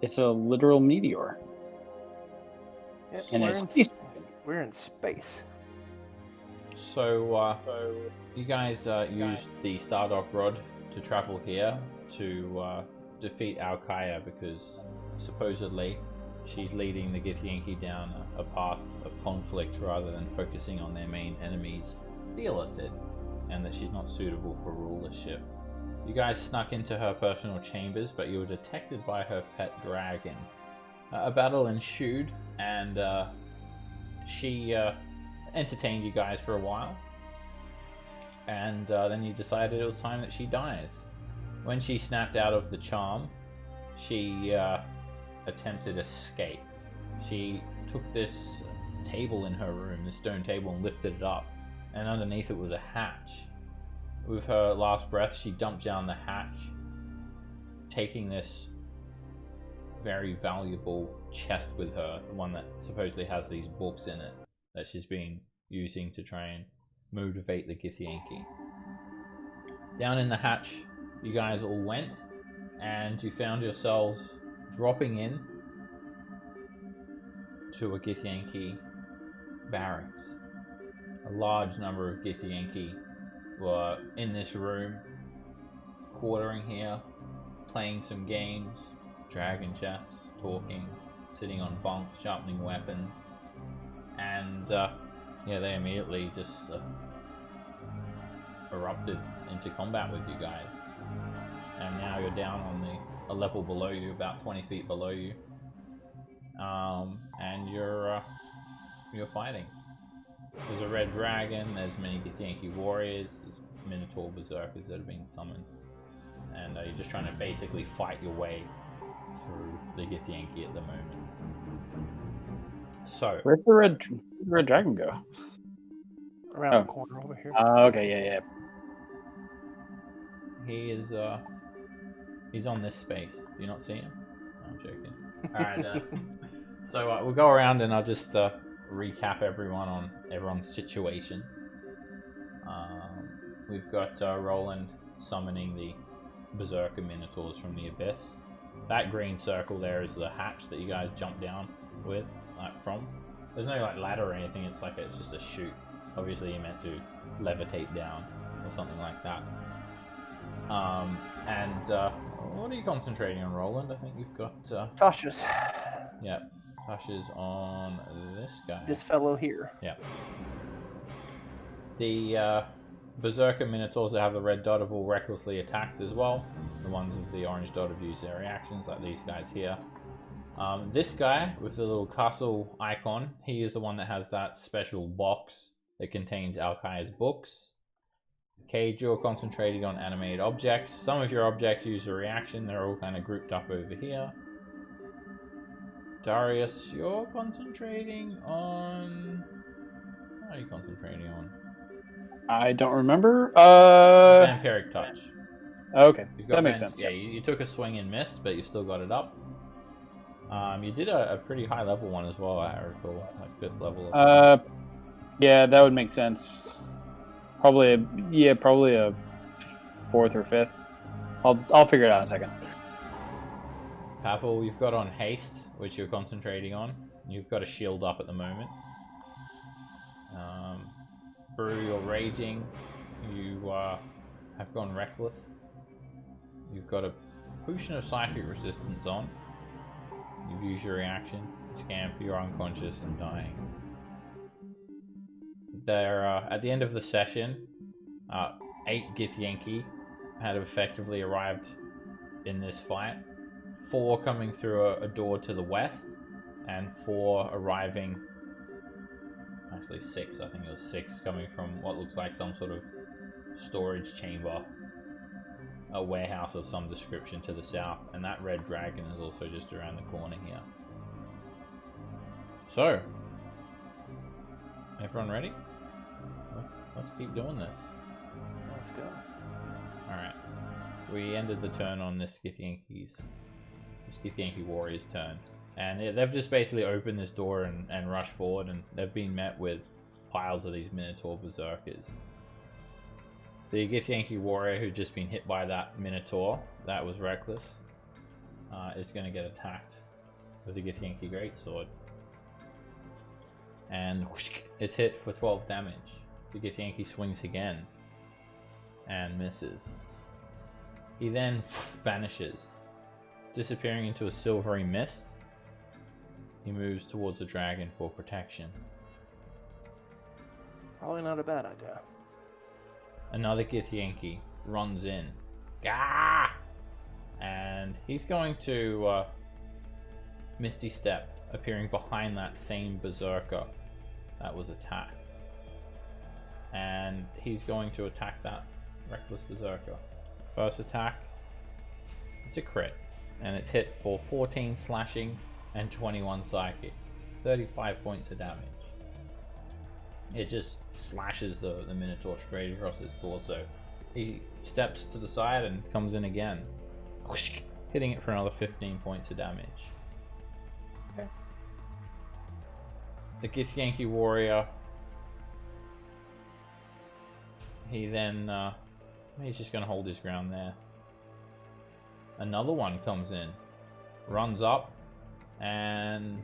It's a literal meteor. Yep, And we're, it's in, space. we're in space. So, you guys used the Stardock Rod to travel here to defeat Alkaya because supposedly she's leading the Githyanki down a path of conflict rather than focusing on their main enemies, the Illithid, and that she's not suitable for rulership. You guys snuck into her personal chambers, but you were detected by her pet dragon. A battle ensued, and she entertained you guys for a while, and then you decided it was time that she dies. When she snapped out of the charm, she attempted escape. She took this table in her room, this stone table, and lifted it up, and underneath it was a hatch. With her last breath, she dumped down the hatch, taking this very valuable chest with her, the one that supposedly has these books in it that she's been using to try and motivate the Githyanki. Down in the hatch, you guys all went, and you found yourselves dropping in to a Githyanki barracks. A large number of Githyanki were in this room, quartering here, playing some games, dragon chess, talking, sitting on bunks, sharpening weapons, and they immediately just erupted into combat with you guys. And now you're down on a level below you, about 20 feet below you, and you're fighting. There's a red dragon, there's many Githyanki warriors, there's Minotaur berserkers that have been summoned, and you're just trying to basically fight your way through the Githyanki at the moment. So, Where'd the red dragon go? Around the corner over here. Okay, yeah. he is he's on this space. Do you not see him? No, I'm joking. Alright, so we'll go around and I'll just recap everyone on everyone's situation. We've got Roland summoning the Berserker Minotaurs from the Abyss. That green circle there is the hatch that you guys jump down with, from. There's no ladder or anything, it's just a chute. Obviously you're meant to levitate down or something like that. What are you concentrating on, Roland? I think you've got Tasha's. Yep. Tasha's on this guy. This fellow here. Yep. The Berserker Minotaurs that have the red dot have all recklessly attacked as well. The ones with the orange dot have used their reactions, like these guys here. This guy with the little castle icon, he is the one that has that special box that contains Alkai's books. Cage, you're concentrating on animated objects. Some of your objects use a reaction, they're all kind of grouped up over here. Darius, you're concentrating on... What are you concentrating on? I don't remember. Vampiric touch. Okay, that makes sense. Yeah, you took a swing and missed, but you still got it up. You did a pretty high level one as well, I recall. Like 5th level. Yeah, that would make sense. Probably a 4th or 5th. I'll figure it out in a second. Pavel, you've got on haste, which you're concentrating on. You've got a shield up at the moment. Brew, you're raging. You have gone reckless. You've got a potion of psychic resistance on. You've used your reaction. Scamp, you're unconscious and dying. There, at the end of the session, 8 Githyanki had effectively arrived in this fight. 4 coming through a door to the west, and 4 arriving... Actually 6, I think it was 6 coming from what looks like some sort of storage chamber. A warehouse of some description to the south, and that red dragon is also just around the corner here. So, everyone ready? Let's keep doing this. Let's go. Alright. We ended the turn on this Githyanki warrior's turn. And they've just basically opened this door and rushed forward, and they've been met with piles of these Minotaur berserkers. The Githyanki warrior who'd just been hit by that Minotaur, that was reckless. is going to get attacked with the Githyanki Greatsword. And whoosh, it's hit for 12 damage. The Githyanki swings again and misses. He then vanishes, disappearing into a silvery mist. He moves towards the dragon for protection. Probably not a bad idea. Another Githyanki runs in. Gah! And he's going to Misty Step, appearing behind that same berserker that was attacked. And he's going to attack that reckless berserker. First attack, it's a crit, and it's hit for 14 slashing and 21 psychic, 35 points of damage. It just slashes the Minotaur straight across his torso. He steps to the side and comes in again, whoosh, hitting it for another 15 points of damage. Okay. The Githyanki warrior, he then he's just going to hold his ground there. Another one comes in, runs up, and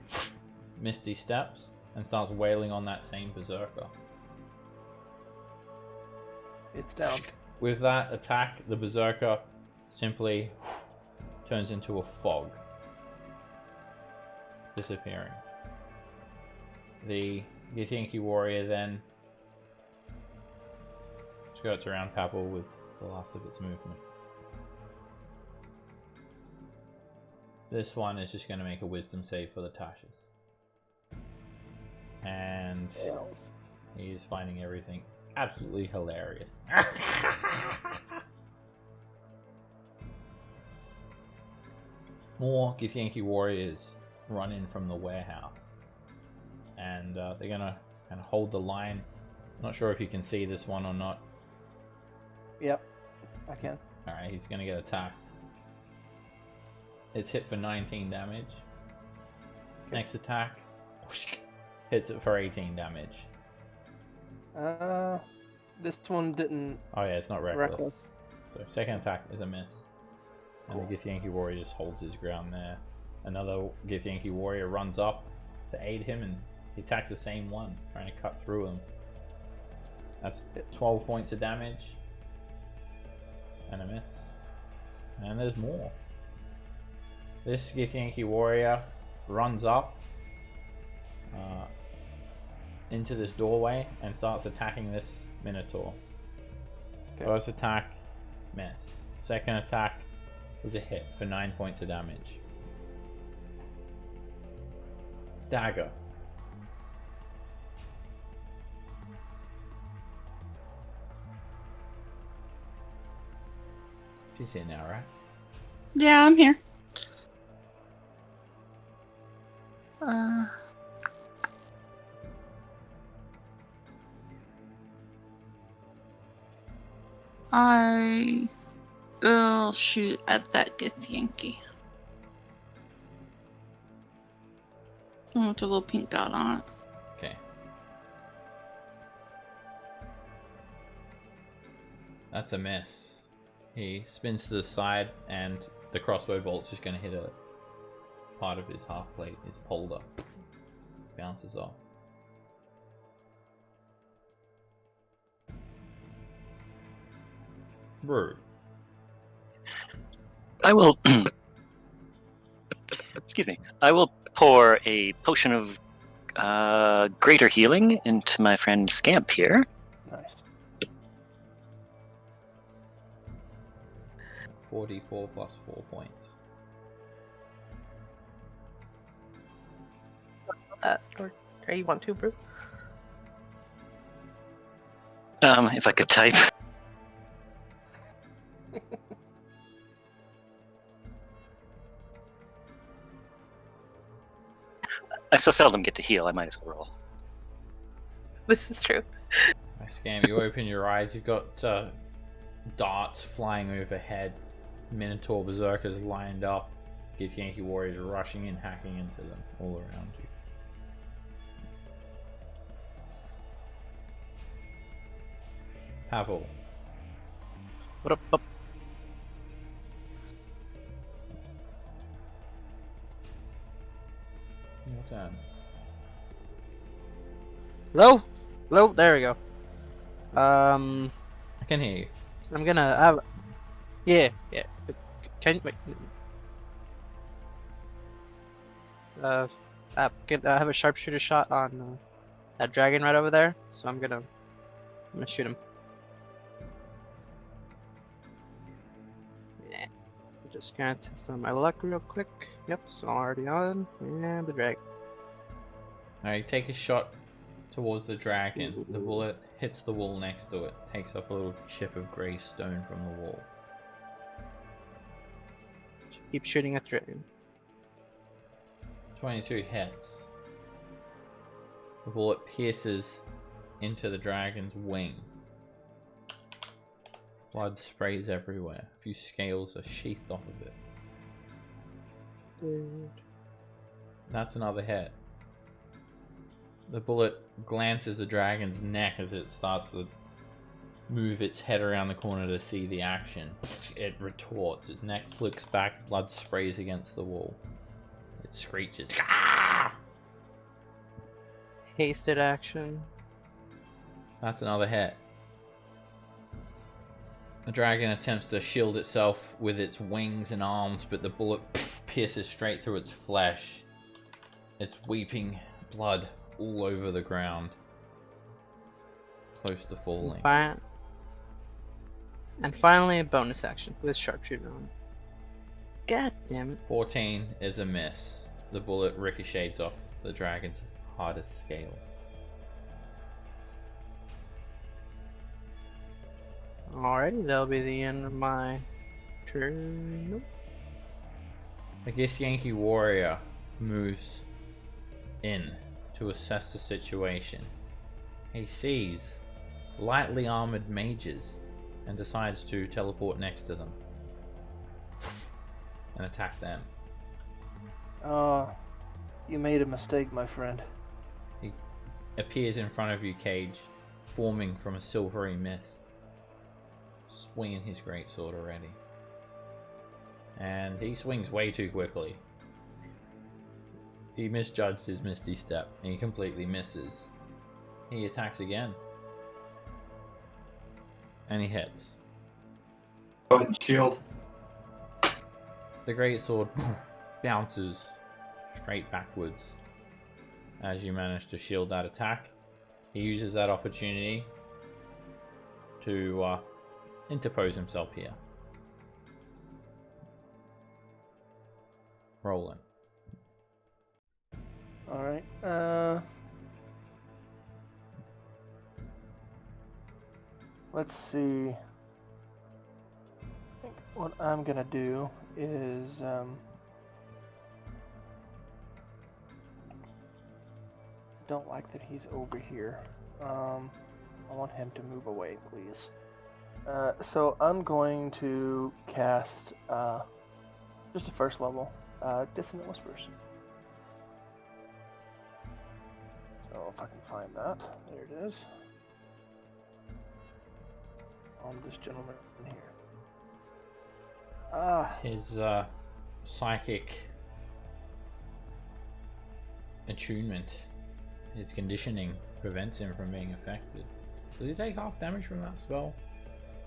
Misty steps and starts wailing on that same berserker. It's down. With that attack, the berserker simply turns into a fog, disappearing. The Githyanki warrior then skirts around Pavel with the last of its movement. This one is just going to make a wisdom save for the Tashes. And he is finding everything absolutely hilarious. More Githyanki warriors run in from the warehouse. And they're going to kind of hold the line. Not sure if you can see this one or not. Yep, I can. Alright, he's going to get attacked. It's hit for 19 damage. Next attack, hits it for 18 damage. This one didn't. Oh yeah, it's not reckless. So second attack is a miss. And the Githyanki warrior just holds his ground there. Another Githyanki warrior runs up to aid him, and he attacks the same one, trying to cut through him. That's 12 points of damage. And a miss. And there's more. This Githyanki warrior runs up into this doorway and starts attacking this Minotaur. Okay. First attack, miss. Second attack was a hit for 9 points of damage. Dagger. She's here now, right? Yeah, I'm here. I will shoot at that Githyanki. With a little pink dot on it. Okay. That's a miss. He spins to the side, and the crossbow bolt's just going to hit a part of his half plate, his polder. Bounces off. Rude. I will. Excuse me. I will pour a potion of greater healing into my friend Scamp here. Nice. 44 plus 4 points. Or you want to, Brew? If I could type. I so seldom get to heal, I might as well roll. This is true. Scam, you open your eyes, you've got darts flying overhead, Minotaur berserkers lined up, Githyanki warriors rushing in, hacking into them all around you. Pavel. What up? Your turn. Hello? Hello? There we go. I can hear you. I'm gonna have. Yeah, yeah. Can wait. I have a sharpshooter shot on that dragon right over there, so I'm gonna shoot him. Yeah. I'm just gonna test on my luck real quick. Yep, so I'm already on. And the dragon. Alright, take a shot towards the dragon. The bullet hits the wall next to it, takes up a little chip of grey stone from the wall. Keep shooting at dragon. 22 hits. The bullet pierces into the dragon's wing. Blood sprays everywhere. A few scales are sheathed off of it. That's another hit. The bullet glances the dragon's neck as it starts to move its head around the corner to see the action. It retorts, its neck flicks back, blood sprays against the wall. It screeches. Ah! Hasted action. That's another hit. The dragon attempts to shield itself with its wings and arms, but the bullet pierces straight through its flesh. It's weeping blood all over the ground, close to falling. And finally, a bonus action with sharpshooter on. God damn it. 14 is a miss. The bullet ricochets off the dragon's hardest scales. Alrighty, that'll be the end of my turn. Nope. The Githyanki warrior moves in to assess the situation. He sees lightly armored mages and decides to teleport next to them and attack them. You made a mistake, my friend. He appears in front of you, Cage, forming from a silvery mist, swinging his greatsword already. And he swings way too quickly. He misjudged his misty step and he completely misses. He attacks again. And he hits. Go ahead and shield. The greatsword bounces straight backwards as you manage to shield that attack. He uses that opportunity to interpose himself here. Rolling. Alright, let's see. I think what I'm gonna do is, don't like that he's over here. I want him to move away, please. So I'm going to cast, just a first level, Dissonant Whispers. So if I can find that, there it is. On this gentleman in here. His psychic attunement, his conditioning prevents him from being affected. Does he take half damage from that spell?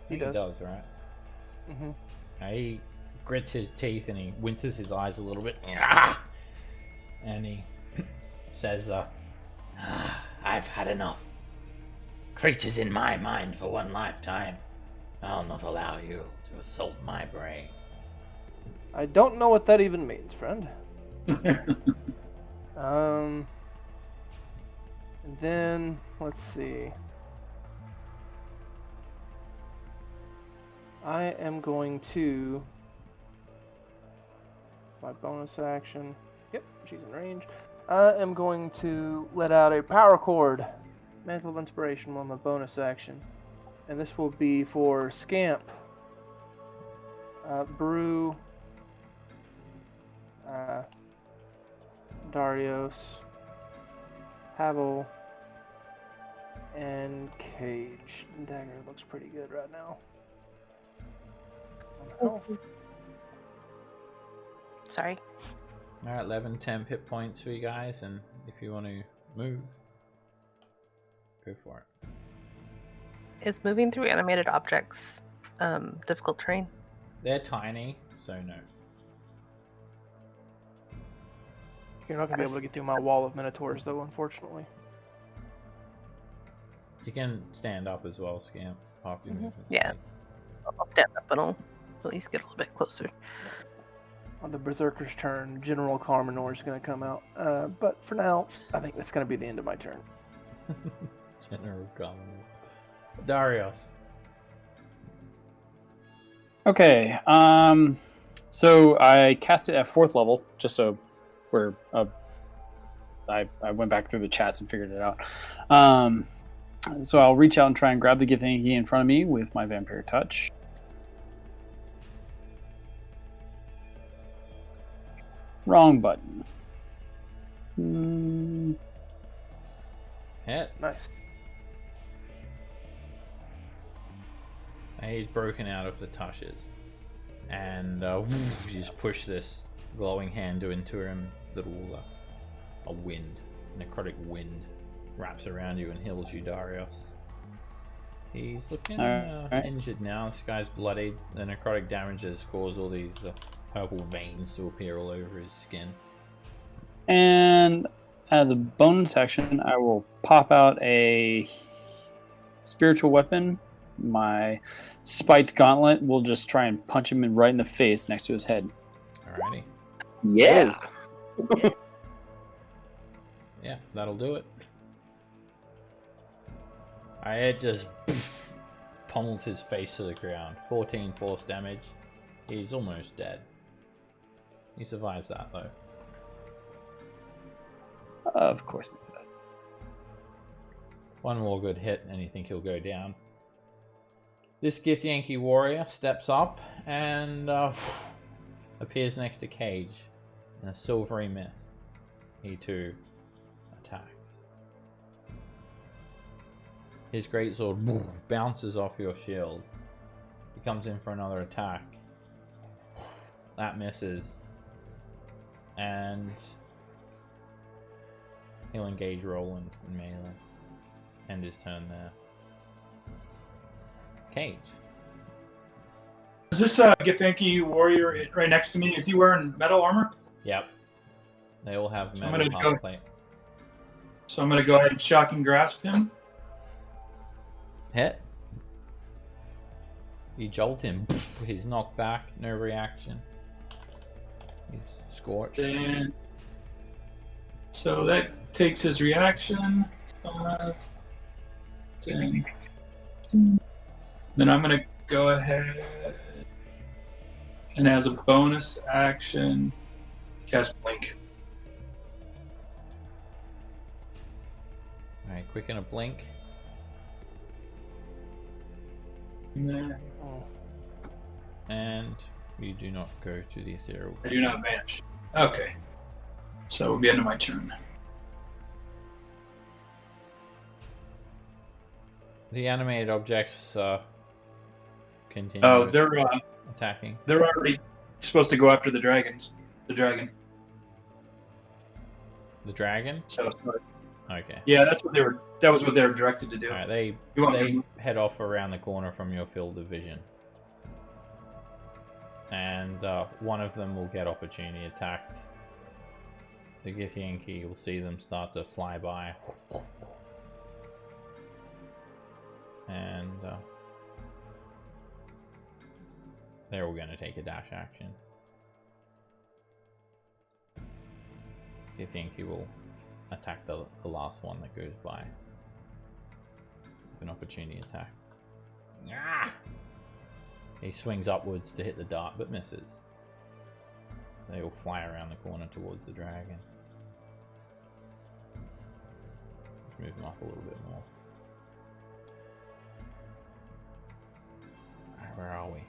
I think he does, right? Mm-hmm. He grits his teeth and he winces his eyes a little bit. And he says, I've had enough. Creatures in my mind for one lifetime. I'll not allow you to assault my brain. I don't know what that even means, friend. And then, let's see. I am going to... my bonus action. Yep, she's in range. I am going to let out a power chord. Mantle of Inspiration on the bonus action. And this will be for Scamp, Brew, Darius, Havel, and Cage. Dagger looks pretty good right now. On health. Sorry. Alright, 11 temp hit points for you guys, and if you want to move, go for it. Is moving through animated objects difficult terrain? They're tiny, so no. You're not gonna be able to get through my wall of minotaurs, though, unfortunately. You can stand up as well, Scamp, after your movement. Yeah. I'll stand up, but I'll at least get a little bit closer. On the Berserker's turn, General Carminor is gonna come out. But for now, I think that's gonna be the end of my turn. General Common. Darius. Okay. So I cast it at 4th level, just so we're. I went back through the chats and figured it out. So I'll reach out and try and grab the Githyanki in front of me with my Vampire Touch. Wrong button. Hit. Nice. He's broken out of the tushes. And you just push this glowing hand into him. Little a wind, necrotic wind, wraps around you and heals you, Darius. He's looking injured now. This guy's bloodied. The necrotic damage has caused all these purple veins to appear all over his skin. And as a bonus action, I will pop out a spiritual weapon. My spiked gauntlet will just try and punch him right in the face next to his head. Alrighty. Yeah. Yeah, that'll do it. It just pummels his face to the ground. 14 force damage. He's almost dead. He survives that though. Of course not. One more good hit and you think he'll go down. This Githyanki warrior steps up and appears next to Cage in a silvery mist. He too attacks. His greatsword bounces off your shield. He comes in for another attack. That misses. And he'll engage roll in melee. End his turn there. Cage. Is this Githyanki warrior right next to me? Is he wearing metal armor? Yep. They all have So I'm metal gonna go- plate. So I'm gonna go ahead and shocking grasp him. Hit. You jolt him. He's knocked back. No reaction. He's scorched. Then, so that takes his reaction. 10. Then I'm gonna go ahead and as a bonus action, cast blink. Alright, quick and a blink. And then And you do not go to the ethereal. I do not vanish. Okay. So we'll be end of my turn. The animated objects continue Oh, they're attacking. they're already supposed to go after the dragons. The dragon. The dragon? So Okay. yeah, that's what they were. That was what they were directed to do. Alright, they You want me to- head off around the corner from your field of vision. And one of them will get opportunity attacked. The Githyanki will see them start to fly by. And they're all going to take a dash action. Githyanki will attack the last one that goes by. With an opportunity attack. Ah! He swings upwards to hit the dart, but misses. They all fly around the corner towards the dragon. Let's move them up a little bit more. Alright, where are we?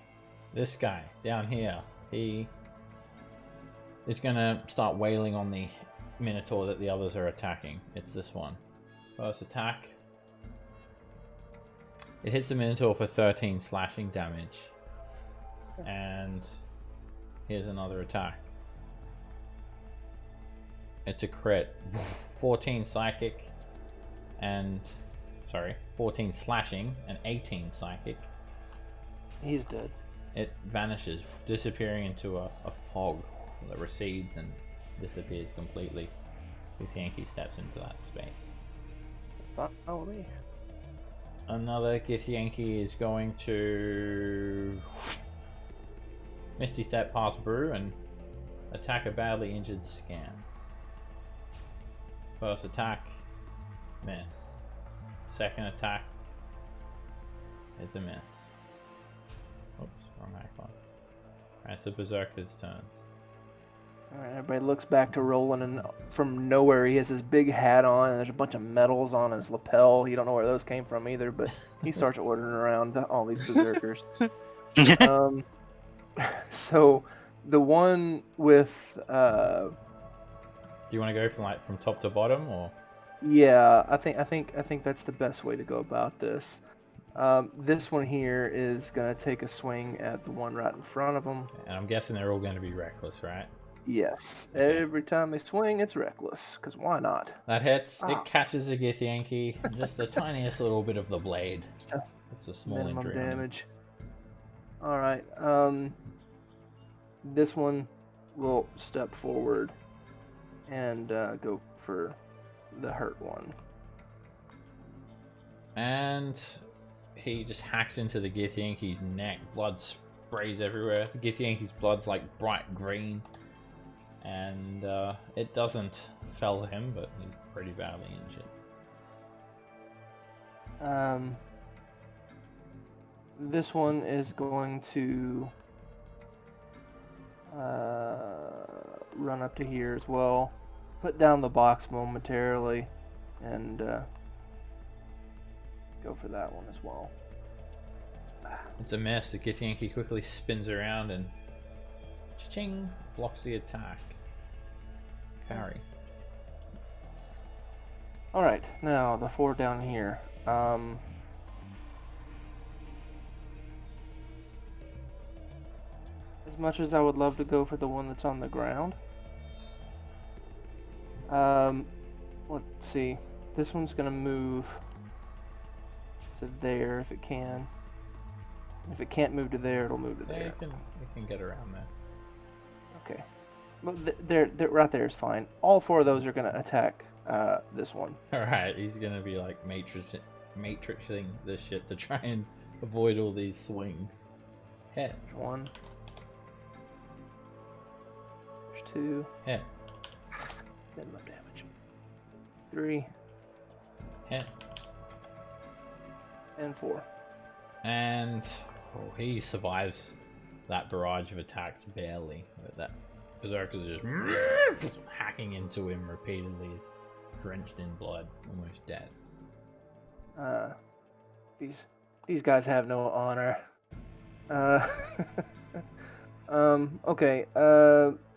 This guy, down here, he is going to start wailing on the Minotaur that the others are attacking. It's this one. First attack. It hits the Minotaur for 13 slashing damage. And here's another attack. It's a crit. 14 psychic and 14 slashing and 18 psychic. He's dead. It vanishes, disappearing into a fog that recedes and disappears completely. Githyanki steps into that space. Follow me. Another Githyanki is going to Misty Step past Brew and attack a badly injured Scam. First attack, miss. Second attack is a miss. Oops, wrong icon. Alright, so Berserker's turn. Alright, everybody looks back to Roland, and from nowhere he has this big hat on, and there's a bunch of medals on his lapel. You don't know where those came from either, but he starts ordering around all these berserkers. So the one with Do you want to go from top to bottom, or? yeah, I think that's the best way to go about this. This one here is gonna take a swing at the one right in front of him. And I'm guessing they're all going to be reckless, right? Yes, Okay. every time they swing, it's reckless. Cause why not? That hits. Ah. It catches a Githyanki. Just the tiniest little bit of the blade. It's a small Minimum injury. on him. damage. All right. This one will step forward and go for the hurt one. And he just hacks into the Githyanki's neck. Blood sprays everywhere. The Githyanki's blood's like bright green. And it doesn't fell him, but he's pretty badly injured. This one is going to run up to here as well. Put down the box momentarily and go for that one as well. It's a miss. The Githyanki quickly spins around and cha-ching, blocks the attack. Carry. Alright, now the 4 down here. As much as I would love to go for the one that's on the ground. Let's see. This one's gonna move to there if it can. If it can't move to there, it'll move to there. You can get around there. Okay. But they're right there is fine. All 4 of those are gonna attack this one. Alright, he's gonna be like matrixing this shit to try and avoid all these swings. Hit. There's 1. There's 2. Hit. Minimum damage. 3. Hit. And 4. And he survives that barrage of attacks barely. But that Berserker's just hacking into him repeatedly. He's drenched in blood, almost dead. These guys have no honor. Okay.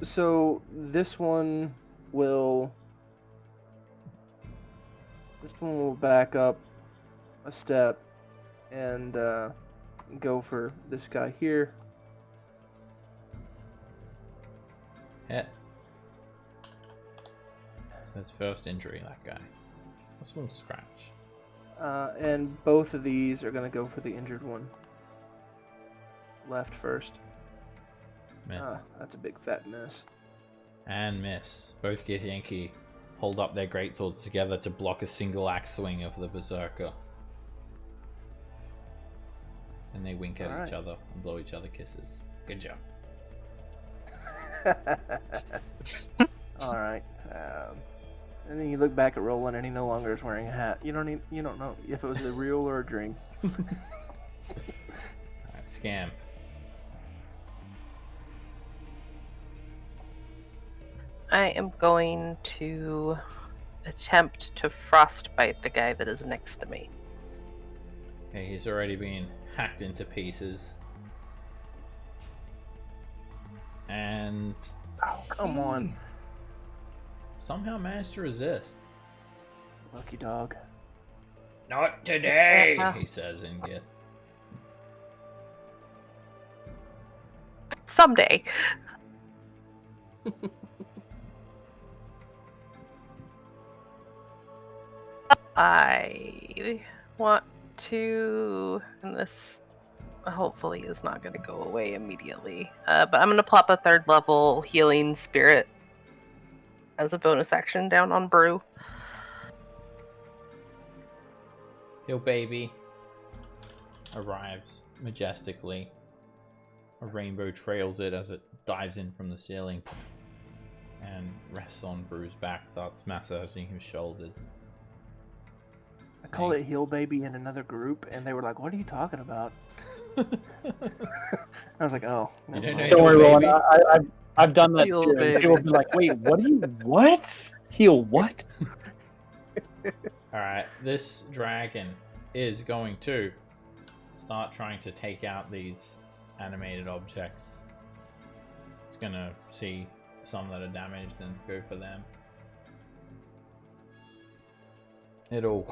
So this one will back up a step and go for this guy here. Hit. That's first injury, that guy. This one's scratch. And both of these are going to go for the injured one. Left first. Miss. That's a big fat miss. And miss. Both Githyanki hold up their greatswords together to block a single axe swing of the Berserker. And they wink at each other and blow each other kisses. Good job. Alright. And then you look back at Roland and he no longer is wearing a hat. You don't know if it was a real or a dream. Alright, Scam. I am going to attempt to frostbite the guy that is next to me. Okay, he's already been hacked into pieces. And Oh, come on. somehow managed to resist. Lucky dog. Not today, Yeah. he says in Gith. Someday. I want to, and this hopefully is not going to go away immediately, but I'm going to plop a 3rd level healing spirit as a bonus action down on Brew. Your baby arrives majestically. A rainbow trails it as it dives in from the ceiling and rests on Brew's back, starts massaging his shoulders. I called it Heal Baby in another group, and they were like, "What are you talking about?" I was like, "Oh, You never don't mind." know Don't worry, Heal Roland. Baby? I've done that Heal too. baby. People will be like, "Wait, what do you what? Heal what?" Alright, this dragon is going to start trying to take out these animated objects. It's gonna see some that are damaged and go for them. It'll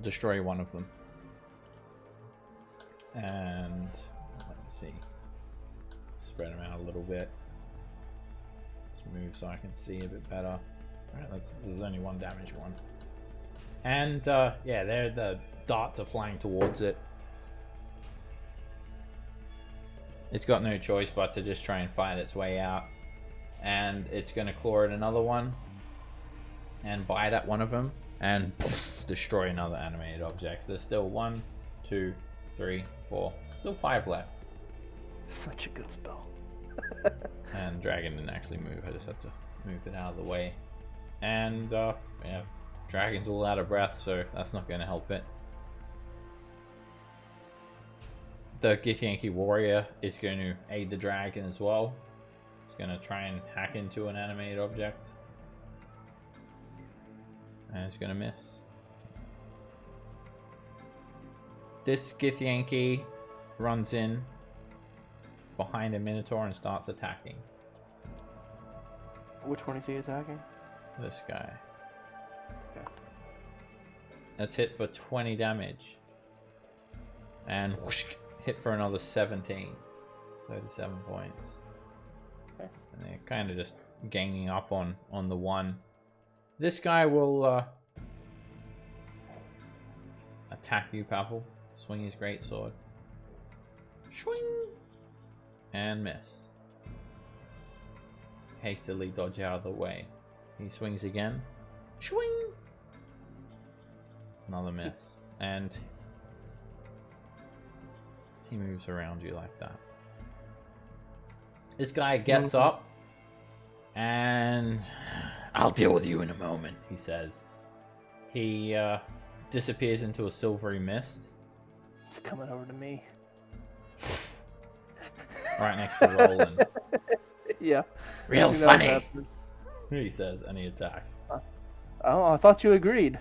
destroy one of them. And let me see. Spread them out a little bit. Let's move so I can see a bit better. Alright, there's only one damaged one. And yeah, the darts are flying towards it. It's got no choice but to just try and fight its way out. And it's going to claw at another one and bite at one of them and destroy another animated object. There's still 1, 2, 3, 4, still 5 left. Such a good spell. And dragon didn't actually move. I just had to move it out of the way. And yeah, dragon's all out of breath, so that's not going to help it. The Githyanki warrior is going to aid the dragon as well. It's going to try and hack into an animated object. And it's going to miss. This Githyanki runs in behind a minotaur and starts attacking. Which one is he attacking? This guy. Okay. That's hit for 20 damage. And whoosh, hit for another 17. 37 points. Okay. And they're kind of just ganging up on the one. This guy will attack you, Pavel. Swing his greatsword. Swing! And miss. Hastily dodge out of the way. He swings again. Swing! Another miss. And he moves around you like that. This guy gets up and I'll deal with you in a moment, he says. He disappears into a silvery mist. It's coming over to me. Right next to Roland. Yeah. Real I knew that was funny, happening. he says, and he attacks. Oh, I thought you agreed.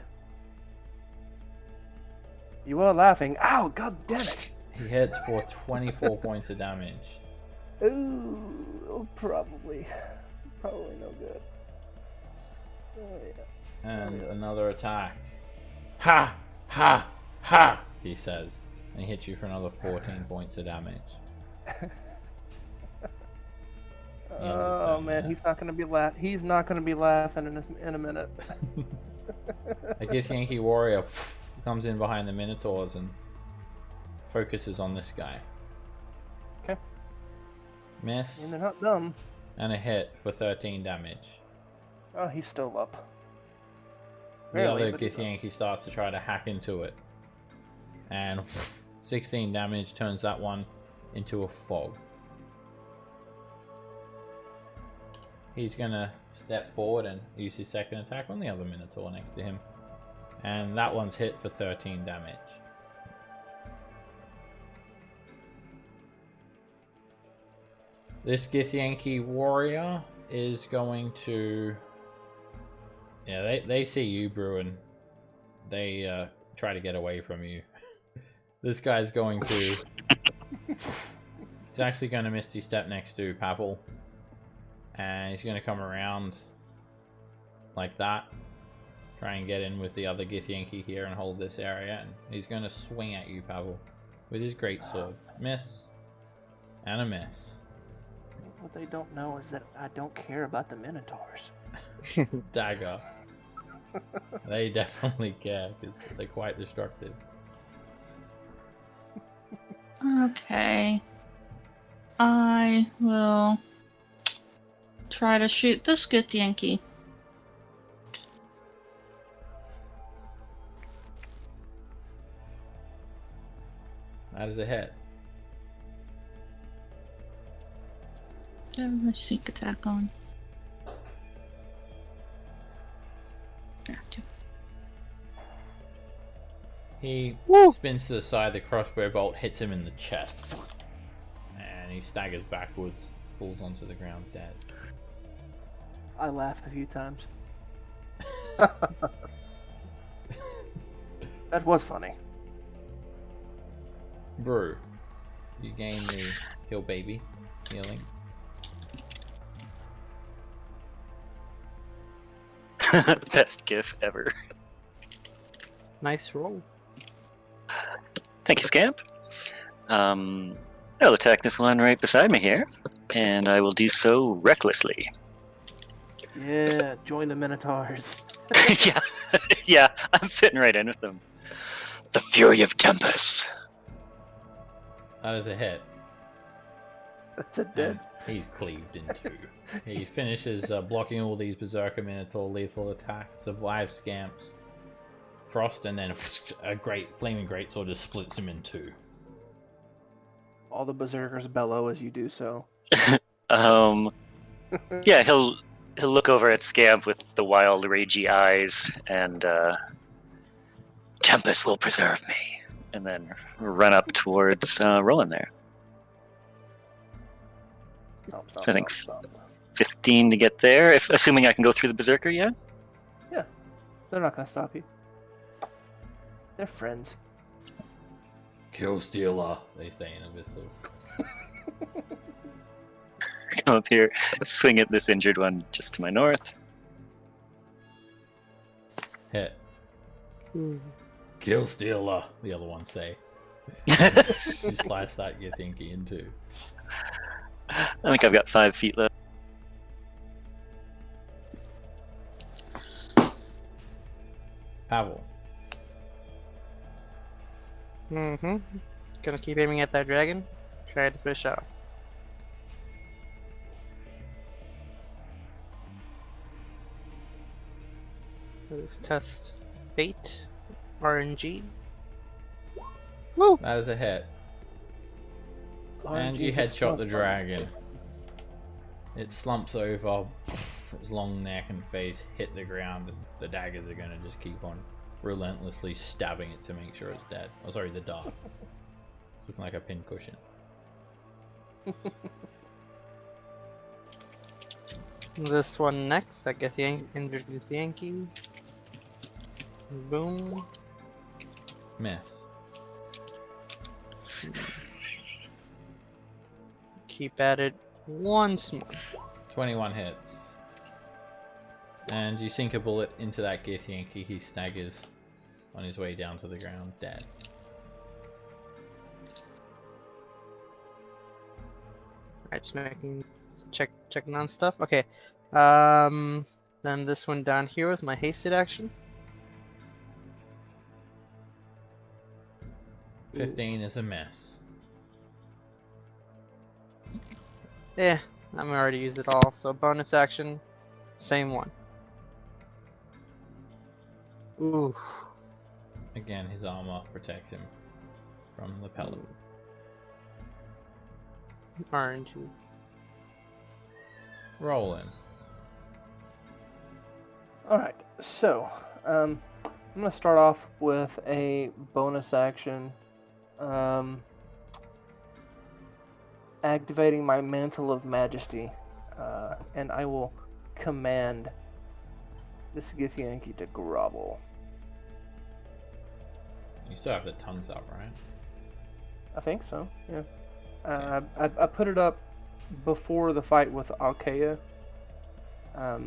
You were laughing. Ow, god damn it. He hits for 24 points of damage. Ooh, probably no good. Oh, yeah. And another attack. Ha! Ha! Ha! He says. And he hits you for another 14 points of damage. Oh man, he's not gonna be laughing in a minute. A Githyanki warrior comes in behind the minotaurs and focuses on this guy. Okay. Miss. And they're not dumb. And a hit for 13 damage. Oh, he's still up. The Barely, other but he's up. Githyanki starts to try to hack into it. And 16 damage turns that one into a fog. He's gonna step forward and use his second attack on the other minotaur next to him. And that one's hit for 13 damage. This Githyanki warrior is going to... Yeah, they see you, Bruin. They try to get away from you. This guy's going to... He's actually going to Misty Step next to Pavel. And he's going to come around like that. Try and get in with the other Githyanki here and hold this area. And he's going to swing at you, Pavel, with his greatsword. Miss. And a miss. What they don't know is that I don't care about the minotaurs. Dagger. They definitely care because they're quite destructive. Okay. I will try to shoot this Githyanki. That is a hit. Do I have my sneak attack on? Yeah, I do. He spins to the side, the crossbow bolt hits him in the chest. And he staggers backwards, falls onto the ground dead. I laughed a few times. That was funny. Brew, you gain the heal baby healing. Best gif ever. Nice roll. Thank you, Scamp. I'll attack this one right beside me here, and I will do so recklessly. Yeah, join the Minotaurs. Yeah, yeah, I'm fitting right in with them. The Fury of Tempest. That is a hit. That's a dead. And he's cleaved in two. He finishes blocking all these Berserker Minotaur lethal attacks, survives Scamps, Frost, and then a great flaming greatsword just splits him in two. All the berserkers bellow as you do so. Yeah, he'll look over at Scamp with the wild, ragey eyes, and Tempest will preserve me, and then run up towards Roland there. Stop, So I think stop. 15 to get there, assuming I can go through the Berserker, yeah? Yeah, they're not gonna stop you. They're friends. Kill Stealer, they say in Abyssal. Come up here, swing at this injured one just to my north. Hit. Ooh. Kill Stealer, the other ones say. You slice that Githyanki in two. I think I've got 5 feet left. Pavel. Mm-hmm. Gonna keep aiming at that dragon. Try to fish out. Let's test fate. RNG. Woo! That is a hit. And you headshot the dragon. It slumps over, its long neck and face hit the ground, and the daggers are gonna just keep on relentlessly stabbing it to make sure it's dead. Oh, sorry, the darts. It's looking like a pincushion. This one next. I guess injured Githyanki. Boom. Miss. Keep at it once more. 21 hits. And you sink a bullet into that Githyanki, he staggers on his way down to the ground, dead. Alright, just making checking on stuff. Okay. Then this one down here with my hasted action. 15 is a miss. Yeah, I'm already used it all, so bonus action, same one. Ooh. Again, his armor protects him from the pellet. RNG. Rolling. Alright, so, I'm gonna start off with a bonus action. Activating my Mantle of Majesty, and I will command this Githyanki to grovel. You still have the tongues up, right? I think so, yeah. I put it up before the fight with Alkea. Yeah,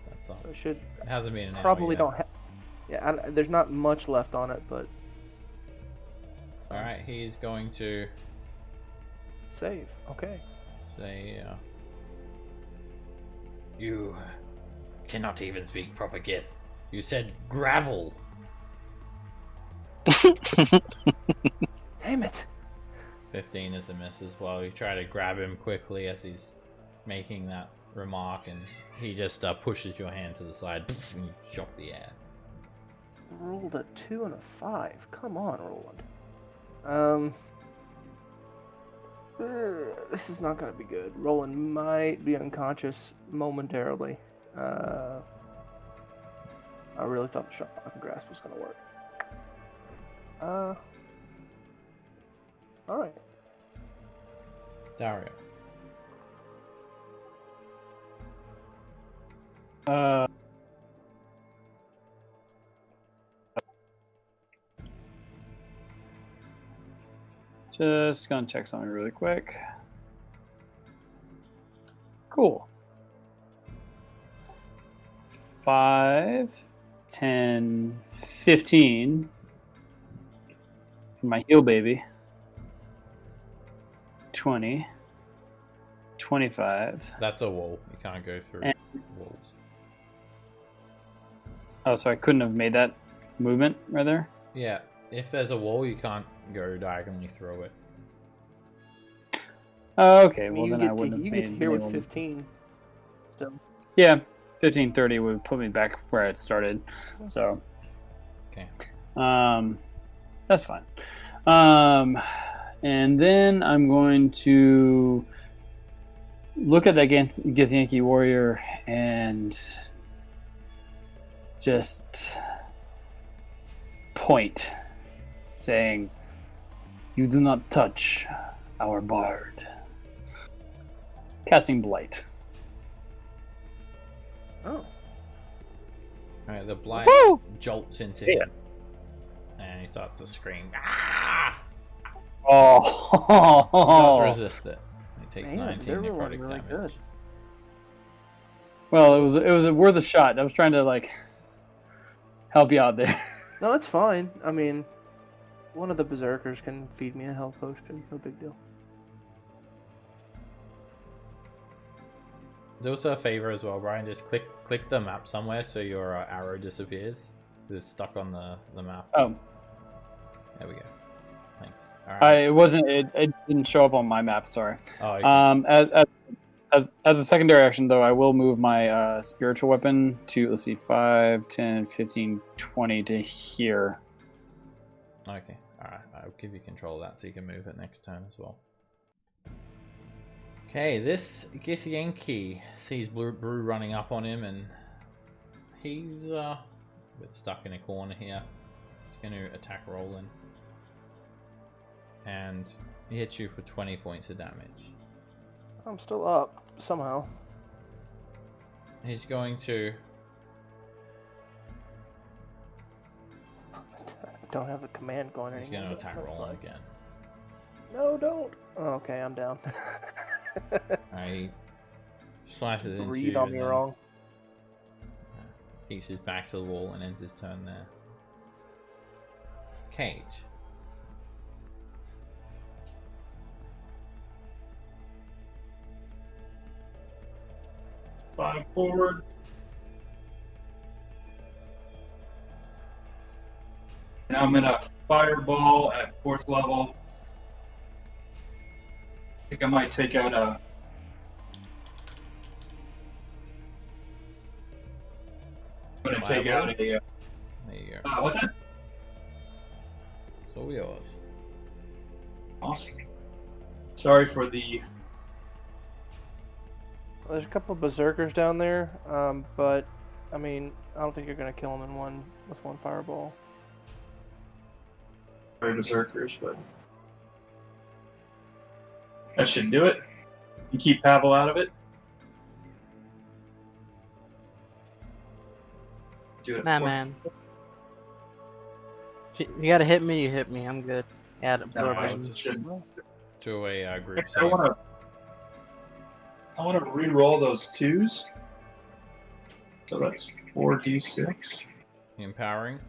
that's all. So it should It hasn't been an hour probably yet. don't have. Yeah, there's not much left on it, but Alright, he's going to save. Okay. say, you cannot even speak proper Gith. You said gravel. Damn it! 15 is a miss as well. You try to grab him quickly as he's making that remark, and he just pushes your hand to the side and you shock the air. Rolled a 2 and a 5. Come on, Roland. This is not gonna be good. Roland might be unconscious momentarily. I really thought the shocking grasp was gonna work. All right. Dario. Just gonna check something really quick. Cool. 5, 10, 15 for my heal baby. 20, 25. That's a wall. You can't go through And- walls. Oh, so I couldn't have made that movement right there? Yeah, if there's a wall, you can't go diagonally through it. Okay, I well mean, then I wouldn't have you made get been here with able to- 15. Still. Yeah, 15, 30 would put me back where it started. So, Okay. that's fine. And then I'm going to look at that Githyanki warrior and just point, saying, "You do not touch our bard." Casting Blight. Oh. Alright, the blight Woo! jolts into Yeah. him. And he starts to scream. Ah! He Oh, does resist it. He takes Man, 19 they're rolling necrotic really damage. good. Well, it was worth a shot. I was trying to help you out there. No, it's fine. I mean, one of the berserkers can feed me a health potion. No big deal. Do us a favor as well, Brian. Just click the map somewhere so your arrow disappears. It's stuck on the map. Oh, There we go. Thanks. All right. it didn't show up on my map. Sorry. Oh, okay. As a secondary action, though, I will move my spiritual weapon to, let's see, 5, 10, 15, 20 to here. Okay. All right. I'll give you control of that so you can move it next turn as well. Okay, this Githyanki sees Brew running up on him, and he's a bit stuck in a corner here. He's going to attack Roland. And he hits you for 20 points of damage. I'm still up somehow. He's going to... I don't have the command going He's anymore. going to attack That's Roland fine. again. No, don't. Oh, okay, I'm down. He slices into Read you on and me then wrong. keeps his back to the wall and ends his turn there. Cage. Five forward. Now I'm in a fireball at 4th level. I think I might take out a. I'm gonna take out a. There you go. What's that? It's all yours. Awesome. Sorry for the. There's a couple berserkers down there, but I mean, I don't think you're gonna kill them with one fireball. Berserkers, but that should do it. You keep Pavel out of it. Do it. Nah, man. If you gotta hit me, you hit me. I'm good. Add absorption. it should. To a group I save. want to re-roll those 2s. So that's 4d6. Empowering.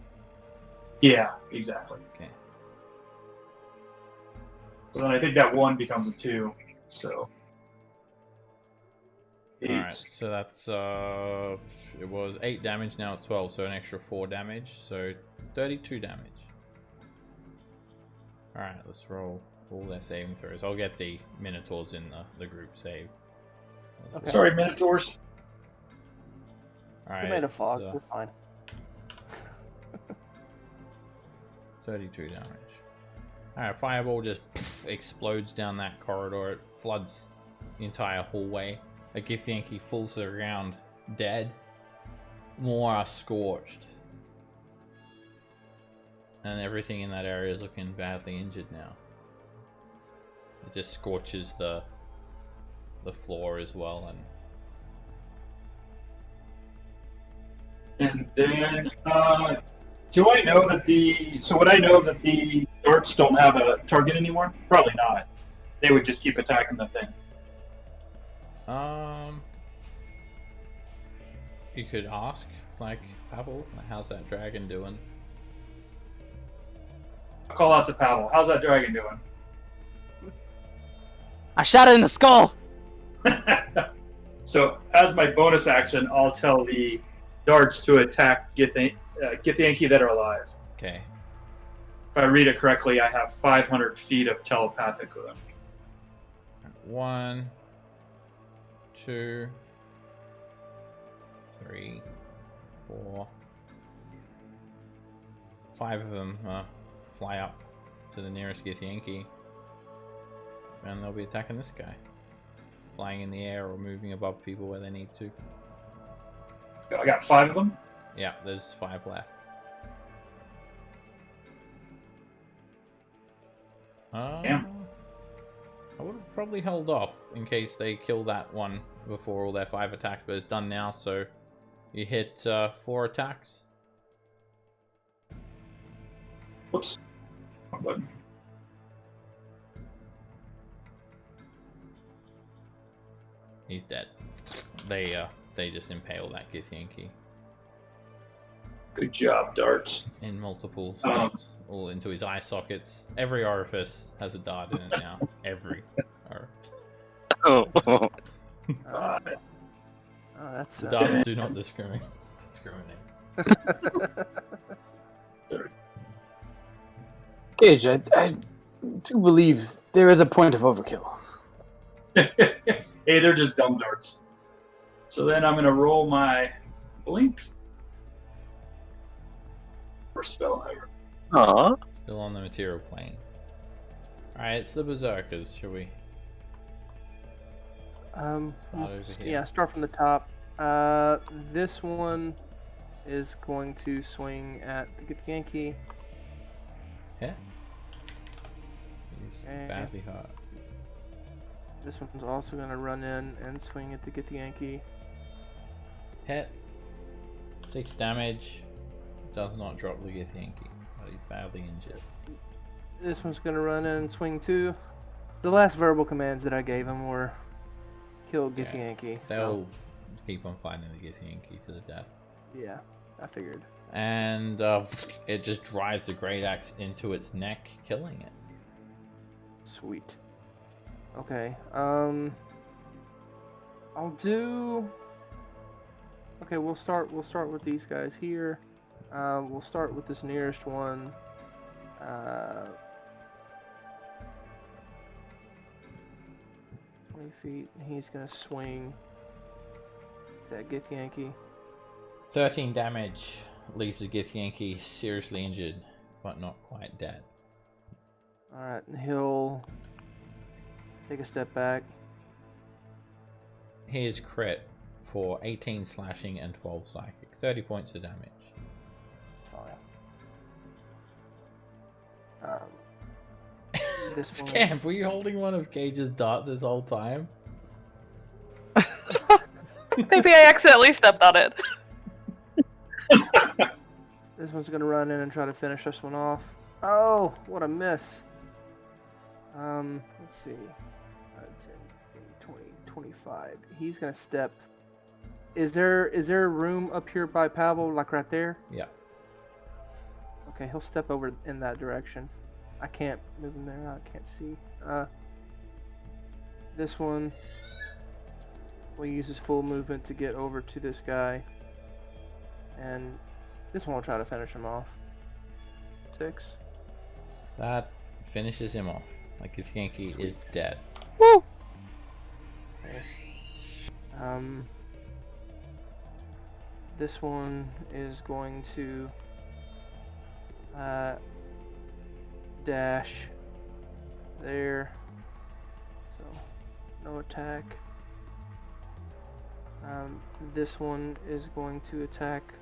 Yeah, exactly. Okay. So then I think that 1 becomes a 2. So 8, Alright. Alright, so that's it was 8 damage, now it's 12, so an extra 4 damage, so 32 damage. Alright, let's roll all their saving throws. I'll get the Minotaurs in the group save. Okay. Sorry, Minotaurs. Alright, We made a fog. We're fine. 32 damage. Alright, fireball just explodes down that corridor. It floods the entire hallway. A Githyanki falls to the ground, dead. More are scorched. And everything in that area is looking badly injured now. It just scorches the floor as well. And then, do I know that would I know that the darts don't have a target anymore? Probably not. They would just keep attacking the thing. You could ask, like, Pavel, how's that dragon doing? I'll call out to Pavel. How's that dragon doing? I shot it in the skull! So, as my bonus action, I'll tell the darts to attack Githyanki that are alive. Okay. If I read it correctly, I have 500 feet of telepathic with them. 1, 2, 3, 4, 5 of them fly up to the nearest Githyanki, and they'll be attacking this guy, flying in the air or moving above people where they need to. I got 5 of them. Yeah, there's 5 left. Damn. I would have probably held off in case they kill that one before all their 5 attacks, but it's done now, so you hit 4 attacks. Whoops. Wrong button. He's dead. They just impale that Githyanki Good job, darts. in multiple spots, all into his eye sockets. Every orifice has a dart in it now. Every orifice. Oh. Oh, that's The darts do not discriminate. Gage, I do believe there is a point of overkill. Hey, they're just dumb darts. So then I'm going to roll my blink. First spell ever. Aw. Still on the material plane. Alright, it's the Berserkers, shall we? Start over here. Yeah, start from the top. This one is going to swing at the Githyanki. Yeah. He's Okay. badly hurt. This one's also going to run in and swing at the Githyanki. Hit. 6 damage. Does not drop the Githyanki, but he's badly injured. This one's going to run in and swing too. The last verbal commands that I gave him were kill Githyanki. They'll keep on fighting the Githyanki to the death. Yeah, I figured. And it just drives the great axe into its neck, killing it. Sweet. Okay. I'll do. Okay, we'll start with these guys here. We'll start with this nearest one. 20 feet. He's gonna swing that Githyanki. 13 damage leaves the Githyanki seriously injured, but not quite dead. Alright, and he'll take a step back. Here's crit for 18 slashing and 12 psychic. 30 points of damage. This one. Scamp, were you holding one of Gage's darts this whole time? Maybe I accidentally stepped on it. This one's gonna run in and try to finish this one off. Oh, what a miss. Let's see. 10, 20, 25. He's gonna step. Is there room up here by Pavel, like right there? Yeah. Okay, he'll step over in that direction. I can't move him there. I can't see. This one. will use his full movement to get over to this guy. And this one will try to finish him off. 6. That finishes him off. Like his Yankee is dead. Woo! Okay. This one is going to dash there. So no attack. This one is going to attack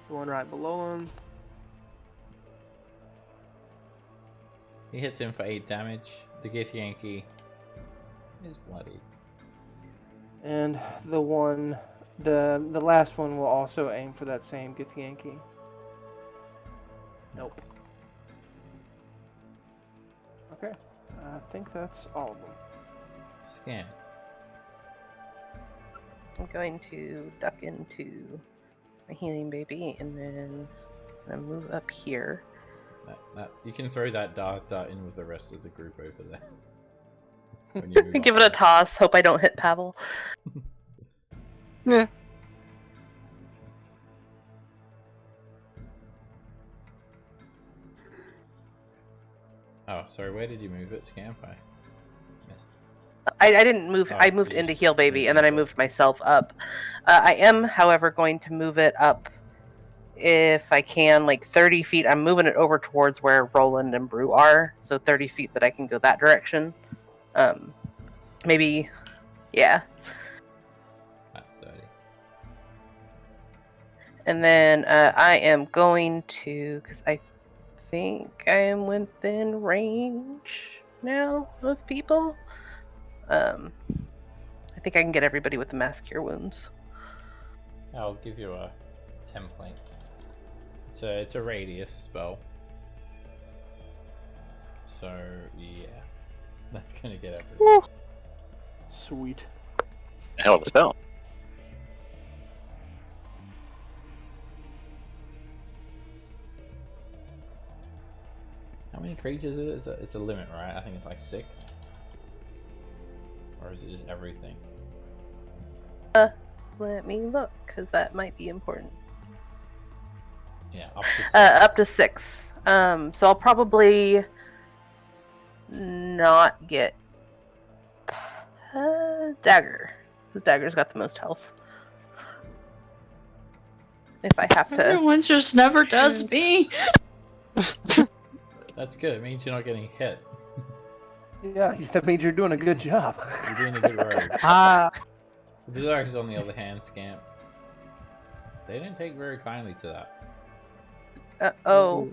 the one right below him. He hits him for 8 damage. The Gith Yankee is bloody. And the last one will also aim for that same Gith Yankee. Nope. Okay, I think that's all of them. Scan. I'm going to duck into my healing baby and then I'm gonna move up here. You can throw that dart in with the rest of the group over there. When you move Give up it a there. toss. Hope I don't hit Pavel. Yeah. Oh, sorry. Where did you move it, Scamp? I missed. I didn't move. Oh, I moved you into just heal baby moved and then I yourself. moved myself up. I am, however, going to move it up if I can, like 30 feet. I'm moving it over towards where Roland and Brew are, so 30 feet that I can go that direction. Maybe, yeah. That's 30. And then I am going to, because I think I am within range now of people. I think I can get everybody with the mass cure wounds. I'll give you a template. It's a radius spell. So yeah, that's gonna get everyone. Sweet. Hell of a spell. How many creatures is it? It's a limit, right? I think it's like 6. Or is it just everything? Let me look, because that might be important. Yeah, up to 6. Up to 6. So I'll probably not get Dagger, because Dagger's got the most health. If I have to. Everyone just never does me. That's good. It means you're not getting hit. Yeah, that means you're doing a good job. You're doing a good road. The Berserkers, on the other hand, Scamp, they didn't take very kindly to that. Oh.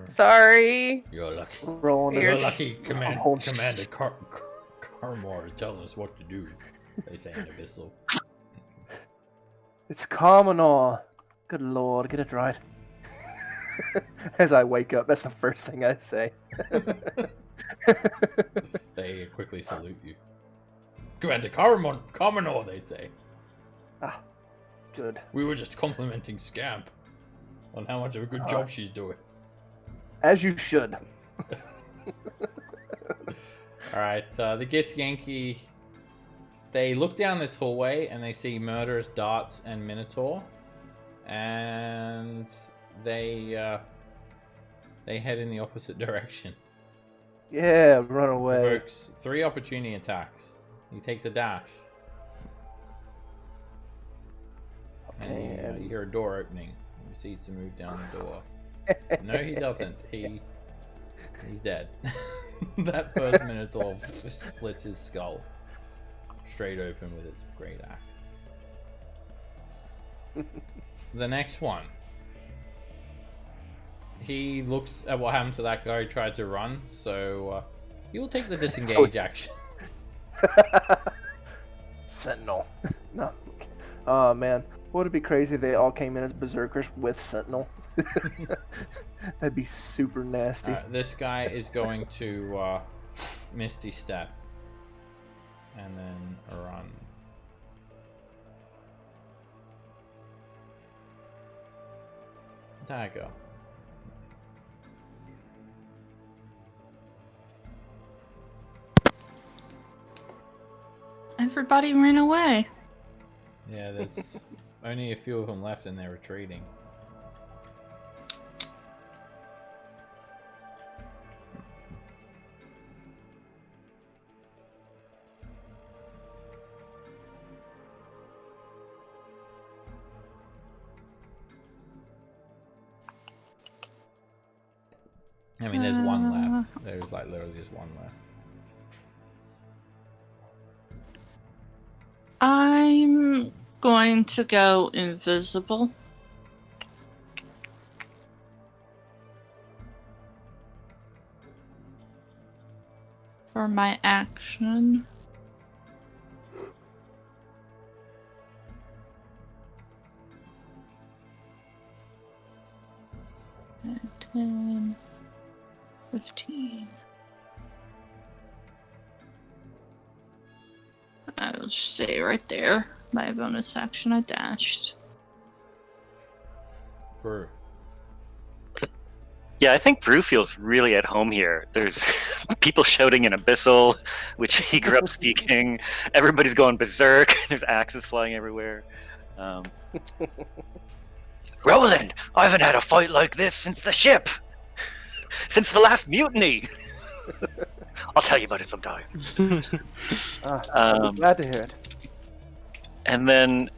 Sorry. You're lucky. Rolling You're it. lucky, Oh, Commander Carmore is telling us what to do. They say in Abyssal. It's Commoner. Good lord, get it right. As I wake up, that's the first thing I say. They quickly salute you. Commander Carmore, they say. Ah, good. We were just complimenting Scamp on how much of a good job she's doing. As you should. Alright, the Gith Yankee, they look down this hallway and they see Murderous Darts and Minotaur. And they head in the opposite direction. Yeah, run away. Provokes 3 opportunity attacks. He takes a dash. Okay, And you hear a door opening. You see to move down the door. No, he doesn't. He's dead. That first Minotaur just splits his skull straight open with its great axe. The next one. He looks at what happened to that guy who tried to run, so he'll take the disengage action. Sentinel. No. Oh man, would it be crazy if they all came in as berserkers with Sentinel? That'd be super nasty. This guy is going to Misty Step and then run. Dagger. I Everybody ran away. Yeah, there's only a few of them left and they're retreating. I mean, there's one left. There's like literally just one left. I'm going to go invisible. For my action. And 10, 15. I will just say right there, my bonus action, I dashed. Brew. Yeah, I think Brew feels really at home here. There's people shouting in Abyssal, which he grew up speaking. Everybody's going berserk. There's axes flying everywhere. Roland, I haven't had a fight like this since the ship. Since the last mutiny. I'll tell you about it sometime. I'm glad to hear it. And then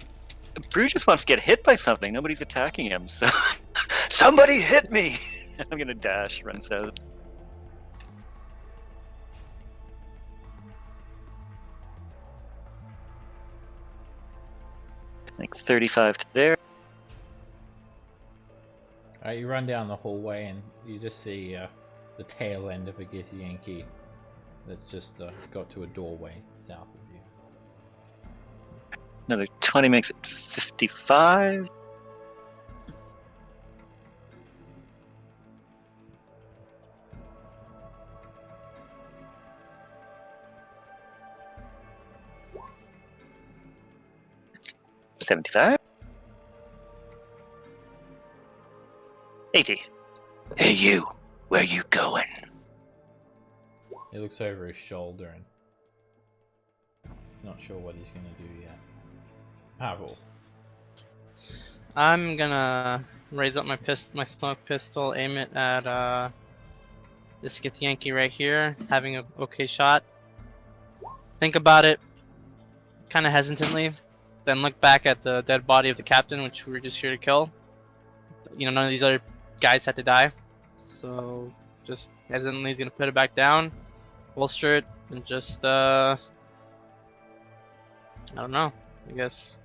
Brew just wants to get hit by something. Nobody's attacking him, so somebody hit me. I'm gonna dash, run south. Like 35 to there. Alright, you run down the hallway and you just see the tail end of a Githyanki that's just got to a doorway south of you. Another 20 makes it 55. $75. 80. Hey you, where you going? He looks over his shoulder and not sure what he's gonna do yet. Pavel. I'm gonna raise up my smoke pistol, aim it at this Githyanki right here, having an okay shot. Think about it, kind of hesitantly, then look back at the dead body of the captain, which we were just here to kill. You know, none of these other guys had to die, so just hesitantly he's gonna put it back down, holster it, and just I don't know, I guess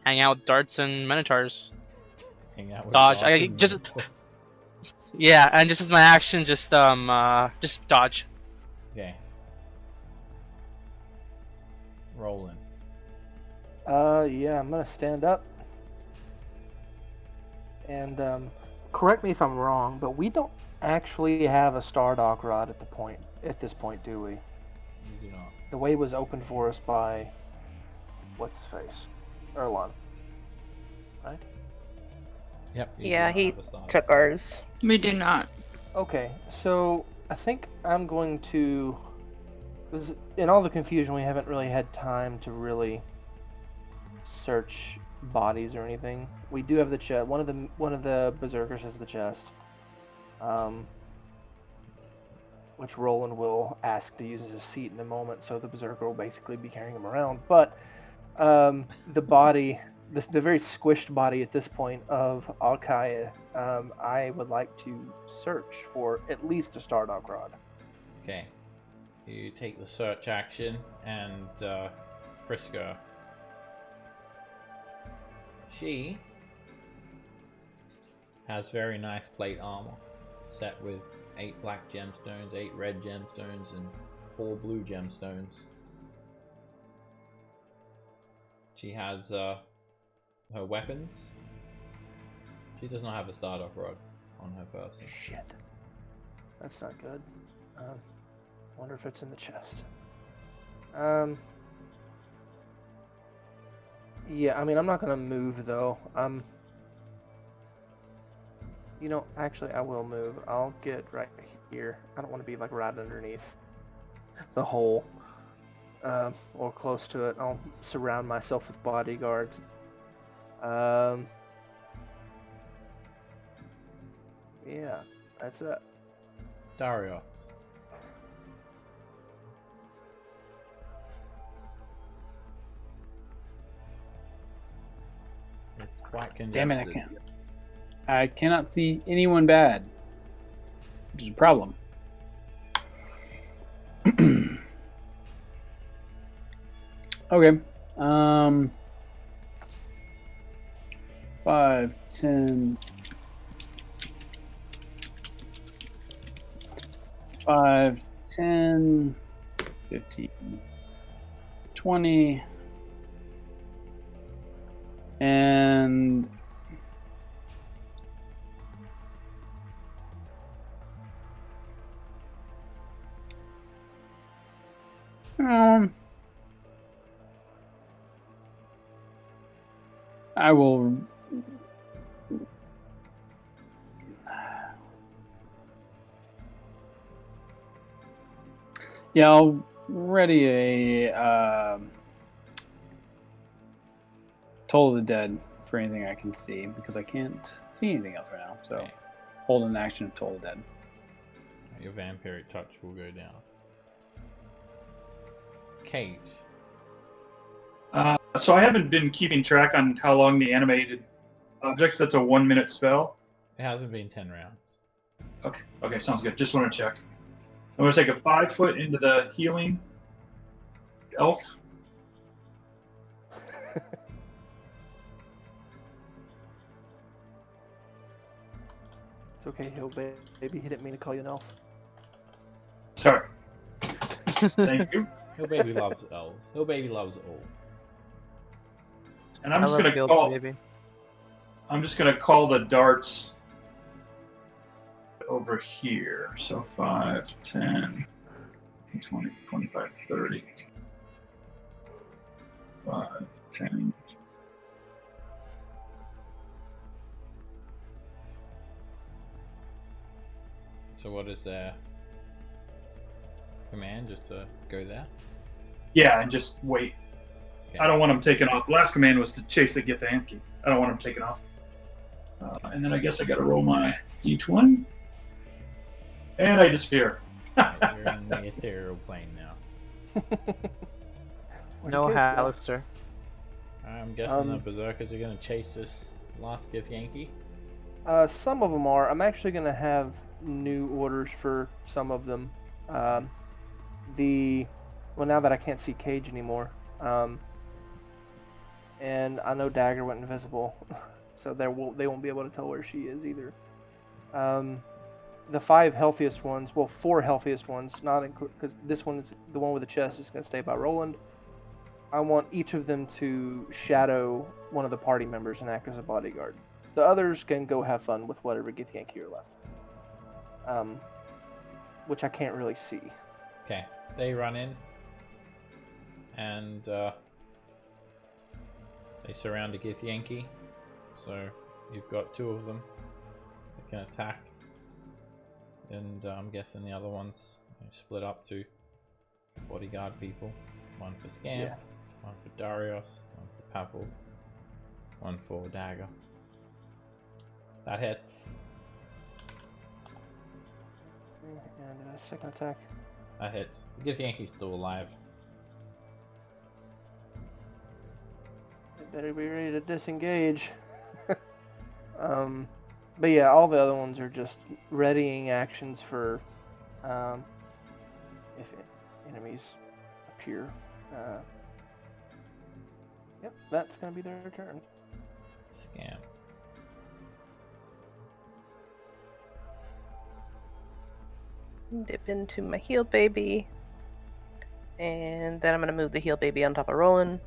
hang out with darts and minotaurs. Hang out with Dodge. Ross I and just Mentor. yeah, and just as my action, just dodge. Okay. Rolling. Yeah, I'm gonna stand up. And correct me if I'm wrong, but we don't actually have a Stardock rod at this point, do we? You do not. The way was opened for us by what's his face? Erlon. Right? Yep. you do Yeah, not he have a start. took ours. We do not. Okay, so I think I'm going to, 'cause in all the confusion we haven't really had time to really search bodies or anything. We do have the chest. One of the berserkers has the chest, which Roland will ask to use as a seat in a moment. So the berserker will basically be carrying him around. But the body, the very squished body at this point of Alkaya, I would like to search for at least a Stardock rod. Okay. You take the search action and Frisker. She has very nice plate armor, set with 8 black gemstones, 8 red gemstones, and 4 blue gemstones. She has her weapons. She does not have a Stardock rod on her person. Shit, that's not good. Wonder if it's in the chest. Yeah, I mean, I'm not gonna move though. You know, actually, I will move. I'll get right here. I don't want to be like right underneath the hole. or close to it. I'll surround myself with bodyguards. Yeah, that's it. Darius. It's quite congested. Damn it, I cannot see anyone bad, which is a problem. Okay. 5, 10. 5, 10, 15, 20, and I will. Yeah, I'll ready a Toll of the Dead for anything I can see, because I can't see anything else right now. So, Okay. hold an action of Toll of the Dead. Your vampiric touch will go down. Cage. So I haven't been keeping track on how long the animated objects. That's a 1-minute spell. It hasn't been 10 rounds. Okay, sounds good. Just want to check. I'm going to take a 5 foot into the healing elf. It's okay, Hill baby. He didn't mean to call you an elf. Sorry. Thank you. Hill baby loves elves. Hill baby loves all. And I'm I just love going to Guild call. Baby. I'm just going to call the darts over here. So 5, 10, 20, 25, 30. 5, 10. So what is their command? Just to go there? Yeah, and just wait. Okay. I don't want him taken off. The last command was to chase the Githyanki. I don't want him taken off. And then I guess I got to roll my d20. And I disappear. Yeah, you're in the ethereal plane now. No Hallister. I'm guessing the berserkers are going to chase this last Githyanki. Some of them are. I'm actually going to have new orders for some of them. Well, now that I can't see Cage anymore, and I know Dagger went invisible, so they won't be able to tell where she is either. The 5 healthiest ones, well, 4 healthiest ones, not include, because this one is the one with the chest is going to stay by Roland. I want each of them to shadow one of the party members and act as a bodyguard. The others can go have fun with whatever Githyanki are left. Which I can't really see. Okay, they run in and they surround a Githyanki. So you've got 2 of them that can attack, and I'm guessing the other ones split up to bodyguard people. 1 for Scam, Yeah. 1 for Darius, 1 for Pavel, 1 for Dagger. That hits. And a second attack. That hits. The Githyanki's still alive. They better be ready to disengage. But yeah, all the other ones are just readying actions for if enemies appear. Yep, that's gonna be their turn. Scam. Dip into my heal baby. And then I'm going to move the heal baby on top of Roland.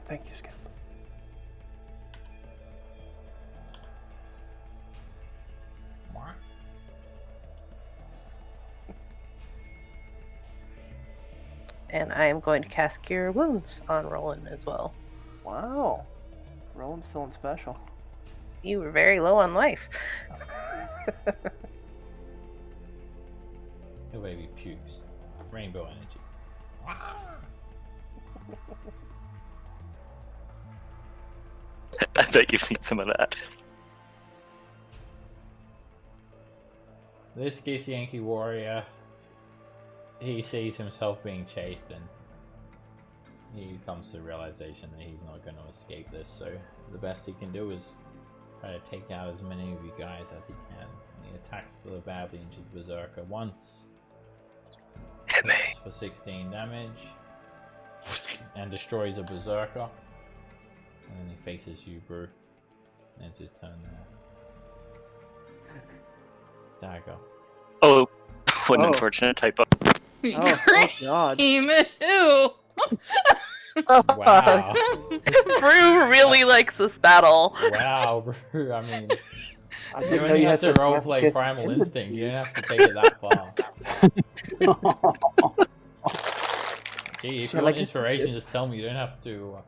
Thank you, Skip. And I am going to cast Cure Wounds on Roland as well. Wow. Roland's feeling special. You were very low on life. Your baby pukes. Rainbow energy. I bet you've seen some of that. This Githyanki warrior, he sees himself being chased and he comes to the realization that he's not going to escape this, so the best he can do is try to take out as many of you guys as he can. And he attacks the badly injured berserker once. Hit me. For 16 damage. And destroys a berserker. And then he faces you, Brew. And it's his turn now. Dagger. Oh, what an Oh. unfortunate typo. God. Ew. Wow. Brew really likes this battle. Wow, Brew. I mean, I you didn't know only you have had to roleplay Primal Instinct. You don't have to take it that far. Gee, if you want inspiration, just tell me. You don't have to.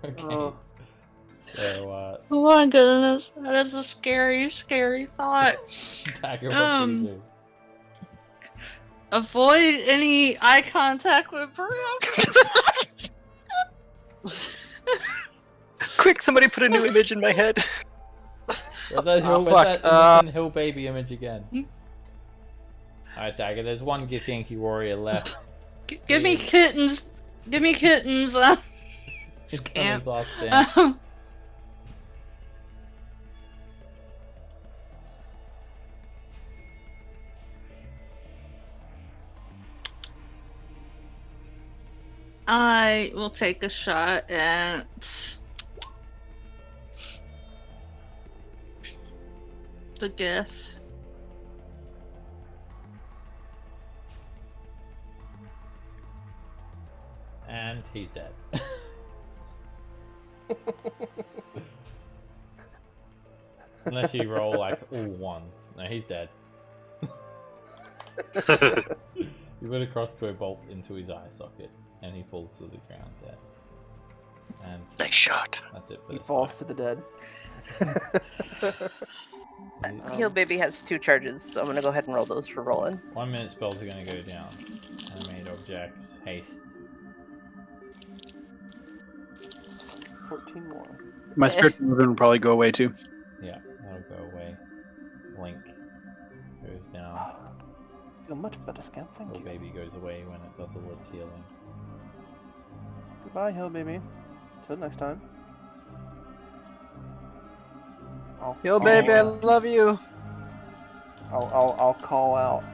Okay. Oh. So, Oh my goodness, that is a scary, scary thought. Dagger, what do you do? Avoid any eye contact with Brew. Quick, somebody put a new image in my head. Where's that hill, Oh, where's fuck, that innocent hill baby image again? Alright, Dagger, there's one Githyanki warrior left. Give me kittens. Give me kittens. He's done Scamp. his last stand. I will take a shot at the Gith. And he's dead. Unless you roll like all ones. No, he's dead. You put a crossbow bolt into his eye socket, and he falls to the ground dead. And Nice shot. that's it for He this falls fight. to the dead. Heal baby has 2 charges, so I'm gonna go ahead and roll those for rolling. 1 minute spells are going to go down. Animate objects, haste. 14 more. My spiritual movement will probably go away too. Yeah, that'll go away. Link goes down. I feel much better, Scamp. Thank Little you. baby goes away when it does all its healing. Goodbye, Hill Baby. Till next time. Hill baby, I love you. I'll call out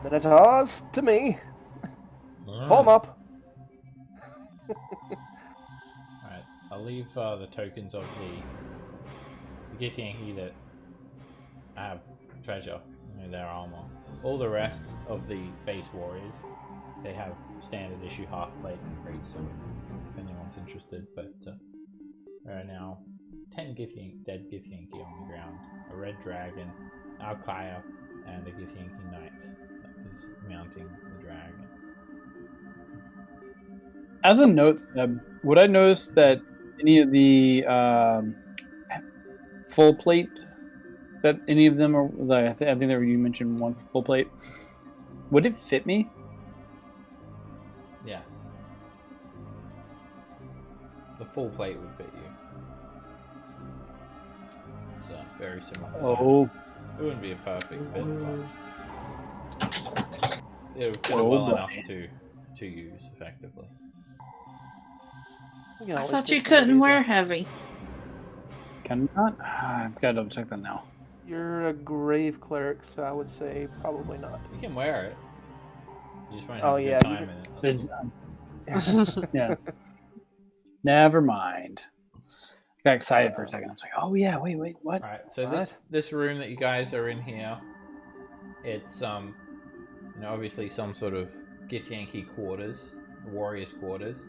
Minotaurs to me. Mm. Form up. Alright, I'll leave the tokens of the Githyanki that have treasure, their armor. All the rest of the base warriors, they have standard issue half plate and greatsword, if anyone's interested, but there are now 10 dead Githyanki on the ground, a red dragon, Alkaya, and a Githyanki knight that is mounting the dragon. As a note, would I notice that any of the full plate, that any of them are, I think that you mentioned one full plate, would it fit me? Yeah. The full plate would fit you. It's very similar. Oh, It wouldn't be a perfect fit, but it would fit Oh, well boy. enough to use effectively. You can I always thought take you some couldn't of wear these. heavy. can not? I've got to double check that now. You're a grave cleric, so I would say probably not. You can wear it. You just won't have Oh, a good yeah, time in it. that's all. Yeah. Never mind. Got excited for a second. I was like, oh yeah, wait, what? Alright, so What? this room that you guys are in here, it's obviously some sort of Githyanki quarters, warriors' quarters.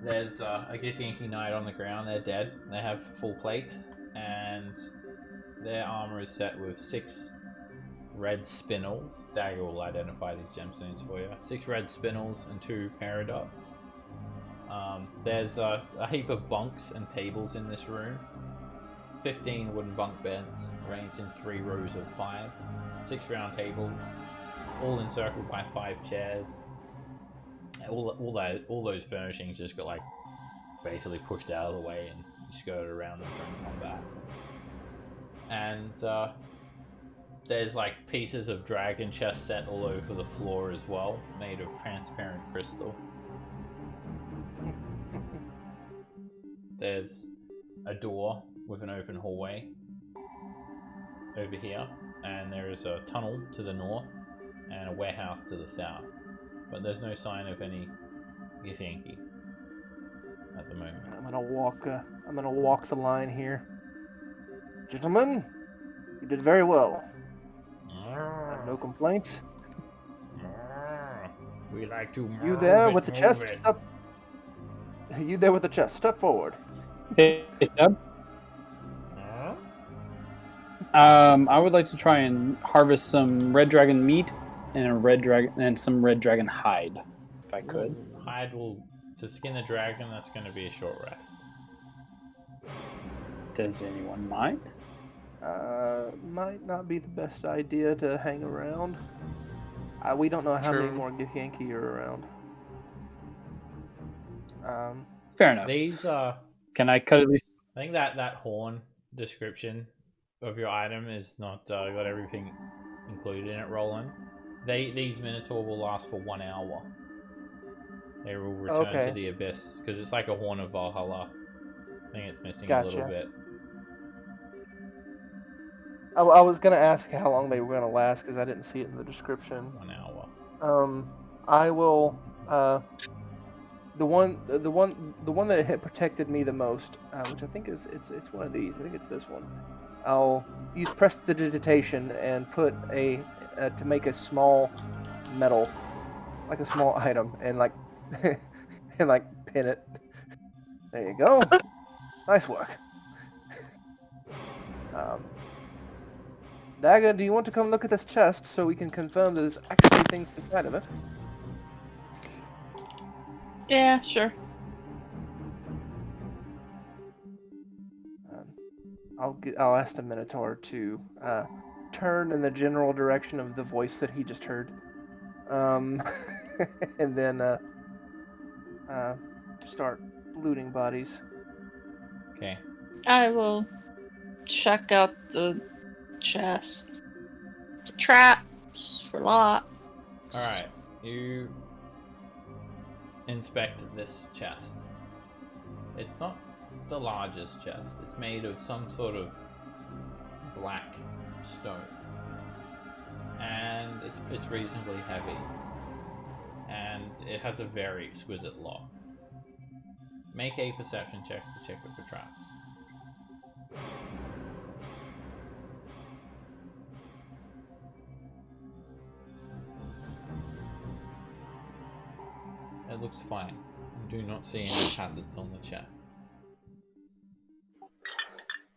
There's a Githyanki knight on the ground. They're dead. They have full plate, and their armor is set with 6 red spinels. Dagger will identify these gemstones for you. 6 red spinels and 2 paradox. There's a heap of bunks and tables in this room, 15 wooden bunk beds, arranged in 3 rows of 5, 6 round tables, all encircled by 5 chairs. All those furnishings just got like basically pushed out of the way and you skirt around them during combat. And there's like pieces of dragon chest set all over the floor as well, made of transparent crystal. There's a door with an open hallway over here, and there is a tunnel to the north and a warehouse to the south. But there's no sign of any Githyanki at the moment. I'm gonna walk the line here. Gentlemen, you did very well. I have no complaints. We like to You there with the chest? Step. You there with the chest? Step forward. Hey, Seb. I would like to try and harvest some red dragon meat and some red dragon hide, if I could. Hide to skin a dragon. That's going to be a short rest. Does anyone mind? Might not be the best idea to hang around. We don't know how many True. more Githyanki are around. Fair enough. These Can I cut at least? I think that horn description of your item is not got everything included in it. Roland. These Minotaur will last for 1 hour. They will return to the abyss because it's like a horn of Valhalla. I think it's missing a little bit. I was gonna ask how long they were gonna last because I didn't see it in the description. 1 hour. I will. The one that had protected me the most, which I think it's one of these. I think it's this one. I'll use prestidigitation and put to make a small metal, like a small item, and like and like pin it. There you go. Nice work. Dagger, do you want to come look at this chest so we can confirm there's actually things inside of it? Yeah, sure. I'll ask the Minotaur to turn in the general direction of the voice that he just heard, and then start looting bodies. Okay. I will check out the chest. The traps for lot. Alright. You inspect this chest. It's not the largest chest. It's made of some sort of black stone. And it's reasonably heavy. And it has a very exquisite lock. Make a perception check to check it for traps. It looks fine. You do not see any hazards on the chest.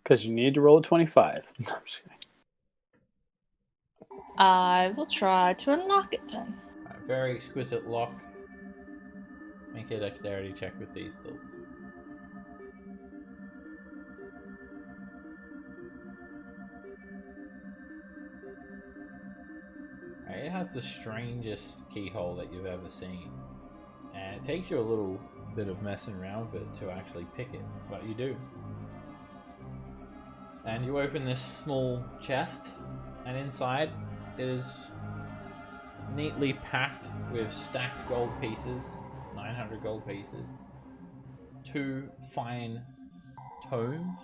Because you need to roll a 25. No, I'm just kidding. I will try to unlock it then. Right, very exquisite lock. Make a dexterity check with these tools. Right, it has the strangest keyhole that you've ever seen. And it takes you a little bit of messing around with it to actually pick it, but you do. And you open this small chest, and inside is neatly packed with stacked gold pieces, 900 gold pieces, 2 fine tomes,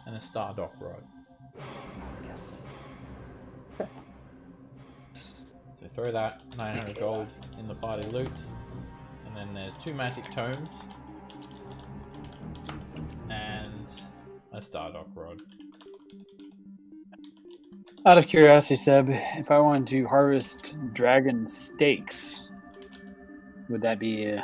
and a Stardock rod. Yes. So throw that 900 gold in the party loot. And then there's 2 magic tomes and a Stardock rod. Out of curiosity, Seb, if I wanted to harvest dragon steaks, would that be You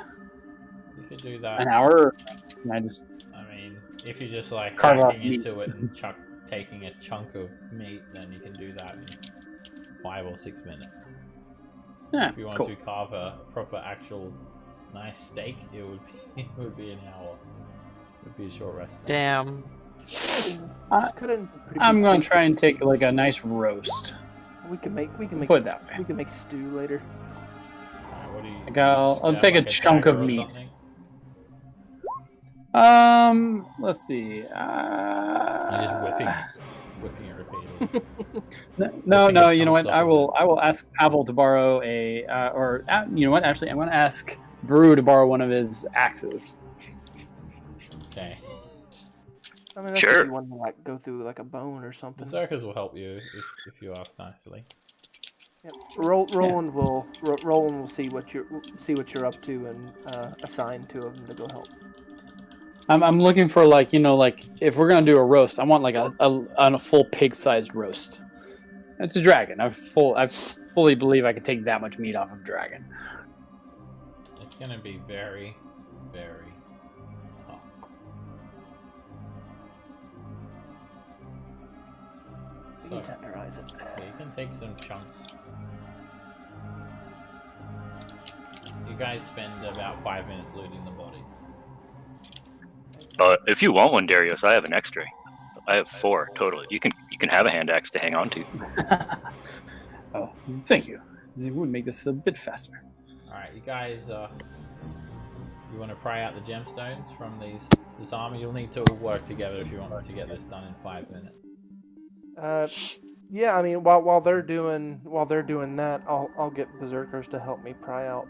could do that. an hour? Can I just I mean, if you're just like carve off hacking meat? into it and taking a chunk of meat, then you can do that in 5 or 6 minutes. Yeah, If you want cool. to carve a proper, actual, nice steak, it would be an hour. It would be a short rest. Then. Damn. I'm going to try and take like a nice roast. We can make Put it that way. we can make stew later. Alright, what do you? Like I'll stab take a like chunk dagger of or meat. something? Let's see. You're just whipping it repeatedly. No. Whipping You know what? chunks I off will. of I will ask Pavel to borrow you know what? Actually, I'm going to ask Brew to borrow one of his axes. Okay. I mean, that's Sure. if you want to like go through like a bone or something. Berserkers will help you if you ask nicely. Yep. Roland will see what you're up to and assign two of them to go help. I'm looking for like if we're gonna do a roast, I want like a full pig-sized roast. It's a dragon. I fully believe I could take that much meat off of a dragon. It's gonna be very, very tough. You can tenderize it. Yeah, you can take some chunks. You guys spend about 5 minutes looting the body. If you want one, Darius, I have an extra. I have 4 total. You can have a hand axe to hang on to. Oh, thank you. It would make this a bit faster. Alright, you guys, you want to pry out the gemstones from this armor? You'll need to all work together if you want to get this done in 5 minutes. Yeah. I mean, while they're doing that, I'll get berserkers to help me pry out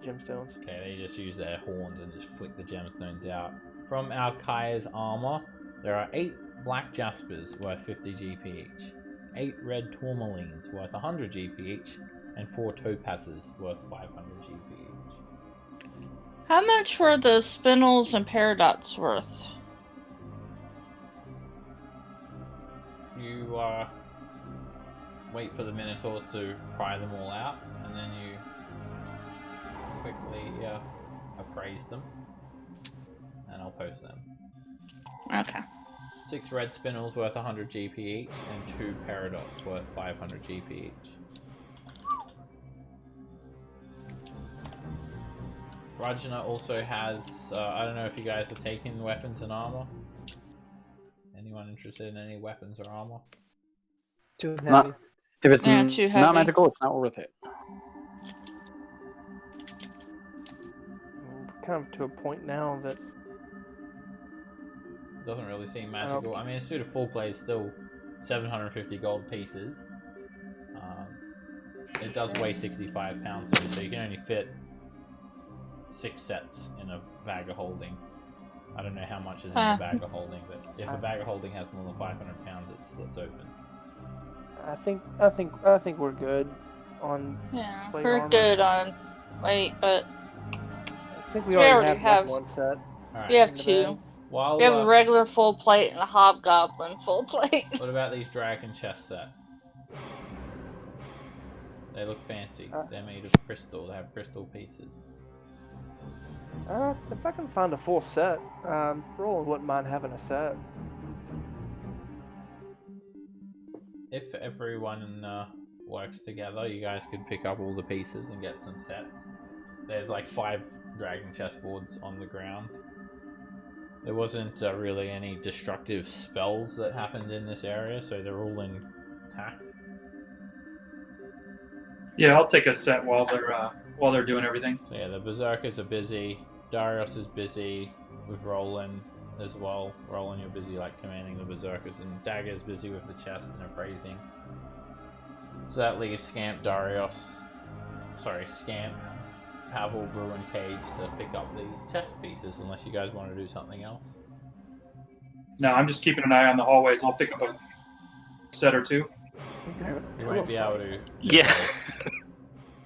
gemstones. Okay, they just use their horns and just flick the gemstones out. From Alkaya's armor, there are 8 black jaspers worth 50 GP each, 8 red tourmalines worth 100 GP each, and 4 topazes worth 500 GP each. How much were the spinels and paradox worth? You wait for the minotaurs to pry them all out, and then you quickly appraise them, and I'll post them. Okay. 6 red spinels worth 100 GP each, and 2 paradox worth 500 GP each. Rajana also has, I don't know if you guys are taking weapons and armor. Anyone interested in any weapons or armor? Too It's heavy. not. If it's Too not heavy. magical, it's not worth it. We're kind of to a point now that Doesn't really seem magical. I mean, a suit of full plate is still 750 gold pieces. It does weigh 65 pounds though, so you can only fit 6 sets in a bag of holding. I don't know how much is in a bag of holding, but if a bag of holding has more than 500 pounds, it splits open. I think we're good on. Yeah, plate we're armor. good on weight, but I think We we already already have have- one set. Alright. we have in the 2. bag. While, We have a regular full plate and a hobgoblin full plate. what about these dragon chest sets? They look fancy. They're made of crystal. They have crystal pieces. If I can find a full set, Roland wouldn't mind having a set. If everyone works together, you guys could pick up all the pieces and get some sets. There's like 5 dragon chessboards on the ground. There wasn't really any destructive spells that happened in this area, so they're all intact. Yeah, I'll take a set while they're doing everything. So yeah, the berserkers are busy. Darius is busy with Roland as well. Roland, you're busy like commanding the berserkers, and Dagger's busy with the chest and appraising. So that leaves Scamp, Pavel, Brew, and Cage to pick up these chest pieces, unless you guys want to do something else. No, I'm just keeping an eye on the hallways. I'll pick up a set or 2. You won't be able to. Yeah.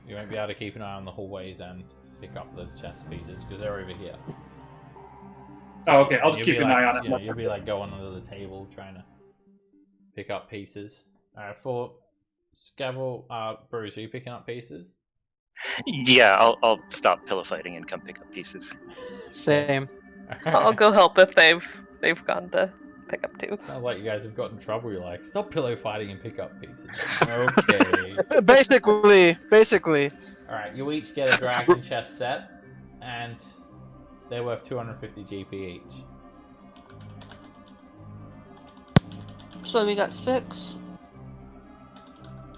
You won't be able to keep an eye on the hallways and pick up the chest pieces because they're over here. Oh, okay. I'll just You'll keep be an like, eye on it. you know, you'll be like going under the table trying to pick up pieces. Alright, for Scavel, Bruce, are you picking up pieces? Yeah, I'll stop pillow fighting and come pick up pieces. Same. I'll go help if they've gone to pick up too. Sounds like you guys have got in trouble. You're like, stop pillow fighting and pick up pieces. Okay. Basically. Alright, you each get a dragon chest set, and they're worth 250 GP each. So we got 6.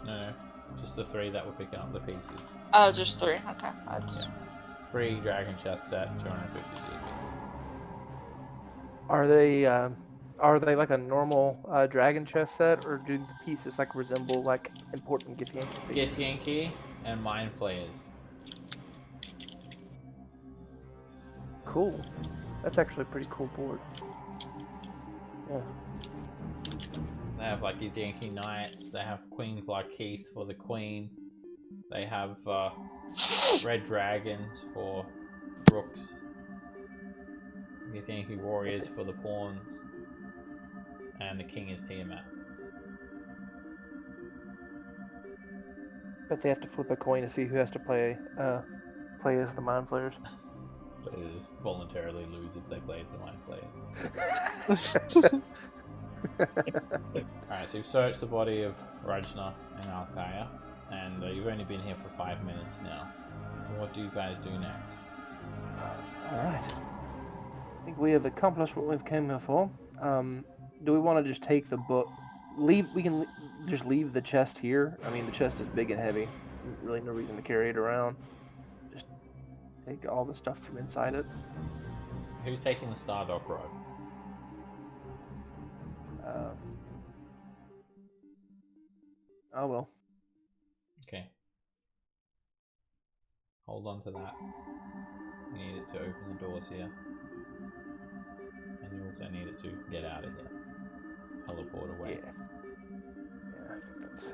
No, just the 3 that were picking up the pieces. Oh, just 3. Okay. That's... Yeah. 3 dragon chest set, 250 GP. Are they like a normal dragon chest set, or do the pieces like resemble like important Githyanki pieces? Githyanki and Mind Flayers. Cool. That's actually a pretty cool board. Yeah. They have like Githyanki Knights, they have Queen Keith for the Queen, they have Red Dragons for Rooks, Githyanki Warriors for the Pawns, and the King is Tiamat. Bet they have to flip a coin to see who has to play as the Mind Flayers. They just voluntarily lose if they play as the Mind Flayer. Alright, so you've searched the body of Rajna and Alkaya, and you've only been here for 5 minutes now. What do you guys do next? Alright. I think we have accomplished what we've came here for. Do we want to just take the book? We can just leave the chest here. I mean, the chest is big and heavy. Really no reason to carry it around. Just take all the stuff from inside it. Who's taking the Stardock Rod? Oh well. Okay. Hold on to that. You need it to open the doors here. And you also need it to get out of here. Teleport away. Yeah, I think that's...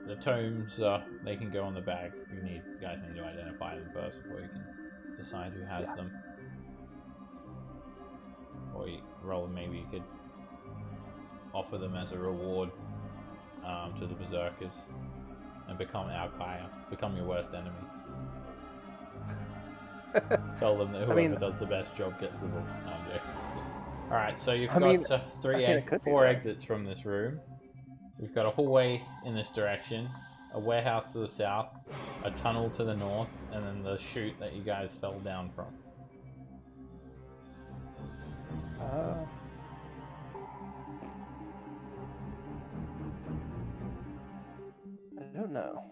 The tomes, they can go on the bag. You guys need to identify them first before you can decide who has them. Or maybe you could offer them as a reward to the Berserkers and become Alkaya. Become your worst enemy. Tell them that whoever does the best job gets the book. No, I'm joking. Alright, so you've got 4 exits from this room. We've got a hallway in this direction, a warehouse to the south, a tunnel to the north, and then the chute that you guys fell down from. I don't know.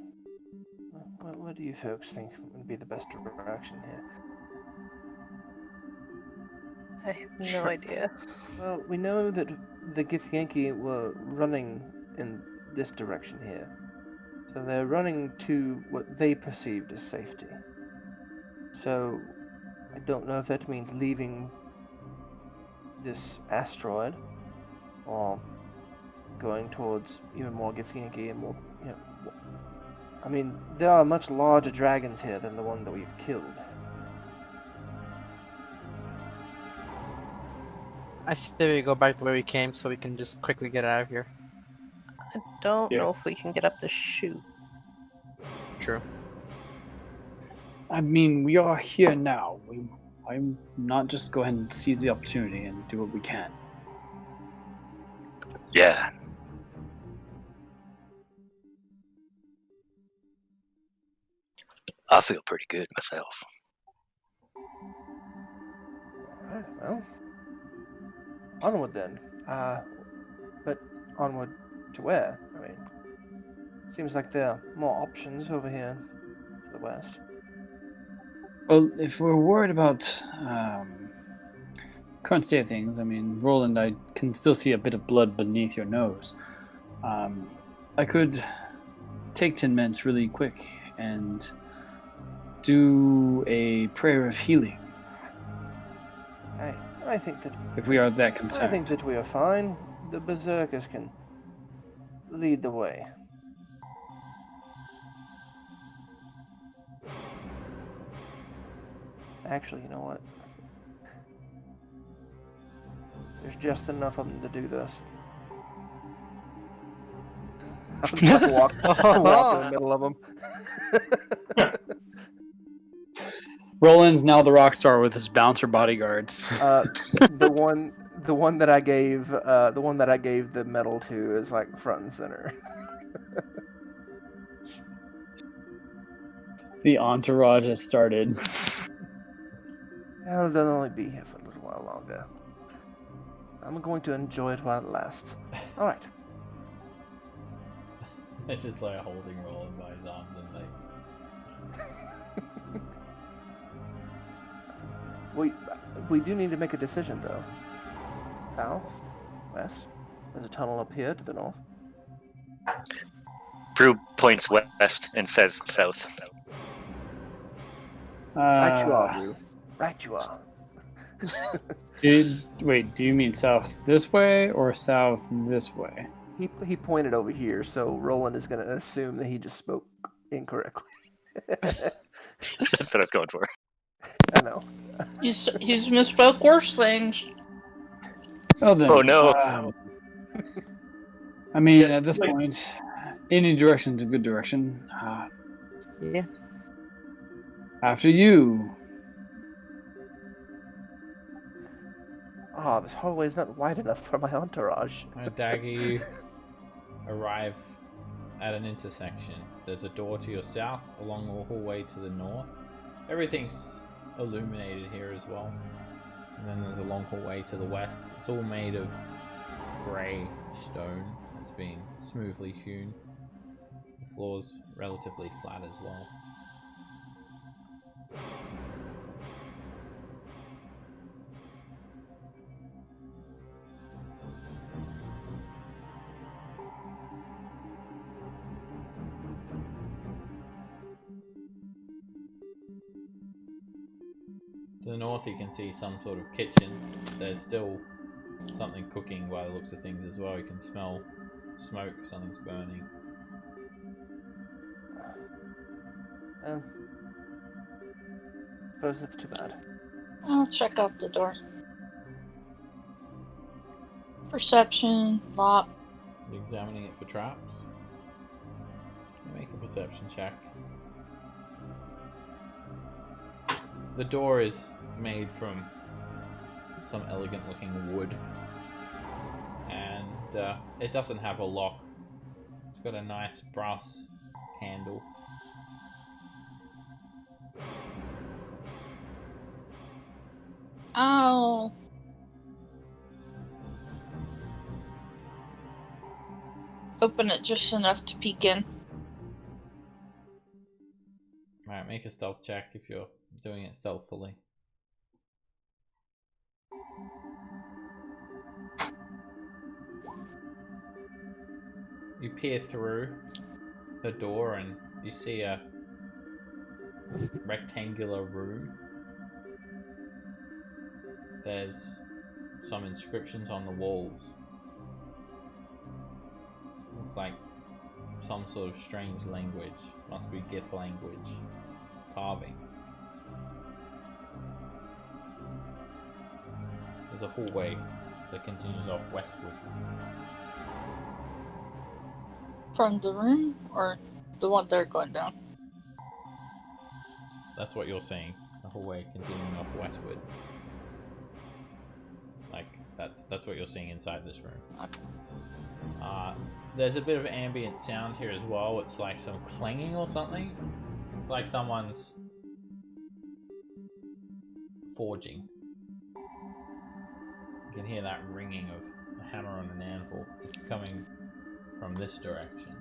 What do you folks think would be the best direction here? I have no idea. Well, we know that the Githyanki were running in this direction here. So they're running to what they perceived as safety. So I don't know if that means leaving this asteroid or going towards even more Githyanki and more, I mean, there are much larger dragons here than the one that we've killed. I say we go back to where we came so we can just quickly get out of here. I don't know if we can get up the chute. True. I mean, we are here now. I'm not just go ahead and seize the opportunity and do what we can. Yeah. I feel pretty good myself. Alright, well. Onward then. But onward to where? I mean, seems like there are more options over here to the west. Well, if we're worried about current state of things, I mean, Roland, I can still see a bit of blood beneath your nose. I could take 10 minutes really quick and do a prayer of healing. I think that if we are that concerned. I think that we are fine. The Berserkers can lead the way. Actually, you know what? There's just enough of them to do this. I'll just walk in the middle of them. Roland's now the rock star with his bouncer bodyguards. The one that I gave the medal to is like front and center. The entourage has started. Well, they'll only be here for a little while longer. I'm going to enjoy it while it lasts. All right. It's just like a holding roll by his arms and legs. We do need to make a decision though. South, west. There's a tunnel up here to the north. Brew points west and says south. Right you are, Brew. Right you are. Wait, do you mean south this way or south this way? He pointed over here, so Roland is gonna assume that he just spoke incorrectly. That's what I was going for. I know. He's misspoke worse things. Oh, then. Oh, no. I mean, at this point, any direction's a good direction. Yeah. After you. Oh, this hallway is not wide enough for my entourage. Dagger, you arrive at an intersection. There's a door to your south, along the hallway to the north. Everything's illuminated here as well. And then there's a long hallway to the west. It's all made of grey stone that's been smoothly hewn. The floor's relatively flat as well. To the north you can see some sort of kitchen. There's still something cooking by the looks of things as well. You can smell smoke, something's burning. Well, suppose that's too bad. I'll check out the door. Perception, lock. You examining it for traps? Make a perception check. The door is made from some elegant looking wood, and it doesn't have a lock. It's got a nice brass handle. Oh. Open it just enough to peek in. Alright, make a stealth check if you're doing it stealthily. You peer through the door and you see a rectangular room. There's some inscriptions on the walls. Looks like some sort of strange language. Must be Git language. Carving. There's a hallway that continues off westward. From the room or the one they're going down? That's what you're seeing. The hallway continuing off westward. Like that's what you're seeing inside this room. Okay. There's a bit of ambient sound here as well. It's like some clanging or something. It's like someone's forging. You can hear that ringing of a hammer on an anvil. It's coming from this direction.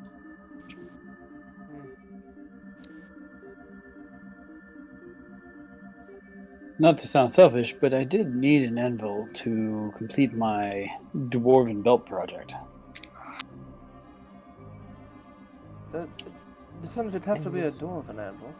Not to sound selfish, but I did need an anvil to complete my dwarven belt project. Doesn't it have to be a dwarven anvil?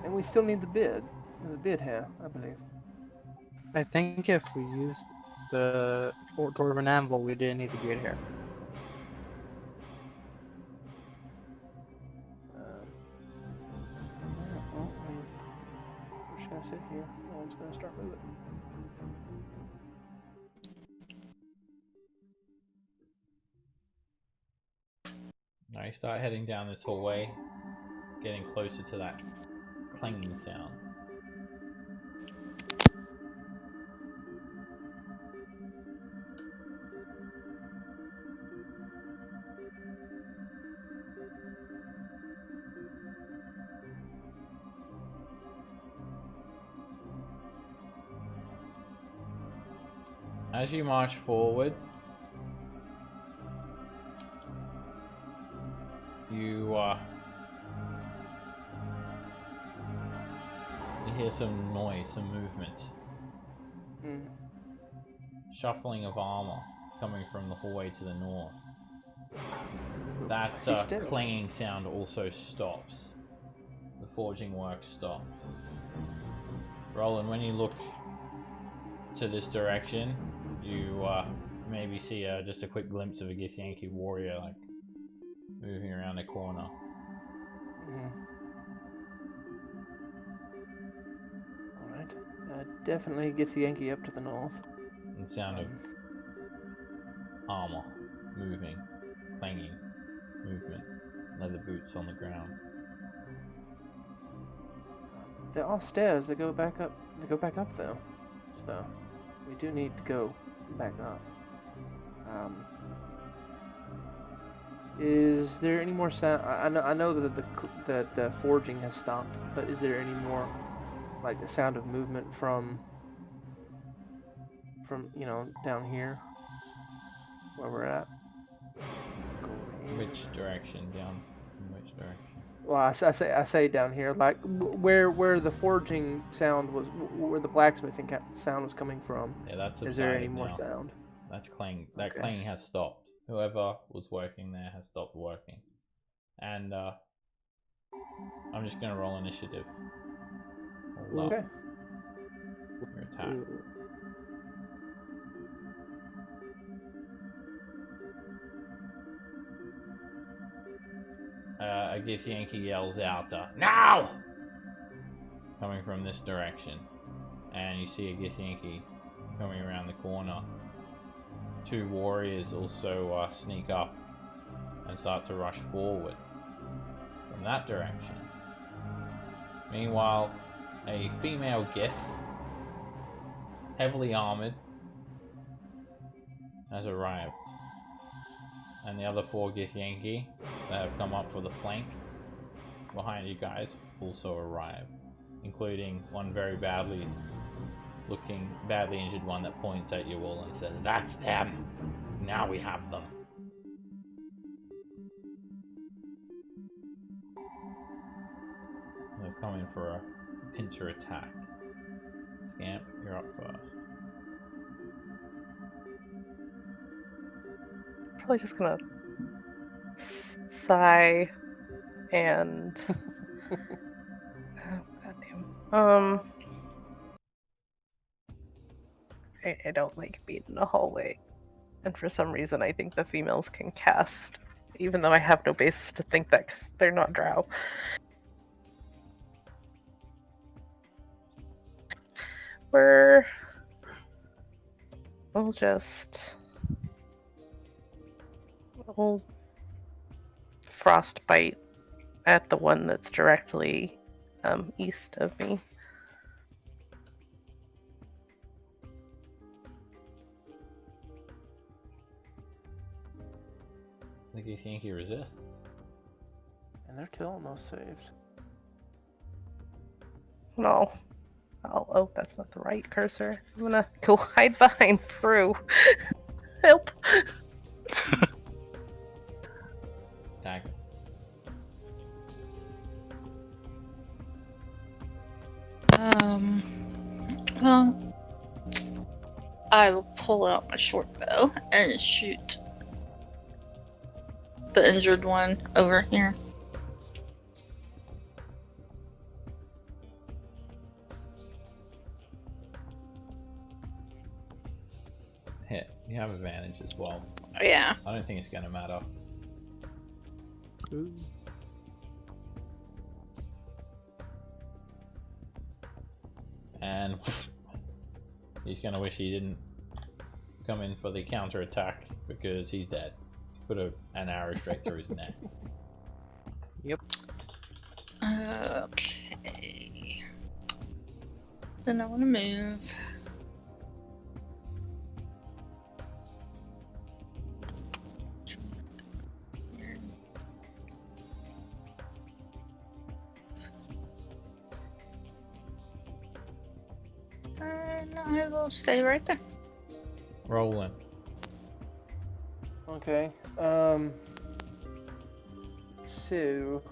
And we still need the bid. The bid here, I believe. I think if we used the dwarven anvil, we didn't need to be here. We're just gonna sit here. No one's gonna start moving. Now you start heading down this hallway, getting closer to that clanging sound. As you march forward, you hear some noise, some movement. Shuffling of armor coming from the hallway to the north. That clanging sound also stops. The forging work stops. Roland, when you look to this direction, you maybe see just a quick glimpse of a Githyanki warrior like moving around the corner. Alright. Definitely Githyanki up to the north. And the sound of armor moving, clanging, movement, leather boots on the ground. There are stairs that go back up. They go back up though, so we do need to go back up. Is there any more sound? I know that the forging has stopped, but is there any more like the sound of movement from down here where we're at? Which direction? Down in which direction? Well, I say down here, like where the forging sound was, where the blacksmithing sound was coming from. Yeah, that's subsided. Is there any now. more sound? That's clang. That Okay. clanging has stopped. Whoever was working there has stopped working, and I'm just gonna roll initiative. Hold Okay. up. Your attack. A Githyanki yells out, "Now!" coming from this direction, and you see a Githyanki coming around the corner. Two warriors also sneak up and start to rush forward from that direction. Meanwhile, a female Gith, heavily armored, has arrived. And the other four Githyanki that have come up for the flank behind you guys also arrive, including one very badly injured one that points at you all and says, "That's them! Now we have them!" They're coming for a pincer attack. Scamp, you're up first. Probably just gonna sigh and oh, goddamn. I don't like being in a hallway, and for some reason I think the females can cast, even though I have no basis to think that 'cause they're not drow. We'll frostbite at the one that's directly east of me. I think you think he resists. And they're killing those saves. No. Oh, that's not the right cursor. I'm gonna go hide behind Prue. Help. Attack. Well, I will pull out my short bow and shoot the injured one over here. Hit. You have advantage as well. Yeah. I don't think it's gonna matter. Ooh. And he's gonna wish he didn't come in for the counter attack because he's dead. Put an arrow straight through his neck. Yep. Okay. Then I want to move. And I will stay right there. Rolling. Okay. So,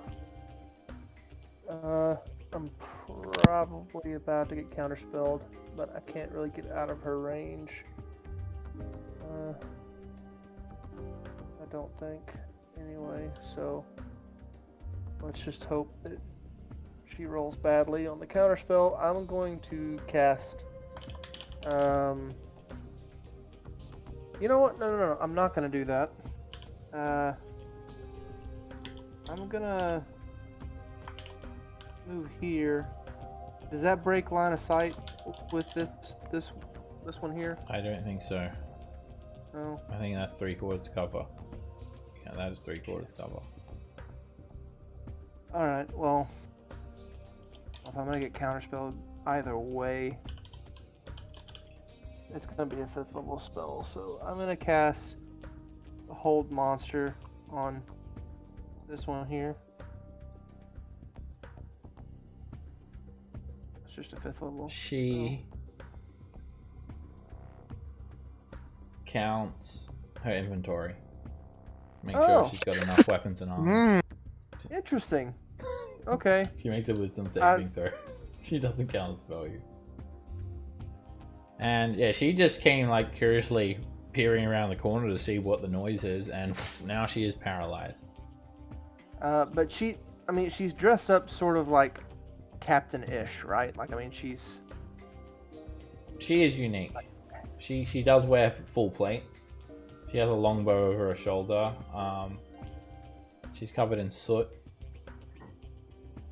I'm probably about to get counterspelled, but I can't really get out of her range. I don't think. Anyway, so let's just hope that she rolls badly on the counterspell. I'm going to cast. You know what? No. I'm not gonna do that. I'm gonna move here. Does that break line of sight with this one here? I don't think so. No. I think that's 3/4 cover. Yeah, that is 3/4 cover. All right. Well, if I'm gonna get counterspelled either way, it's gonna be a 5th level spell. So I'm gonna cast a hold monster on this one here. It's just a 5th level. She counts her inventory. Make sure she's got enough weapons and armor. Interesting. Okay. She makes a wisdom saving throw. She doesn't counterspell you. And yeah, she just came like curiously peering around the corner to see what the noise is, and now she is paralyzed. But she's dressed up sort of like Captain-ish, right? Like, I mean, she is unique. She does wear full plate. She has a longbow over her shoulder. She's covered in soot.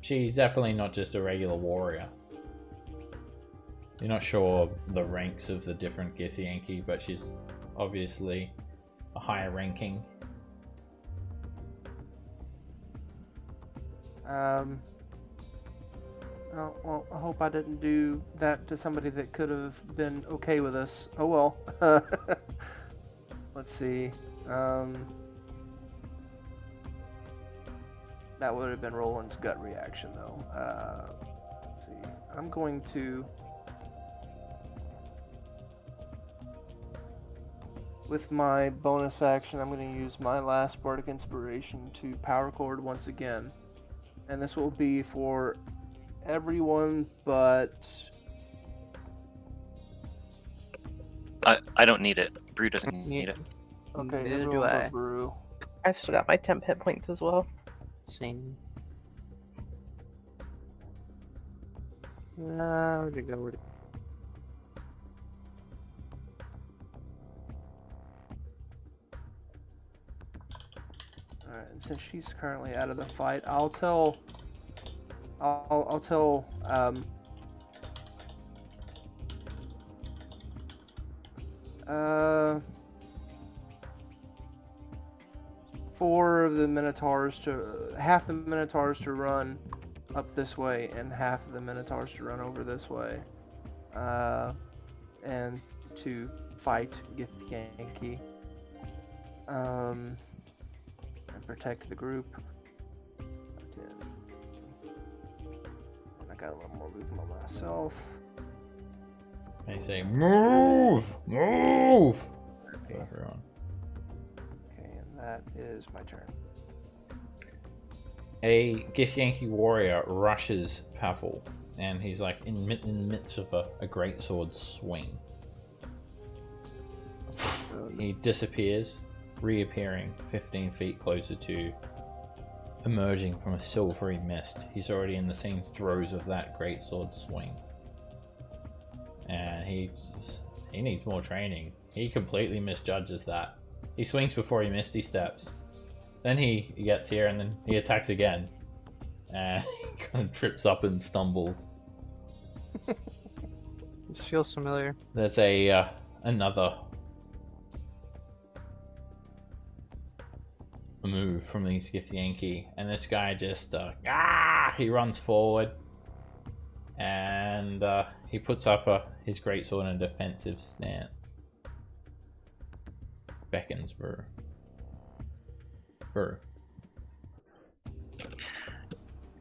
She's definitely not just a regular warrior. You're not sure the ranks of the different Githyanki, but she's obviously a higher ranking. Well, I hope I didn't do that to somebody that could have been okay with us. Oh well. Let's see. That would have been Roland's gut reaction, though. Let's see. I'm going to, with my bonus action, I'm going to use my last Bardic Inspiration to Power Chord once again. And this will be for everyone but... I don't need it. Brew doesn't need it. Okay, Neither do everyone I. but Brew. I've still got my temp hit points as well. Same. Where'd it go? Alright, and since she's currently out of the fight, I'll tell 4 of the Minotaurs half the Minotaurs to run up this way and half of the Minotaurs to run over this way, and to fight Githyanki, and protect the group. I got a little more movement on myself. They say, move! Move! Okay. Everyone. Okay, and that is my turn. A Githyanki warrior rushes Pavel, and he's like in the midst of a greatsword swing. He disappears, reappearing 15 feet closer to emerging from a silvery mist. He's already in the same throes of that greatsword swing. And he needs more training. He completely misjudges that. He swings before he misty steps. Then he gets here and then he attacks again. And he kind of trips up and stumbles. This feels familiar. There's another move from these Githyanki, and this guy just he runs forward and he puts up his greatsword in a defensive stance. Beckons Brew.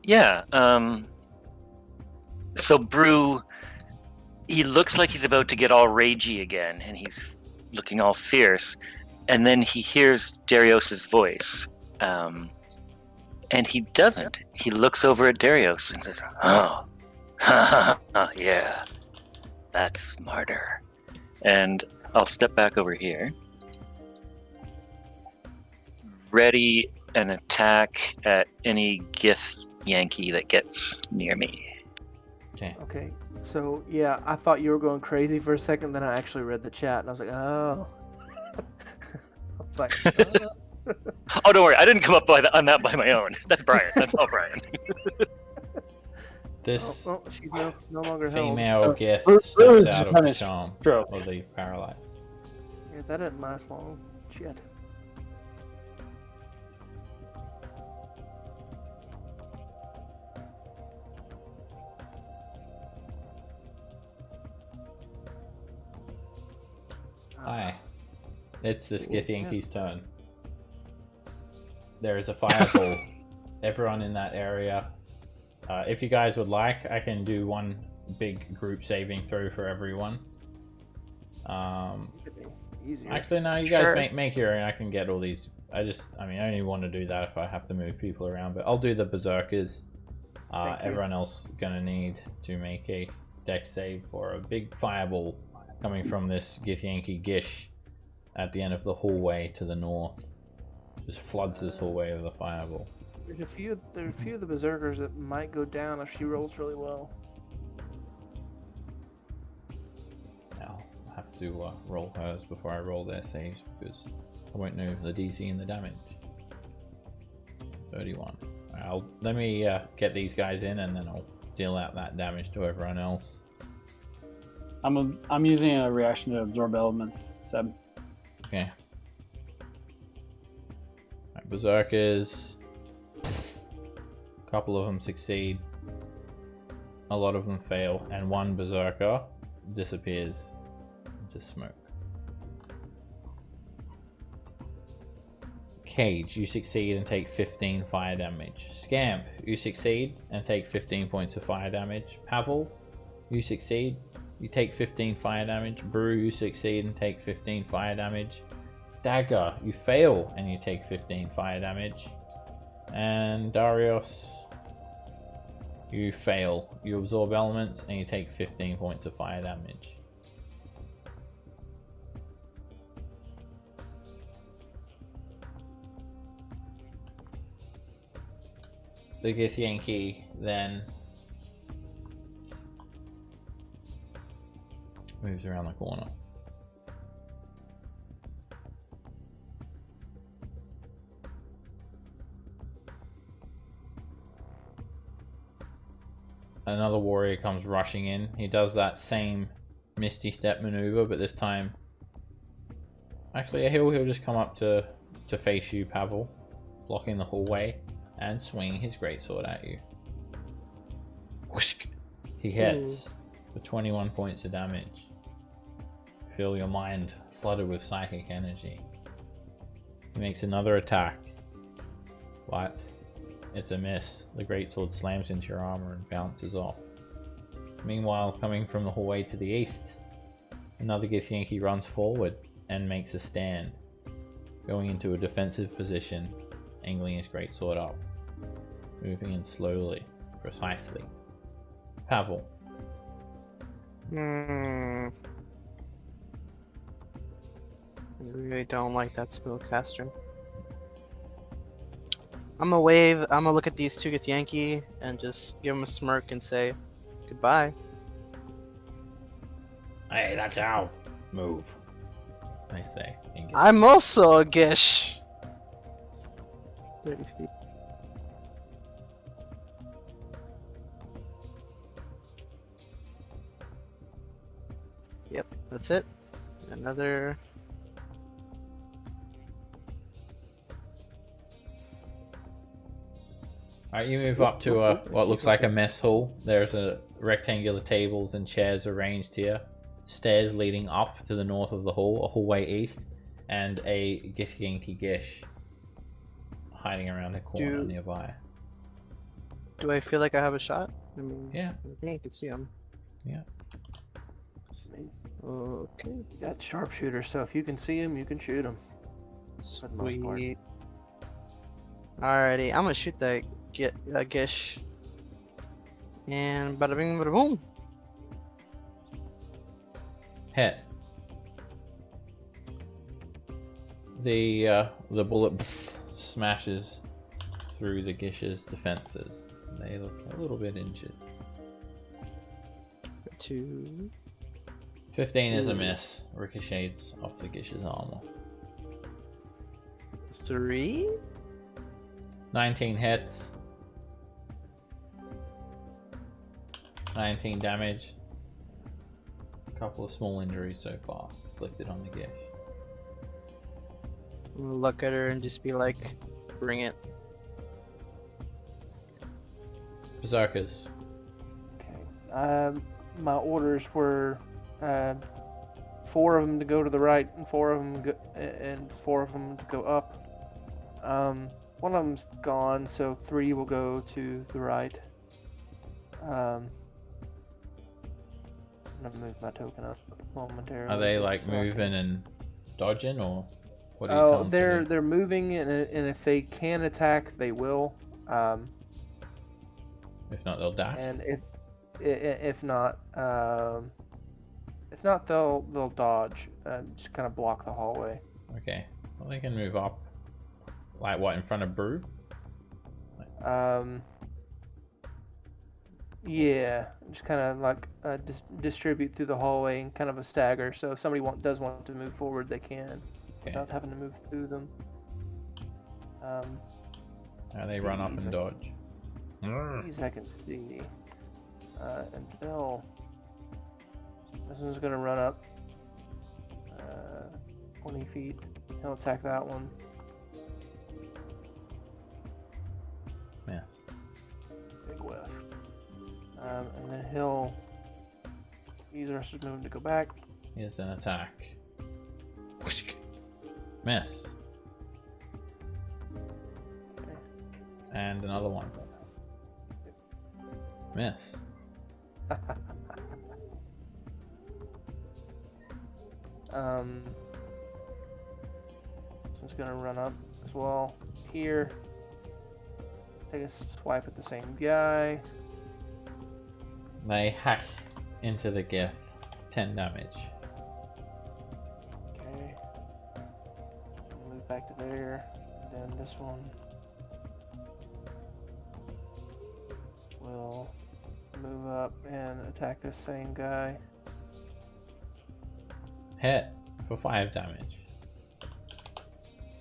Yeah. So Brew, he looks like he's about to get all ragey again, and he's looking all fierce, and then he hears Darius's voice, and he doesn't. He looks over at Darius and says, "Oh, yeah, that's smarter." And I'll step back over here. Ready an attack at any Gith Yankee that gets near me. Okay. Okay, so yeah, I thought you were going crazy for a second, then I actually read the chat and I was like, oh. I was like, oh. Oh, don't worry. I didn't come up on that by my own. That's Brian. That's all Brian. This Oh, she's no longer held. female Gith Ru- steps Ruin's out of the punished. charm True. of the paralyzed. Yeah, that didn't last long. Shit. Hi. It's this Githyanki's turn. There is a fireball. Everyone in that area. If you guys would like, I can do one big group saving throw for everyone. Easier. Actually, no, you Sure. guys make your own. I can get all these. I only want to do that if I have to move people around. But I'll do the berserkers. Thank you. Everyone else gonna need to make a dex save for a big fireball coming from this Githyanki Gish at the end of the hallway to the north. Just floods this hallway with a fireball. There's a few of the berserkers that might go down if she rolls really well. Now I have to roll hers before I roll their saves because I won't know the DC and the damage. 31. Let me get these guys in and then I'll deal out that damage to everyone else. I'm using a reaction to absorb elements, Seb. Okay. Right, berserkers. A couple of them succeed. A lot of them fail, and one berserker disappears into smoke. Cage, you succeed and take 15 fire damage. Scamp, you succeed and take 15 points of fire damage. Pavel, you succeed, you take 15 fire damage. Brew, you succeed and take 15 fire damage. Dagger, you fail and you take 15 fire damage. And Darius, you fail. You absorb elements and you take 15 points of fire damage. The Githyanki then moves around the corner. Another warrior comes rushing in. He does that same Misty Step maneuver, but this time... Actually, he'll just come up to face you, Pavel, blocking the hallway, and swinging his greatsword at you. Whoosh! He hits for 21 points of damage. Feel your mind flooded with psychic energy. He makes another attack. What? It's a miss. The greatsword slams into your armor and bounces off. Meanwhile, coming from the hallway to the east, another Githyanki runs forward and makes a stand, going into a defensive position, angling his greatsword up, moving in slowly, precisely. Pavel. I really don't like that spellcaster. I'm gonna wave, I'm gonna look at these two Githyanki and just give them a smirk and say goodbye. Hey, that's our move, I say. I'm also a Gish! 30 feet. Yep, that's it. Another... Alright, you move up to what looks like a mess hall. There's a rectangular tables and chairs arranged here. Stairs leading up to the north of the hall, a hallway east, and a Githyanki Gish hiding around the corner nearby. Do I feel like I have a shot? I mean, Yeah. I think you can see him. Yeah. Okay. You got sharpshooter, so if you can see him, you can shoot him. For the most part. Sweet. Alrighty, I'm gonna shoot that Gish. And bada bing, bada boom. Hit. The bullet smashes through the Gish's defenses. They look a little bit injured. 2. 15 is a miss. Ricochets off the Gish's armor. 3. 19 hits. 19 damage. A couple of small injuries so far inflicted on the Gish. I'm gonna look at her and just be like, bring it. Berserkers. Okay. My orders were 4 of them to go to the right and 4 of them to go up. One of them's gone, so 3 will go to the right. I'm gonna move my token up momentarily. Are they just like so I can- moving and dodging, or what are you Oh, telling them to do? they're moving, and if they can attack, they will. If not, they'll dash. And if not, they'll dodge. Just kind of block the hallway. Okay. Well, they can move up. Like what, in front of Brew? Yeah, just kind of like distribute through the hallway and kind of a stagger. So if somebody does want to move forward, they can without having to move through them. They run up and dodge. These I can see. And this one's gonna run up 20 feet. He'll attack that one. Yes. Big whiff. And then these are just moving to go back. Here's an attack. Miss. Okay. And another one. Miss. This one's gonna run up as well. Here. Take a swipe at the same guy. They hack into the gift. 10 damage. Okay. Move back to there. Then this one will move up and attack this same guy. Hit for 5 damage.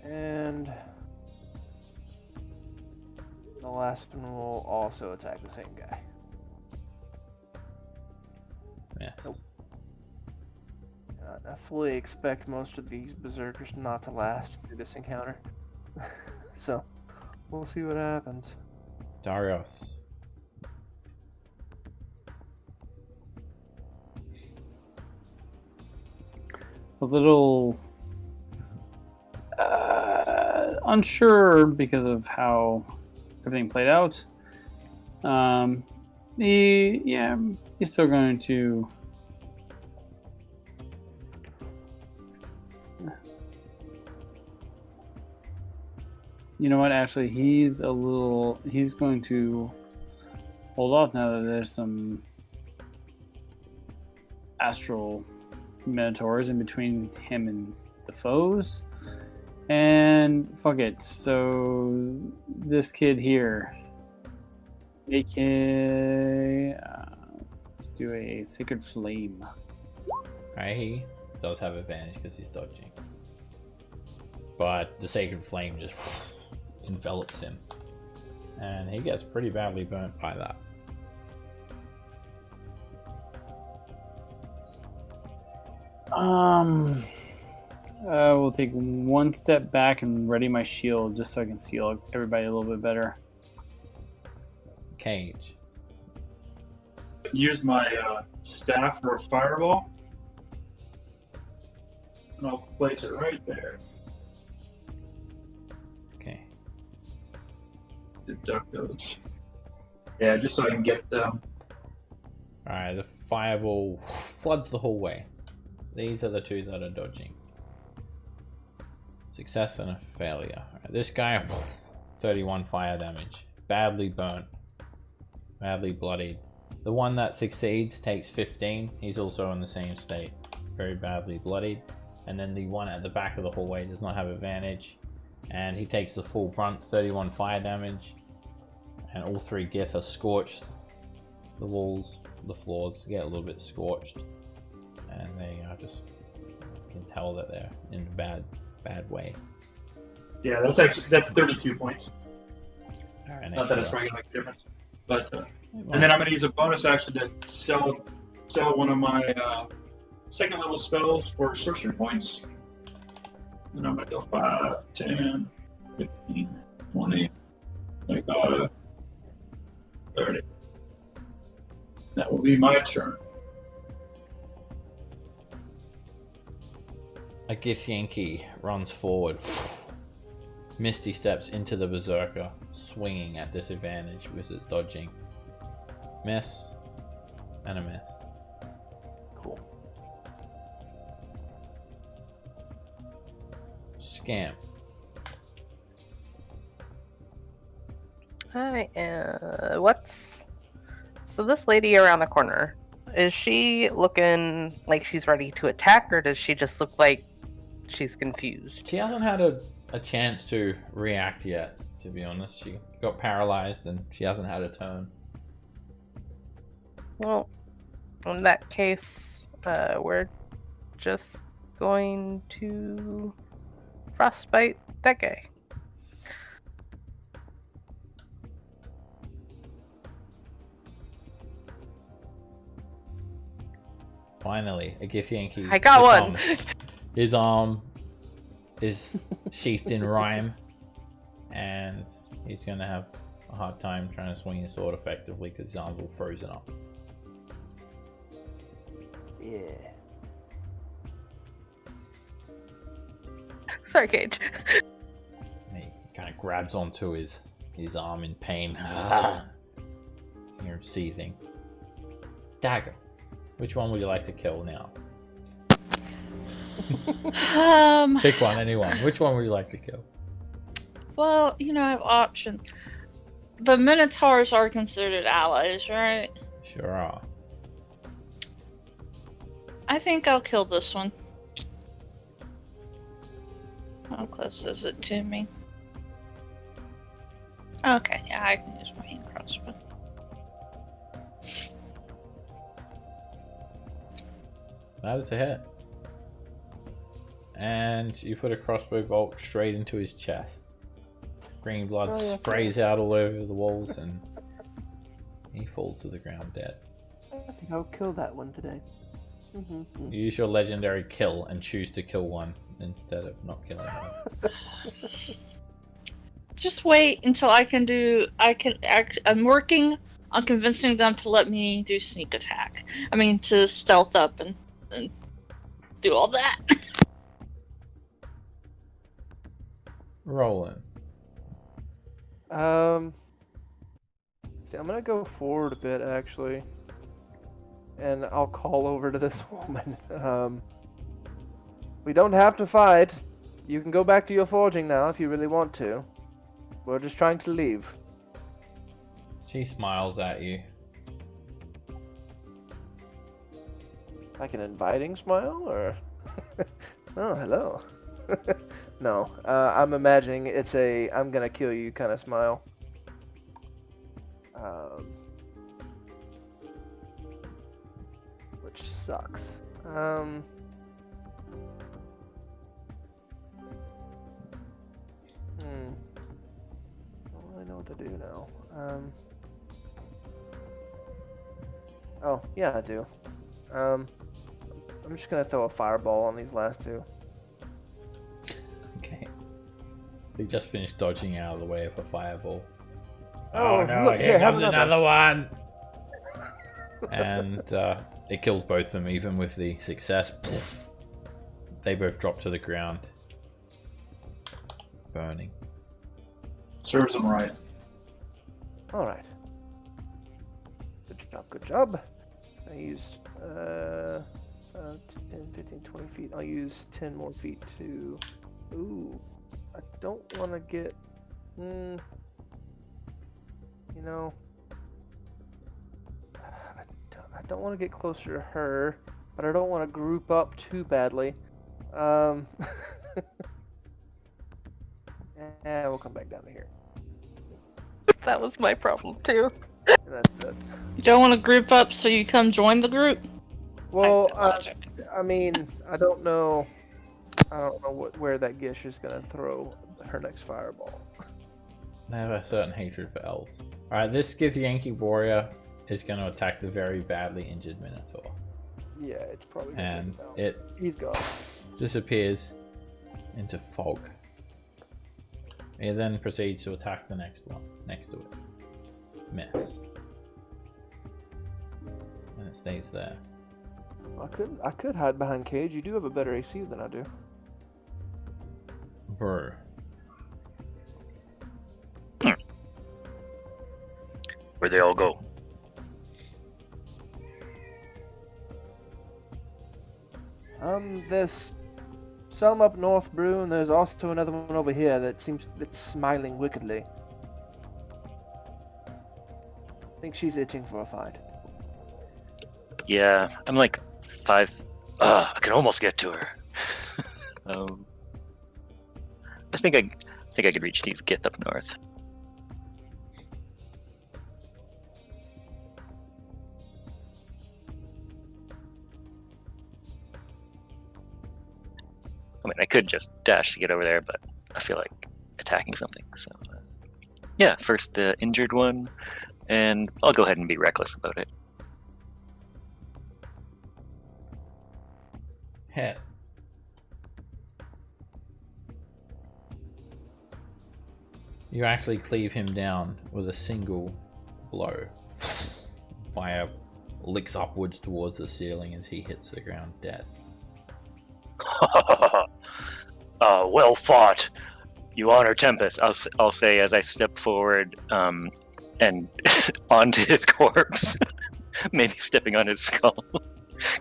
And the last one will also attack the same guy. Yes. Nope. I fully expect most of these berserkers not to last through this encounter. So, we'll see what happens. Darius. A little unsure because of how everything played out. He's still going to you know what, actually he's going to hold off now that there's some astral minotaurs in between him and the foes. And fuck it. So this kid here, AK, let's do a Sacred Flame. Alright, he does have advantage because he's dodging. But the Sacred Flame just envelops him. And he gets pretty badly burnt by that. We'll take one step back and ready my shield just so I can seal everybody a little bit better. Cage. Use my staff for a fireball. And I'll place it right there. Okay. Deduct those. Yeah, just so I can get them. Alright, the fireball floods the hallway. these are the two that are dodging. Success and a failure. Alright, this guy, 31 fire damage. Badly burnt. Badly bloodied. The one that succeeds takes 15. He's also in the same state. Very badly bloodied. And then the one at the back of the hallway does not have advantage. And he takes the full brunt, 31 fire damage. And all three Gith are scorched. The walls, the floors get a little bit scorched. And they are just, you can tell that they're in a bad way. Yeah, that's 32 points. Right, Not that it's probably gonna make a difference. But and then I'm gonna use a bonus action to sell one of my second level spells for sorcery points. And I'm gonna go 5, 10, 15, 20, 25, 30. That will be my turn. A Githyanki runs forward. Misty steps into the Berserker, swinging at disadvantage because it's dodging. Miss, and a miss. Cool. Scamp. Hi, so this lady around the corner, is she looking like she's ready to attack, or does she just look like she's confused? She hasn't had a chance to react yet, to be honest. She got paralyzed and she hasn't had a turn. Well, in that case, we're just going to frostbite that guy. Finally, a Githyanki. I got one! His arm is sheathed in rhyme, and he's gonna have a hard time trying to swing his sword effectively because his arm's all frozen up. Yeah. Sorry, Cage. And he kind of grabs onto his arm in pain. You're seething. Dagger. Which one would you like to kill now? Pick one, anyone. Which one would you like to kill? Well, you know, I have options. The Minotaurs are considered allies, right? Sure are. I think I'll kill this one. How close is it to me? Okay, yeah, I can use my hand crossbow. That is a hit. And you put a crossbow bolt straight into his chest. Green blood sprays out all over the walls and he falls to the ground dead. I think I'll kill that one today. You use your legendary kill and choose to kill one instead of not killing one. Just wait until I'm working on convincing them to let me do sneak attack. I mean, to stealth up and do all that. Rolling. See, I'm gonna go forward a bit actually, and I'll call over to this woman. We don't have to fight. You can go back to your forging now if you really want to. We're just trying to leave. She smiles at you. Like an inviting smile, or? Oh, hello. No, I'm imagining it's a "I'm gonna kill you" kind of smile. Which sucks. I don't really know what to do now. Oh, yeah, I do. I'm just gonna throw a fireball on these last two. Okay. They just finished dodging out of the way of a fireball. Oh, no, look, here have comes another one! And it kills both of them, even with the success. They both drop to the ground. Burning. Serves them right. Alright. Good job, good job. So I used 10, 15, 20 feet. I'll use 10 more feet to... Ooh. I don't want to get... you know... I don't want to get closer to her, but I don't want to group up too badly. Yeah, we'll come back down to here. That was my problem too. That's You don't want to group up, so you come join the group. well, Logic. I mean, I don't know where that Gish is gonna throw her next fireball. They have a certain hatred for elves. Alright, this Githyanki warrior is going to attack the very badly injured Minotaur. Yeah, it's probably gonna And take him down. it He's gone. disappears into fog. It then proceeds to attack the next one next to it. Miss. And it stays there. I could hide behind Cage. You do have a better AC than I do. Brr. Where'd they all go? There's some up north, Brew, and there's also another one over here that's smiling wickedly. I think she's itching for a fight. Yeah, I'm like 5. I can almost get to her. I think I could reach these Gith up north. I mean, I could just dash to get over there, but I feel like attacking something. So, yeah, first the injured one, and I'll go ahead and be reckless about it. Hit. You actually cleave him down with a single blow. Fire licks upwards towards the ceiling as he hits the ground dead. Well fought. You honor Tempest, I'll say as I step forward and onto his corpse. Maybe stepping on his skull.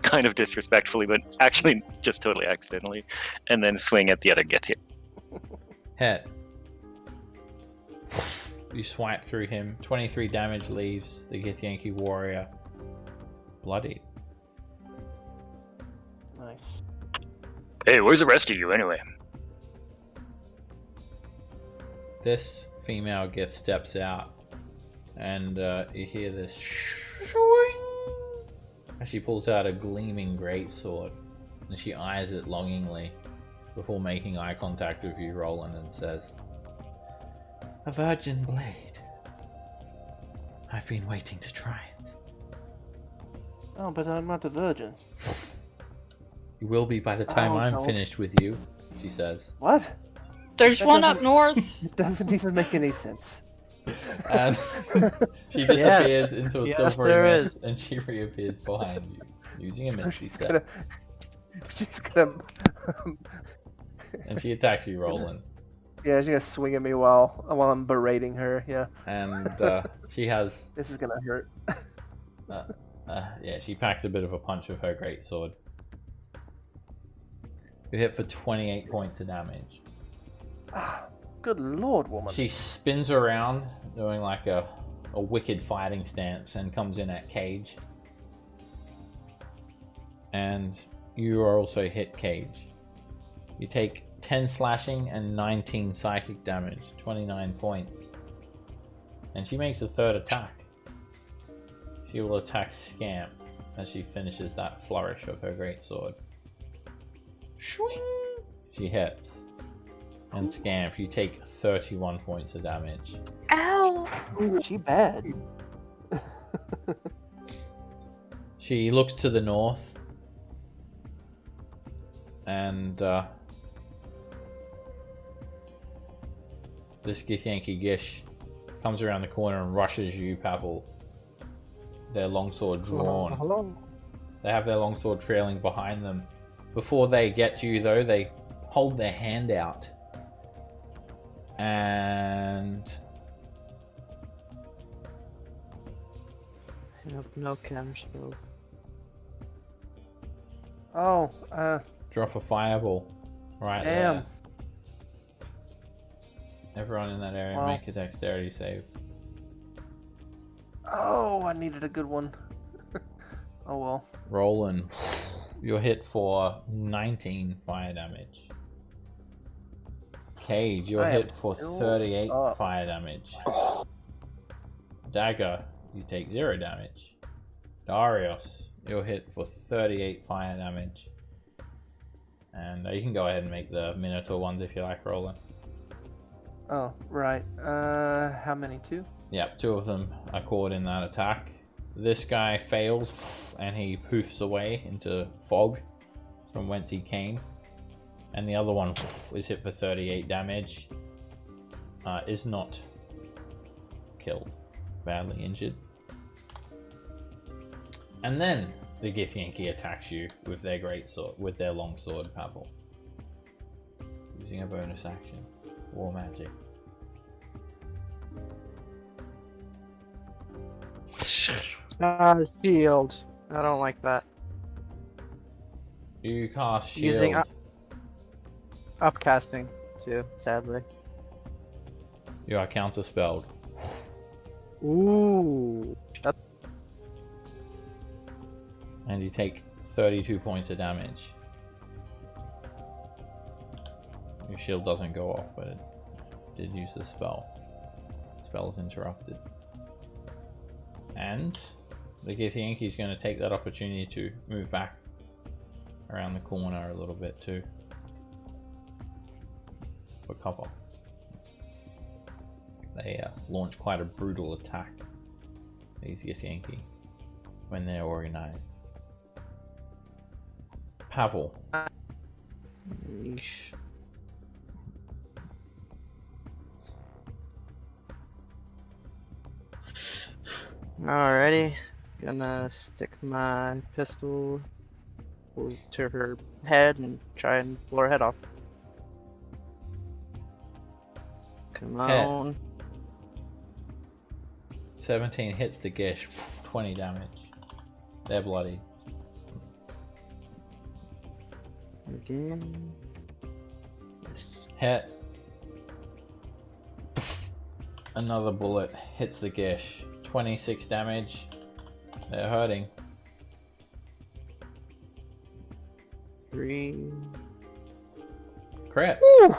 Kind of disrespectfully, but actually just totally accidentally. And then swing at the other Gith here. Hit. You swipe through him. 23 damage leaves the Githyanki warrior bloodied. Nice. Hey, where's the rest of you anyway? This female Gith steps out, and you hear this shooing as she pulls out a gleaming greatsword, and she eyes it longingly before making eye contact with you, Roland, and says, "A virgin blade. I've been waiting to try it." Oh, but I'm not a virgin. "You will be by the time I'm no. finished with you," she says. What? There's That one up doesn't- north. It doesn't even make any sense. And she disappears Yes. into a Yes, silvery there mist, is. and she reappears behind you, using a So misty she's step. gonna And she attacks you, Roland. yeah, she's gonna swing at me while I'm berating her. Yeah, And she has, this is gonna hurt. yeah, she packs a bit of a punch with her greatsword. You hit for 28 points of damage. Good lord, woman. She spins around, doing like a wicked fighting stance, and comes in at Cage. And you are also hit, Cage. You take 10 slashing and 19 psychic damage, 29 points. And she makes a third attack. She will attack Scamp as she finishes that flourish of her greatsword. Swing! She hits. And Scamp, you take 31 points of damage. Ow! She bad. She looks to the north. And this Githyanki Gish comes around the corner and rushes you, Pavel. Their longsword drawn. Hello. They have their longsword trailing behind them. Before they get to you, though, they hold their hand out. And Nope, no cam spells. Oh, Drop a fireball right damn. there. Everyone in that area Wow. make a dexterity save. Oh, I needed a good one. Oh well. Roland, you're hit for 19 fire damage. Cage, you're I am hit for still 38 up. fire damage. Dagger, you take 0 damage. Darius, you're hit for 38 fire damage. And you can go ahead and make the Minotaur ones if you like, Roland. Oh, right. How many? 2? Yep, 2 of them are caught in that attack. This guy fails and he poofs away into fog from whence he came. And the other one is hit for 38 damage. Is not killed. Badly injured. And then the Githyanki attacks you with their great sword, with their long sword, Pavel. Using a bonus action. War magic. Shield. I don't like that. You cast shield. Using upcasting too, sadly. You are counterspelled. Ooh. And you take 32 points of damage. Your shield doesn't go off, but it did use the spell. Spell is interrupted. And the Githyanki is going to take that opportunity to move back around the corner a little bit too. For cover. They launch quite a brutal attack, these Githyanki, when they're organized. Pavel. Yeesh. Alrighty, gonna stick my pistol to her head and try and blow her head off. Come Hit. on. 17 hits the Gish, 20 damage. They're bloody. Again. Yes. Hit. Another bullet hits the Gish. 26 damage. They're hurting. 3. Crit. Woo!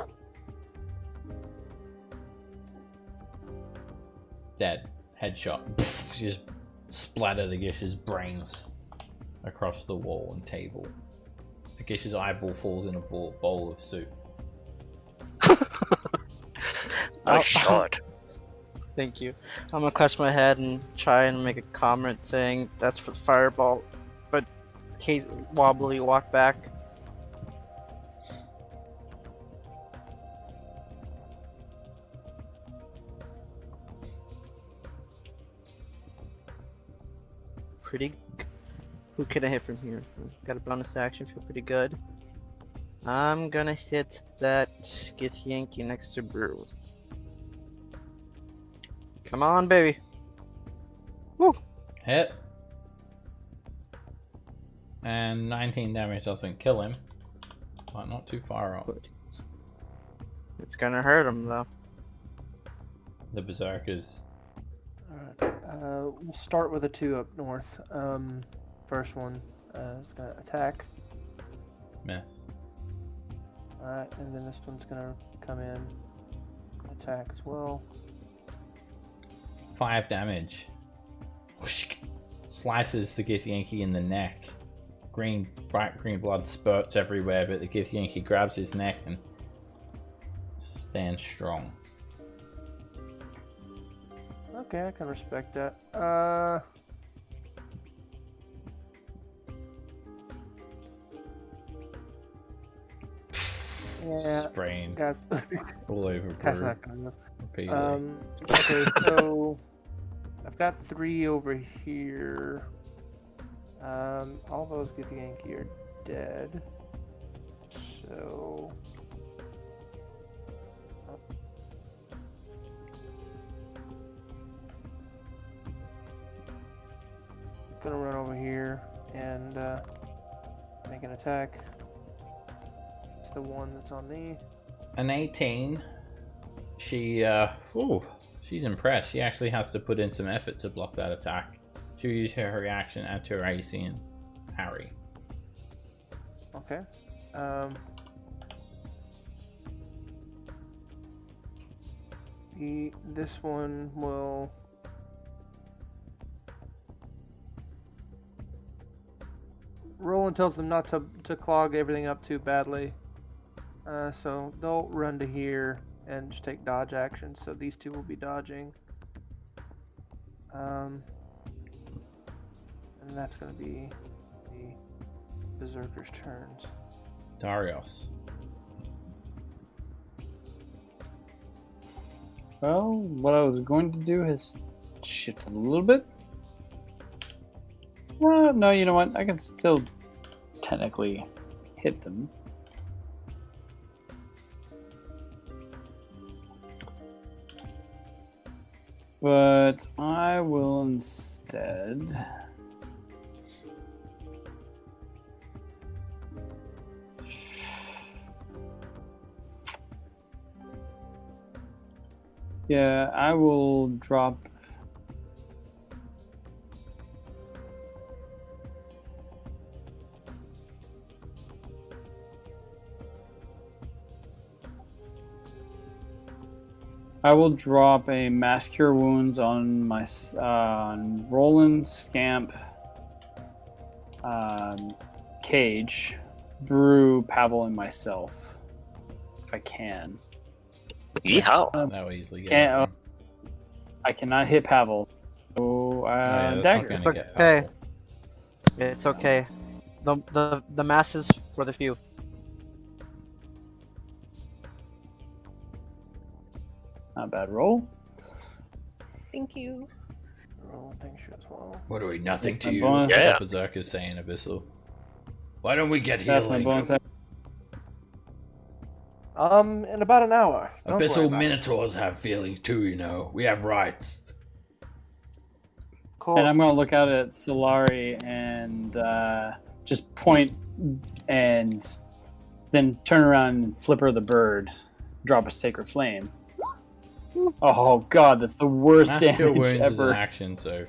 Dead. Headshot. Just splatter the Gish's brains across the wall and table. The Gish's eyeball falls in a bowl of soup. Nice shot. Thank you. I'm gonna clutch my head and try and make a comment saying that's for the fireball, but case wobbly walk back. Pretty. Who can I hit from here? Got a bonus action, feel pretty good. I'm gonna hit that Githyanki next to Brew. Come on, baby. Woo! Hit. And 19 damage doesn't kill him, but not too far off. It's gonna hurt him though. The Berserkers. Alright. We'll start with a 2 up north. First one is gonna attack. Miss. Alright, and then this one's gonna come in, attack as well. 5 damage. Slices the Githyanki in the neck. Bright green blood spurts everywhere, but the Githyanki grabs his neck and stands strong. Okay, I can respect that. Yeah, Spraying guys. all over That's Brew. not gonna move. Repeatedly. Okay, so I've got 3 over here. All those Githyanki are dead. So gonna run over here and make Make an attack. It's the one that's on me. An 18. She's impressed. She actually has to put in some effort to block that attack. She'll use her reaction at her AC and parry. Okay. This one will. Roland tells them not to clog everything up too badly. So they'll run to here and just take dodge action. So these two will be dodging. And that's going to be the Berserker's turns. Darius. Well, what I was going to do has shifted a little bit. Well, no, you know what? I can still technically hit them. But I will instead... Yeah, I will drop... I will drop a Mass Cure Wounds on my on Roland, Scamp, Cage, Brew, Pavel, and myself, if I can. Yeehaw! That will easily get Can't, him. I cannot hit Pavel. So, Oh, yeah, that's dagger. not gonna get Okay. Pavel. It's okay. The masses for the few. Not a bad roll. Thank you. Roland thinks you as well. What are we, nothing That's to my you? bonus. Yeah. Berserker's saying, Abyssal. Why don't we get That's my healing? bonus. In about an hour. Don't worry Abyssal about it. Minotaurs have feelings too, you know. We have rights. Cool. And I'm going to look out at Solari and just point and then turn around and flip her the bird. Drop a Sacred Flame. Oh god, that's the worst Mass Cure damage Wounds is an ever. action, so you're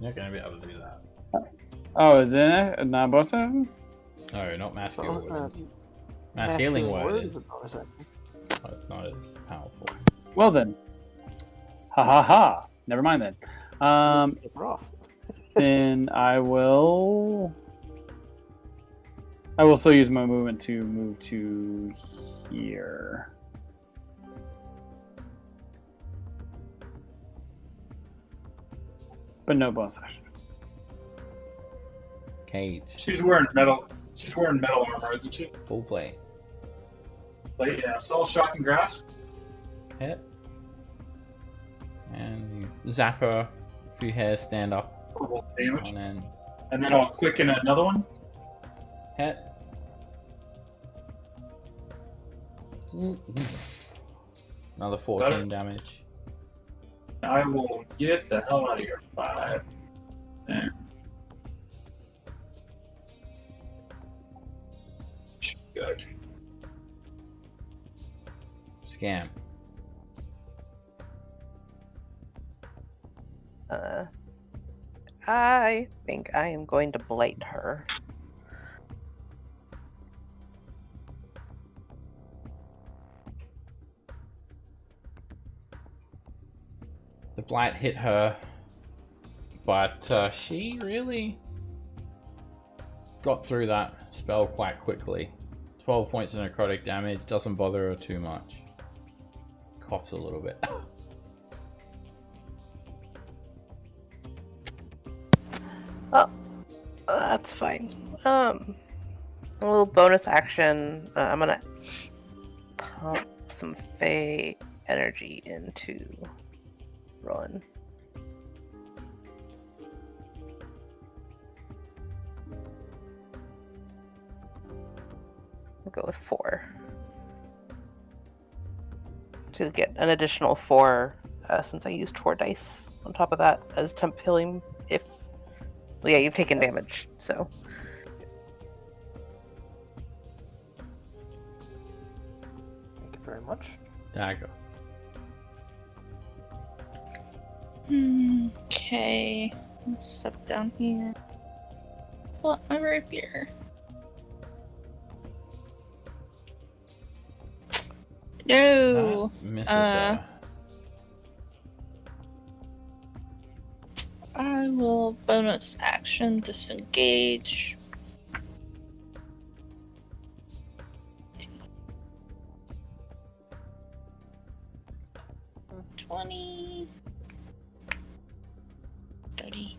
not going to be able to do that. Oh, is it not bonus action? No, not Mass Cure Oh, Wounds. Mass Mass Healing Healing Word Word is. is a bonus action. Oh, it's not as powerful. Well then. Ha ha ha. Never mind then. Take her off. Then I will still use my movement to move to here. But no bonus action. Cage. She's wearing metal. She's wearing metal armor, isn't she? Full play. Like, yeah, Soul Shock and Grasp. Hit. And you zap her. A few hairs stand up. Roll damage. And then And then I'll quicken another one. hit. Another 14 damage. I will get the hell out of here. 5. There. Good. Scam. I think I am going to blight her. The blight hit her, but she really got through that spell quite quickly. 12 points of necrotic damage, doesn't bother her too much. Coughs a little bit. Oh, that's fine. A little bonus action. I'm gonna pump some Fey energy into Roland. We'll go with 4 to get an additional 4 since I used 4 dice on top of that as temp healing. If well, yeah, you've taken damage, so very much. Dagger. Okay. I'll step down here. Pull up my rapier. No. That misses her. I will bonus action disengage. $20. 30.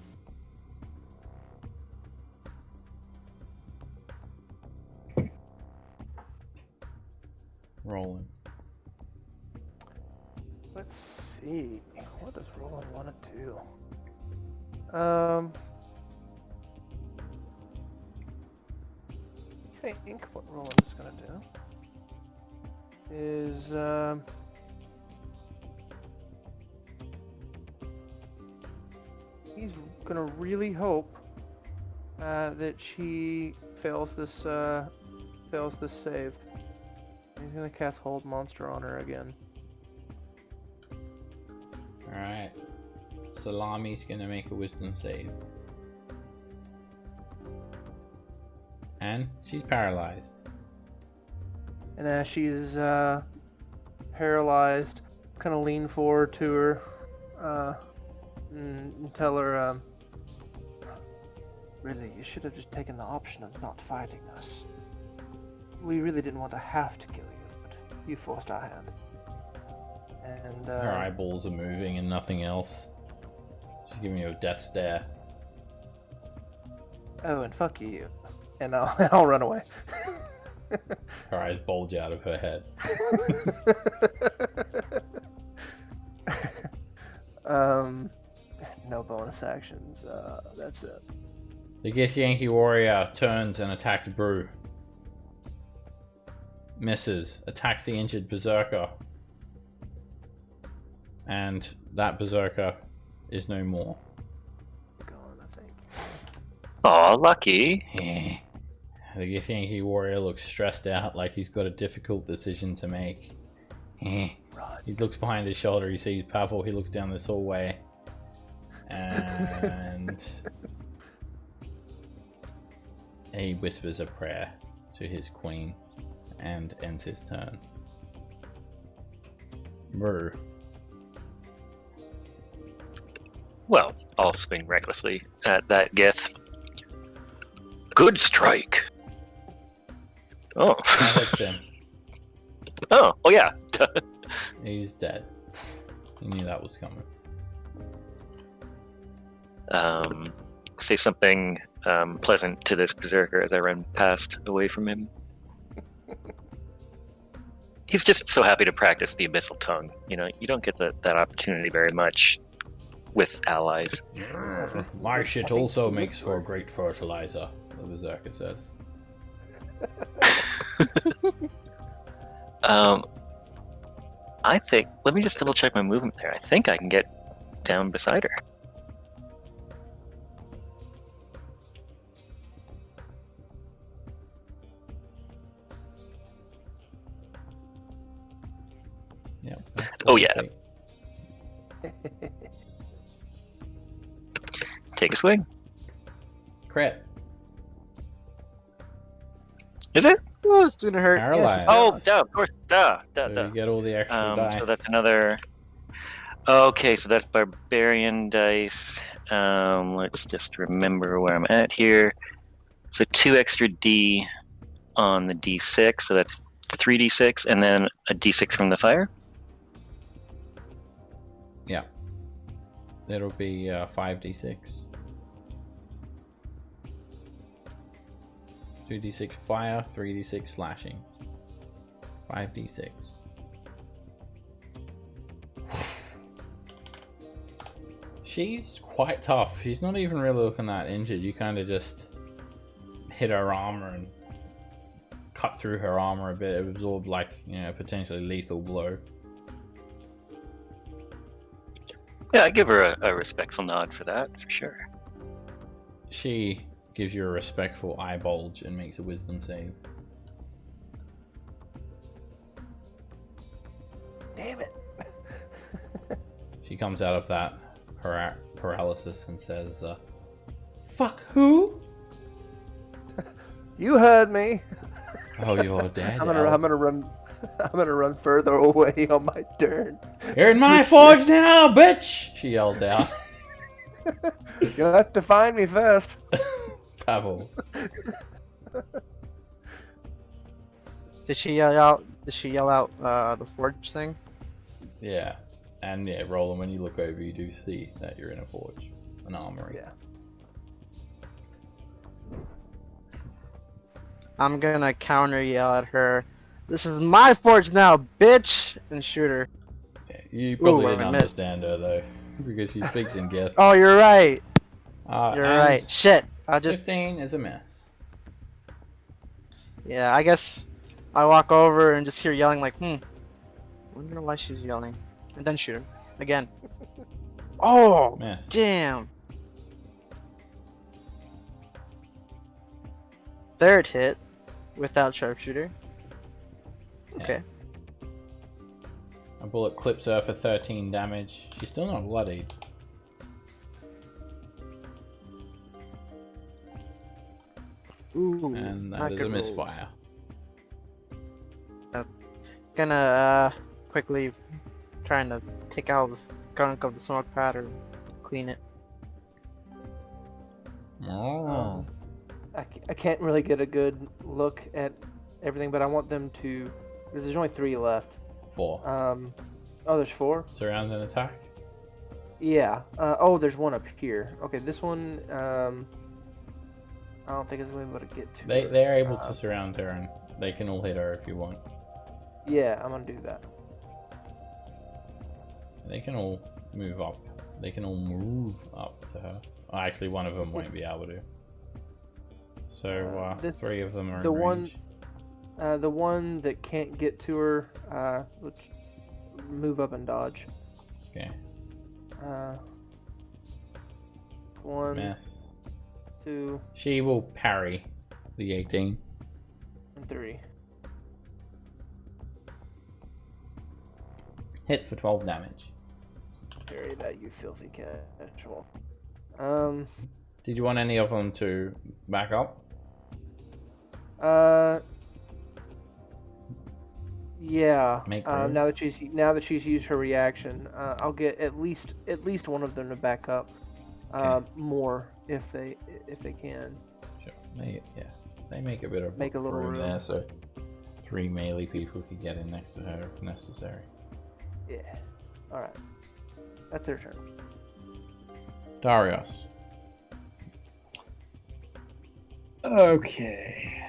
Rolling. Let's see. What does Roland want to do? I think what Roland is going to do is he's going to really hope that she fails this save. He's going to cast Hold Monster on her again. Alright. Salami's gonna make a wisdom save. And she's paralyzed. And as she's paralyzed, kind of lean forward to her and tell her, really, you should have just taken the option of not fighting us. We really didn't want to have to kill you, but you forced our hand. And her eyeballs are moving and nothing else. She's giving you a death stare. Oh, and fuck you. And I'll run away. Her eyes bulge out of her head. No bonus actions. That's it. The Githyanki warrior turns and attacks Brew. Misses. Attacks the injured berserker. And that berserker is no more. Gone, I think. Aw, lucky. The Githyanki warrior looks stressed out, like he's got a difficult decision to make. He looks behind his shoulder, he sees Pavel, he looks down this hallway. And he whispers a prayer to his queen and ends his turn. Brew. Well, I'll swing recklessly at that Gith. Good strike. Oh. That hits him. Oh yeah. He's dead. You knew that was coming. Say something pleasant to this berserker as I run past away from him. He's just so happy to practice the abyssal tongue. You know, you don't get that opportunity very much with allies. My shit also makes for a great fertilizer, the berserker says. I think, let me just double check my movement there. I think I can get down beside her. Yeah. Oh yeah. Take a swing. Crit. Is it? Oh, it's gonna hurt. Paralyzed. Oh, duh, of course, duh. So you get all the extra dice. So that's another. Okay, so that's barbarian dice. Let's just remember where I'm at here. So 2 extra D on the D6, so that's 3D6, and then a D6 from the fire. Yeah. It'll be 5d6. 2d6 fire, 3d6 slashing. 5d6. She's quite tough. She's not even really looking that injured. You kind of just hit her armor and cut through her armor a bit. It absorbed like, you know, potentially lethal blow. Yeah, I give her a respectful nod for that, for sure. She gives you a respectful eye bulge and makes a wisdom save. Damn it. She comes out of that paralysis and says, "Fuck who?" You heard me. Oh, you're dead. I'm gonna run further away on my turn. You're in my forge now, bitch! She yells out. You'll have to find me first. Pavel. Did she yell out? The forge thing? Yeah. And yeah, Roland, when you look over, you do see that you're in a forge, an armory. Yeah. I'm gonna counter yell at her. This is my forge now, bitch! And shoot her. Yeah, you probably Ooh, didn't I missed. understand her though, because she speaks in Gith. Oh, you're right. You're And right. Shit. I just. 15 is a miss. Yeah, I guess I walk over and just hear yelling like, wonder why she's yelling. And then shoot her. Again. Oh! Miss. Damn. Third hit without sharpshooter. Okay. A bullet clips her for 13 damage. She's still not bloodied. Ooh. And that not is good a rolls. misfire. Gonna quickly trying to take out this gunk of the smoke pad or clean it. Oh. I can't really get a good look at everything, but I want them to, because there's only 3 left. 4. Oh, there's 4? Surround and attack? Yeah. Oh, there's one up here. Okay, this one, I don't think it's going to be able to get to her. They're able to surround her and they can all hit her if you want. Yeah, I'm going to do that. They can all move up. They can all move up to her. Oh, actually, one of them won't be able to. So, 3 of them are in range. The one that can't get to her, let's move up and dodge. Okay. 1, Miss. 2, She will parry the 18. and 3. Hit for 12 damage. Parry that, you filthy casual. Did you want any of them to back up? Yeah. Make room. Now that she's used her reaction, I'll get at least one of them to back up. Okay. More if they can. Sure. They make a bit of Make a little room. there, so 3 melee people could get in next to her if necessary. Yeah. All right. That's their turn. Darius. Okay.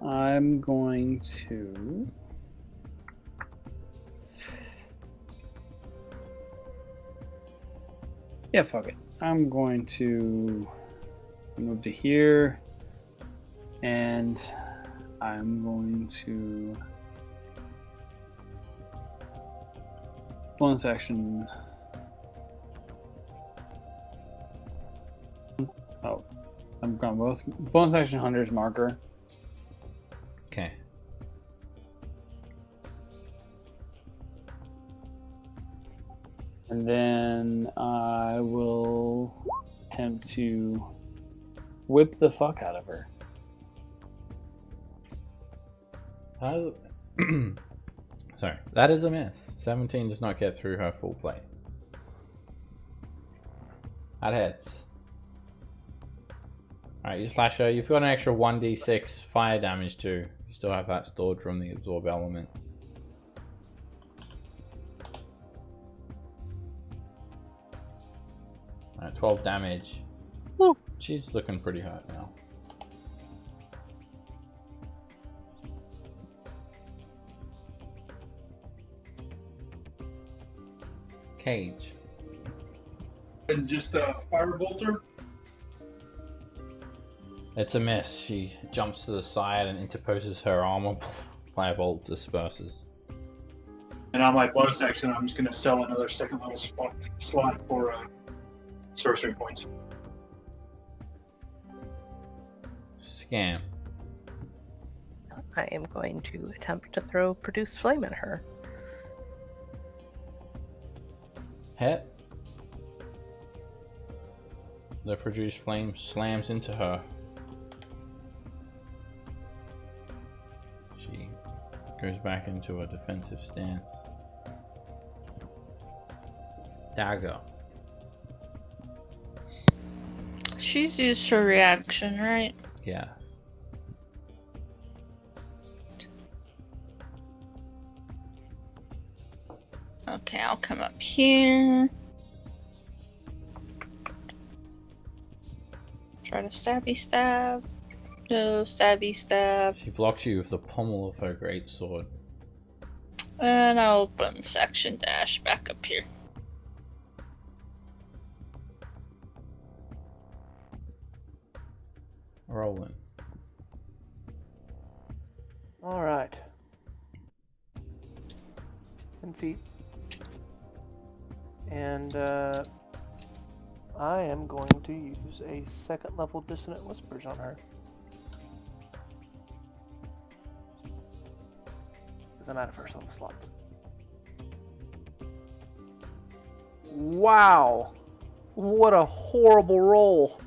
I'm going to. Yeah, fuck it. I'm going to move to here, and I'm going to bonus action. Oh, I'm going both bonus action Hunter's Marker. Okay. And then I will attempt to whip the fuck out of her. Sorry, that is a miss. 17 does not get through her full plate. That hits. Alright, you slash her. You've got an extra 1d6 fire damage too. You still have that stored from the absorb elements. Alright, 12 damage. Woo. She's looking pretty hurt now. Cage. And just firebolt her. It's a miss. She jumps to the side and interposes her armor. Firebolt disperses. And on my bonus action, I'm just going to sell another second level slot for sorcery points. Scam. I am going to attempt to throw Produce Flame at her. Hit. The Produce Flame slams into her. She goes back into a defensive stance. Dagger. She's used her reaction, right? Yeah. Okay, I'll come up here. Try to stabby stab. No, stabby stab. She blocks you with the pommel of her great sword. And I'll bonus action dash back up here. Rolling. Alright. 10 feet. And I am going to use a second level Dissonant Whispers on her. Because I'm out of first level slots. Wow! What a horrible roll!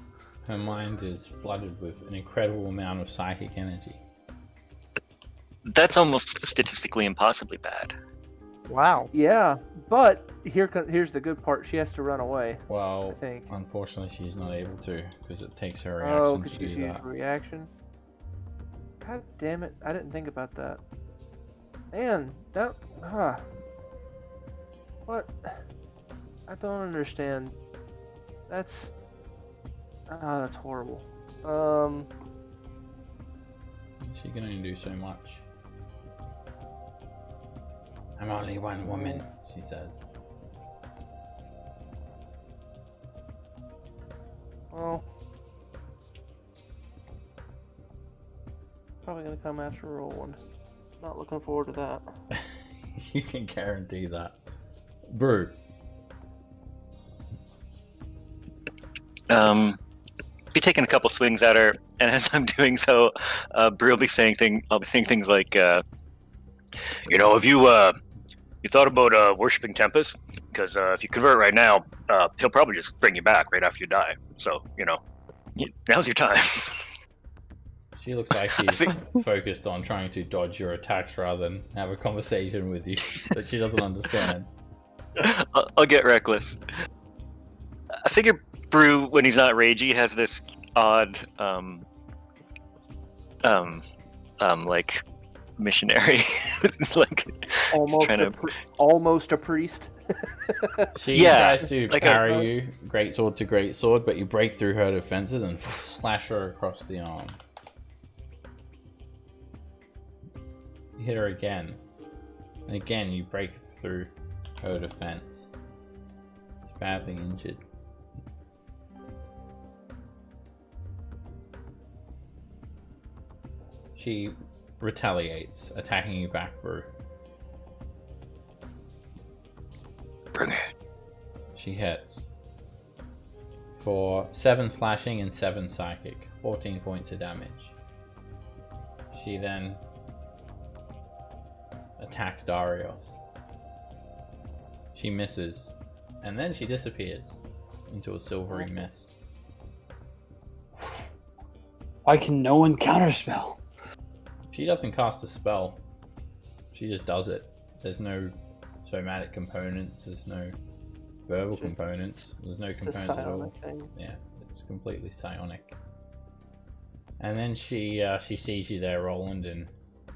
Her mind is flooded with an incredible amount of psychic energy. That's almost statistically impossibly bad. Wow. Yeah, but here's the good part. She has to run away. Well, I think. unfortunately, she's not able to because it takes her Oh, reaction because to she's do used that. reaction. God damn it! I didn't think about that. Man, that what? I don't understand. That's horrible. She can only do so much. I'm only one woman, she says. Well, probably gonna come after Roland. Not looking forward to that. You can guarantee that. Brew. Be taking a couple swings at her, and as I'm doing so, Brew will be saying things like, have you thought about worshiping Tempest? Because if you convert right now, he'll probably just bring you back right after you die. So, now's your time. She looks like she's focused on trying to dodge your attacks rather than have a conversation with you that she doesn't understand. I'll get reckless. I figure Brew, when he's not ragey, has this odd, like missionary, like almost a priest. She tries to parry you, greatsword to greatsword, but you break through her defenses and slash her across the arm. You hit her again, and again you break through her defense. She's badly injured. She retaliates, attacking you back, Brew. Bring it. She hits. For 7 slashing and 7 psychic. 14 points of damage. She then attacks Darius. She misses. And then she disappears into a silvery mist. Why can no one counterspell? She doesn't cast a spell. She just does it. There's no somatic components. There's no verbal components. There's no components at all. Yeah, it's completely psionic. And then she sees you there, Roland, and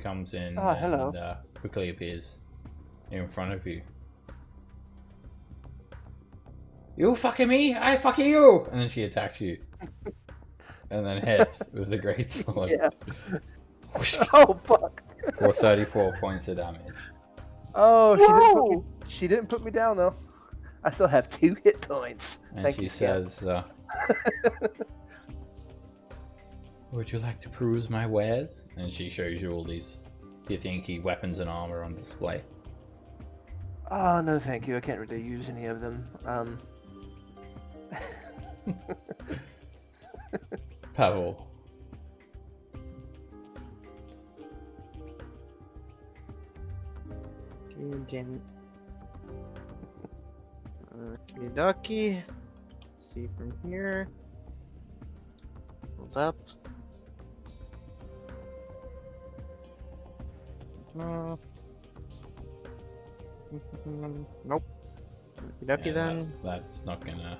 comes in and quickly appears in front of you. You fucking me, I fucking you! And then she attacks you. And then hits with the great sword. Yeah. Oh fuck! For 34 points of damage. Oh, she didn't put me down though. I still have 2 hit points. And Thank she you, says, would you like to peruse my wares? And she shows you all these Githyanki weapons and armor on display. Oh no, thank you. I can't really use any of them. Pavel, 14. Okie dokie. Let's see from here. Hold up. Nope. Okie dokie Yeah, then. that's not gonna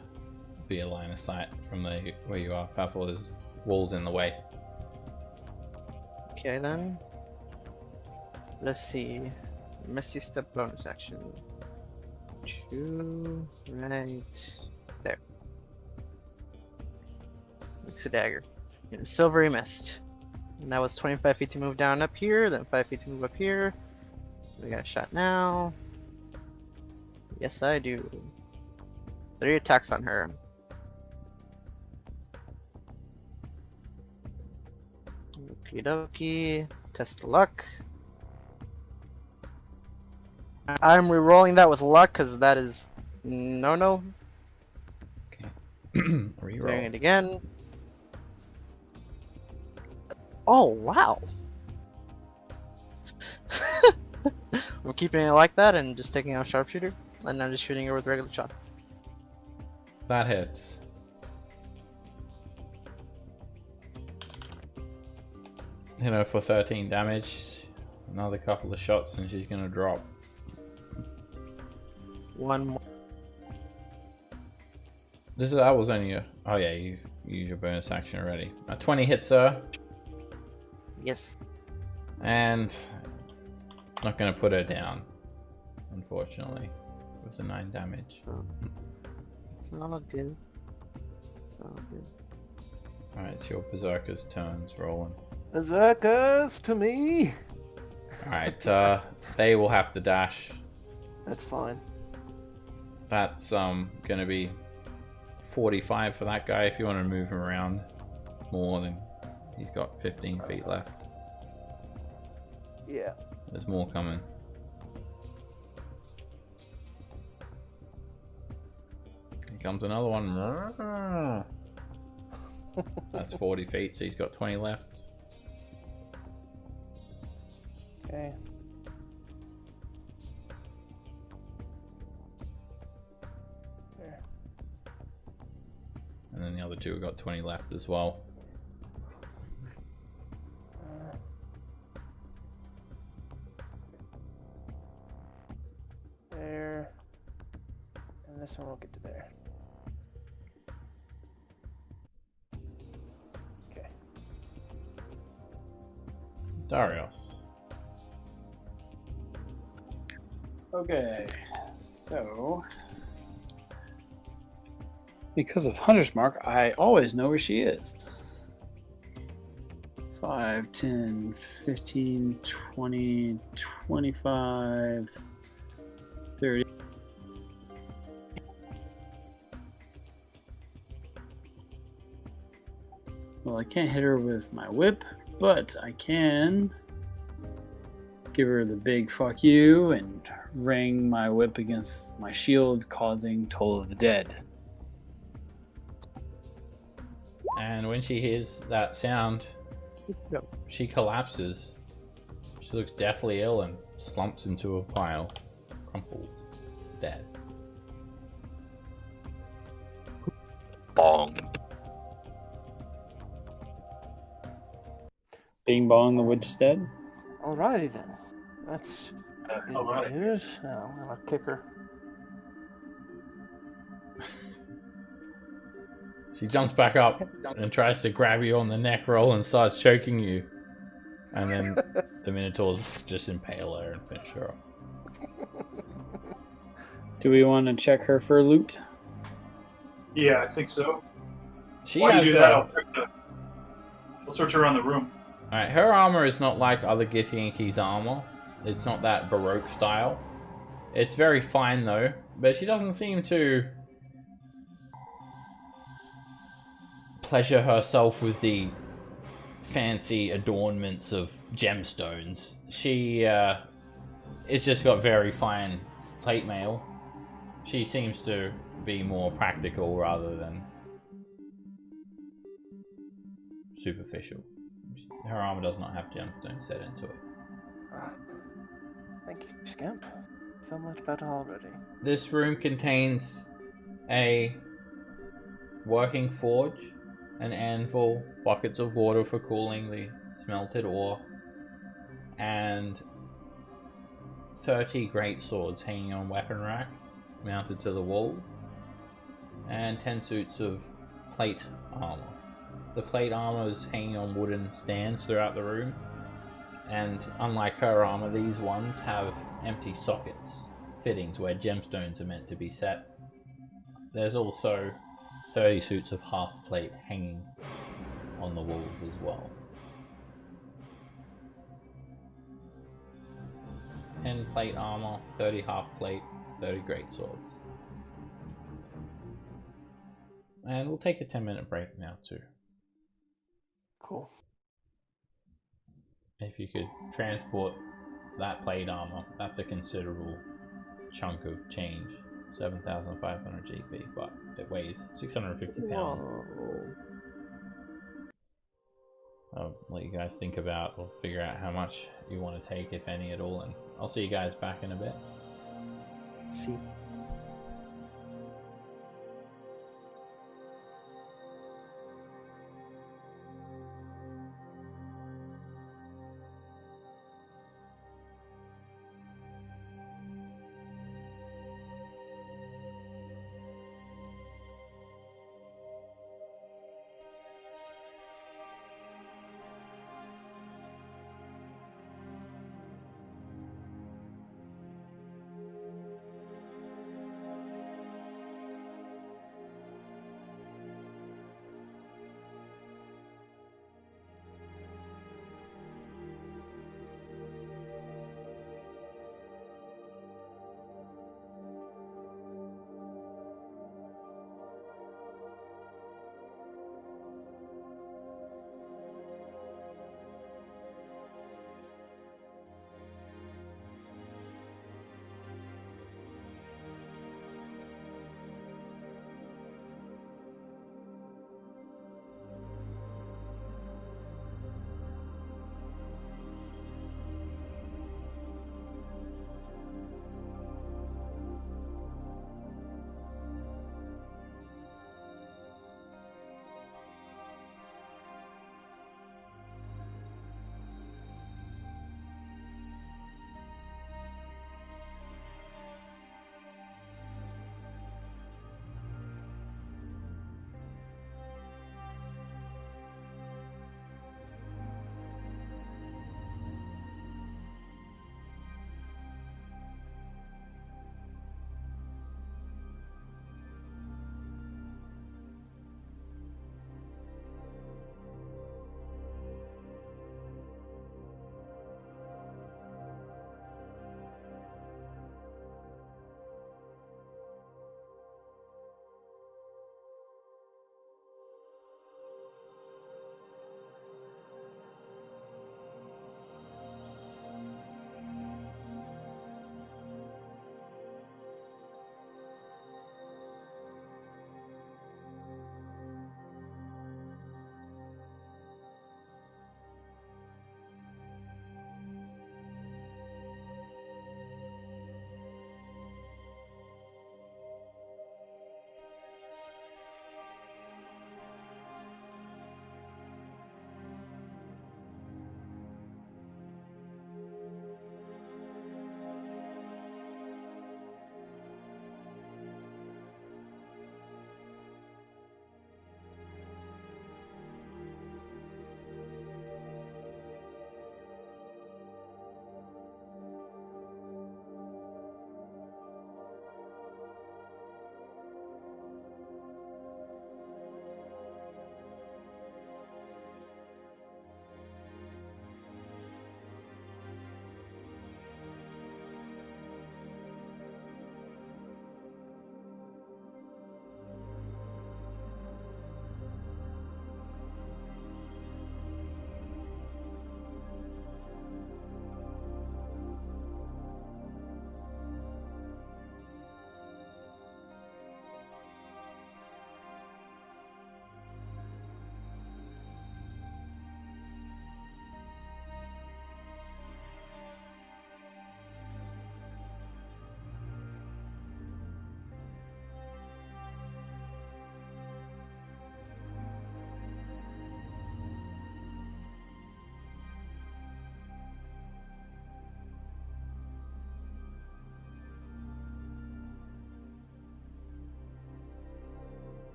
be a line of sight from where you are. Pathol, there's walls in the way. Okay then. Let's see. Messy step bonus action. 2 right there. Looks a dagger. In a silvery mist. And that was 25 feet to move down up here, then 5 feet to move up here. We got a shot now. Yes, I do. 3 attacks on her. Okie dokie. Test the luck. I'm re-rolling that with luck because that is no. Okay. Doing Reroll. it again. Oh wow! I'm keeping it like that and just taking out sharpshooter, and I'm just shooting her with regular shots. That hits. Hit her for 13 damage. Another couple of shots and she's gonna drop. One more. That was only a... Oh yeah, you used your bonus action already. A 20 hits her. Yes. And... Not gonna put her down. Unfortunately. With the 9 damage. So, it's all good. It's all good. Alright, it's your Berserker's turns rolling. Berserkers to me. Alright, they will have to dash. That's fine. That's gonna be 45 for that guy if you want to move him around more. Than he's got 15 feet left. Yeah. There's more coming. Here comes another one. That's 40 feet, so he's got 20 left. Okay. There. And then the other two have got 20 left as well. There. And this one will get to there. Okay. Darius. Okay, so because of Hunter's Mark, I always know where she is. 5, 10, 15, 20, 25, 30. Well, I can't hit her with my whip, but I can give her the big fuck you and ring my whip against my shield, causing Toll of the Dead. And when she hears that sound, Yep. she collapses. She looks deathly ill and slumps into a pile. Crumples. Dead. Bong. Bing bong the Woodstead. Alrighty then. That's good Alright. news. Now I'm gonna kick her. She jumps back up and tries to grab you on the neck roll and starts choking you. And then the Minotaurs just impale her and finish her off. Do we want to check her for loot? Yeah, I think so. She While has you do that, I'll search around the room. Alright, her armor is not like other Githyanki's armor. It's not that Baroque style. It's very fine though, but she doesn't seem to pleasure herself with the fancy adornments of gemstones. She it's just got very fine plate mail. She seems to be more practical rather than superficial. Her armor does not have gemstones set into it. Thank you, Scamp. feel much better already. This room contains a working forge, an anvil, buckets of water for cooling the smelted ore, and 30 great swords hanging on weapon racks mounted to the walls, and 10 suits of plate armor. The plate armor is hanging on wooden stands throughout the room, and unlike her armor, these ones have empty sockets, fittings where gemstones are meant to be set. There's also 30 suits of half plate hanging on the walls as well. 10 plate armor, 30 half plate, 30 great swords. And we'll take a 10-minute break now too. Cool. If you could transport that plate armor, that's a considerable chunk of change. 7,500 GP, but it weighs 650 pounds. I'll let you guys think about or figure out how much you want to take, if any at all, and I'll see you guys back in a bit. See.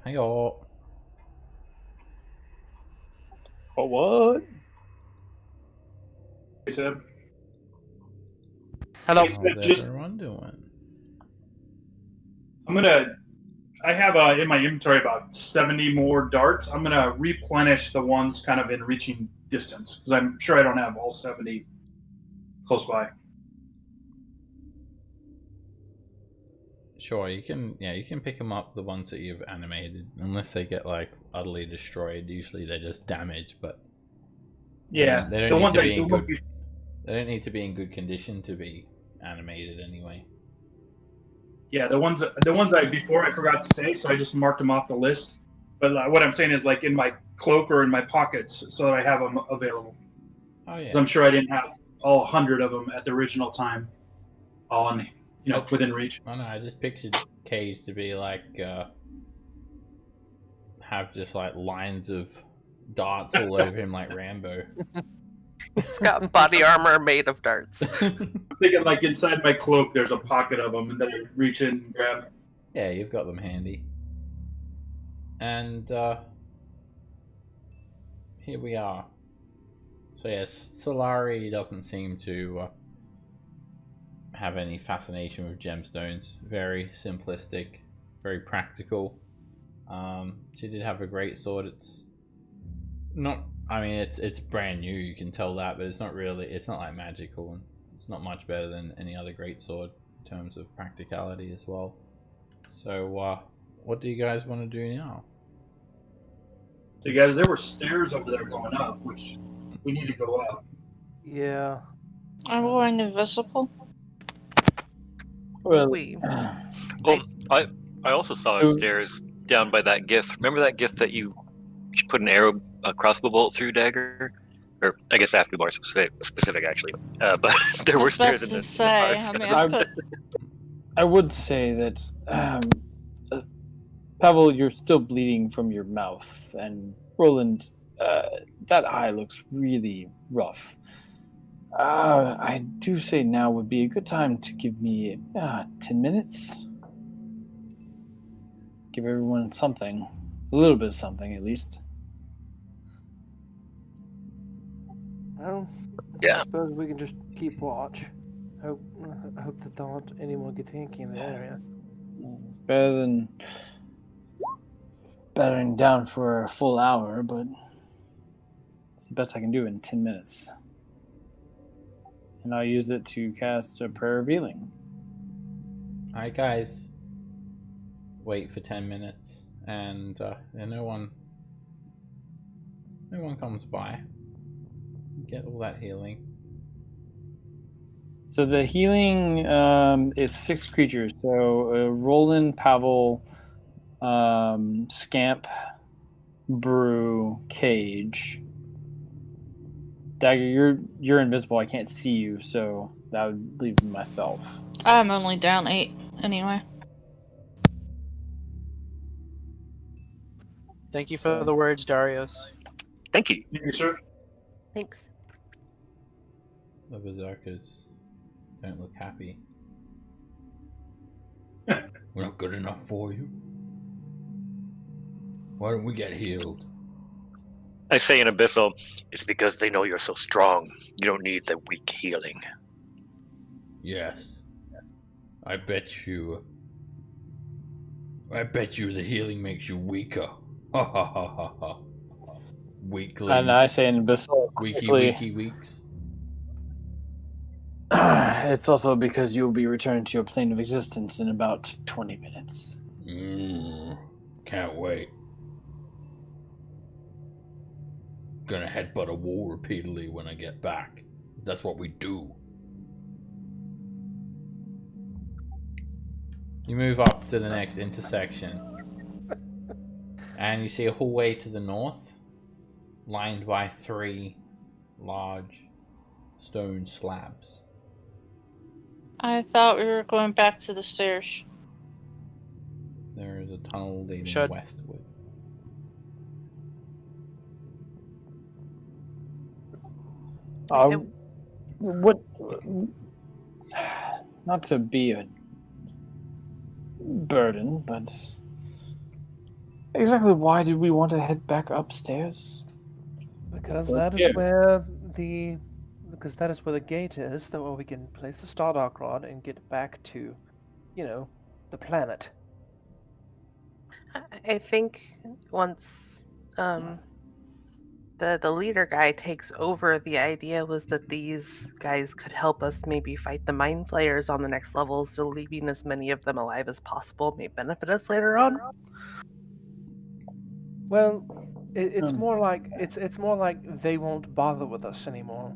Hey-oh. What? He said, Hello. He said, How's just everyone doing? I have in my inventory about 70 more darts. I'm gonna replenish the ones kind of in reaching distance because I'm sure I don't have all 70 close by. Sure, you can pick them up, the ones that you've animated, unless they get like utterly destroyed. Usually they're just damaged, but Yeah, they don't the need ones to I be in the ones good. They don't need to be in good condition to be animated anyway. Yeah, the ones I before I forgot to say, so I just marked them off the list. But what I'm saying is like in my cloak or in my pockets, so that I have them available. Oh yeah. Because I'm sure I didn't have all 100 of them at the original time, all on within reach. I know. I just pictured Cage to be like have just like lines of darts all over him like Rambo. He's got body armor made of darts. I'm thinking like inside my cloak, there's a pocket of them, and then I reach in and grab. Yeah, you've got them handy. And here we are. So yes, Solari doesn't seem to have any fascination with gemstones. Very simplistic, very practical. She did have a great sword. It's not. I mean, it's brand new. You can tell that, but it's not really. It's not like magical, and it's not much better than any other great sword in terms of practicality as well. So, what do you guys want to do now? So, guys, there were stairs over there going up, which we need to go up. Yeah. I'm going invisible. Well, Well, I also saw stairs down by that gift. Remember that gift that you put an arrow, a crossbow bolt through, Dagger? Or I guess I have to be more specific actually. But there were stairs in the say, parts. I mean, I put... I would say that, Pavel, you're still bleeding from your mouth, and Roland, that eye looks really rough. I do say now would be a good time to give me 10 minutes. Give everyone something. A little bit of something, at least. Well, Yeah. I suppose we can just keep watch. Hope that there aren't any more Githyanki in the area. It's better than bettering down for a full hour, but it's the best I can do in 10 minutes. And I'll use it to cast a Prayer of Healing. Alright, guys. Wait for 10 minutes, and no one comes by. Get all that healing. So the healing is 6 creatures. So Roland, Pavel, Scamp, Brew, Cage. Dagger, you're invisible. I can't see you, so that would leave myself. I'm only down 8 anyway. Thank you for the words, Darius. Thank you. Thank you, sir. Thanks. The berserkers don't look happy. We're not good enough for you. Why don't we get healed? I say in Abyssal, it's because they know you're so strong. You don't need the weak healing. Yes. I bet you the healing makes you weaker. Ha ha ha ha ha. Weakly. And I say in Abyssal, Weaky weeks. it's also because you'll be returned to your plane of existence in about 20 minutes. Can't wait. Gonna headbutt a wall repeatedly when I get back. That's what we do. You move up to the next intersection, and you see a hallway to the north, lined by 3 large stone slabs. I thought we were going back to the stairs. There is a tunnel leading Should- westward. What? Not to be a burden, but exactly why did we want to head back upstairs? Because Well, that is yeah. where the gate is, that where we can place the Stardark Rod and get back to, the planet. I think once the leader guy takes over, the idea was that these guys could help us maybe fight the mind flayers on the next level, so leaving as many of them alive as possible may benefit us later on. Well, it's Um, more like they won't bother with us anymore.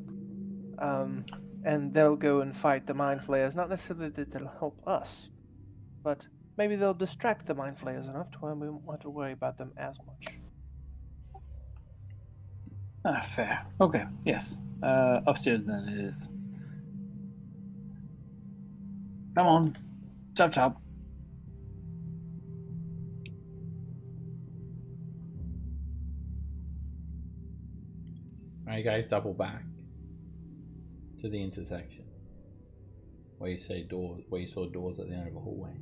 And they'll go and fight the mind flayers. Not necessarily that they'll help us, but maybe they'll distract the mind flayers enough to where we won't have to worry about them as much. Fair. Okay, yes. Upstairs then it is. Come on. Chop chop. Alright, guys, double back to the intersection where you say doors, where you saw doors at the end of a hallway.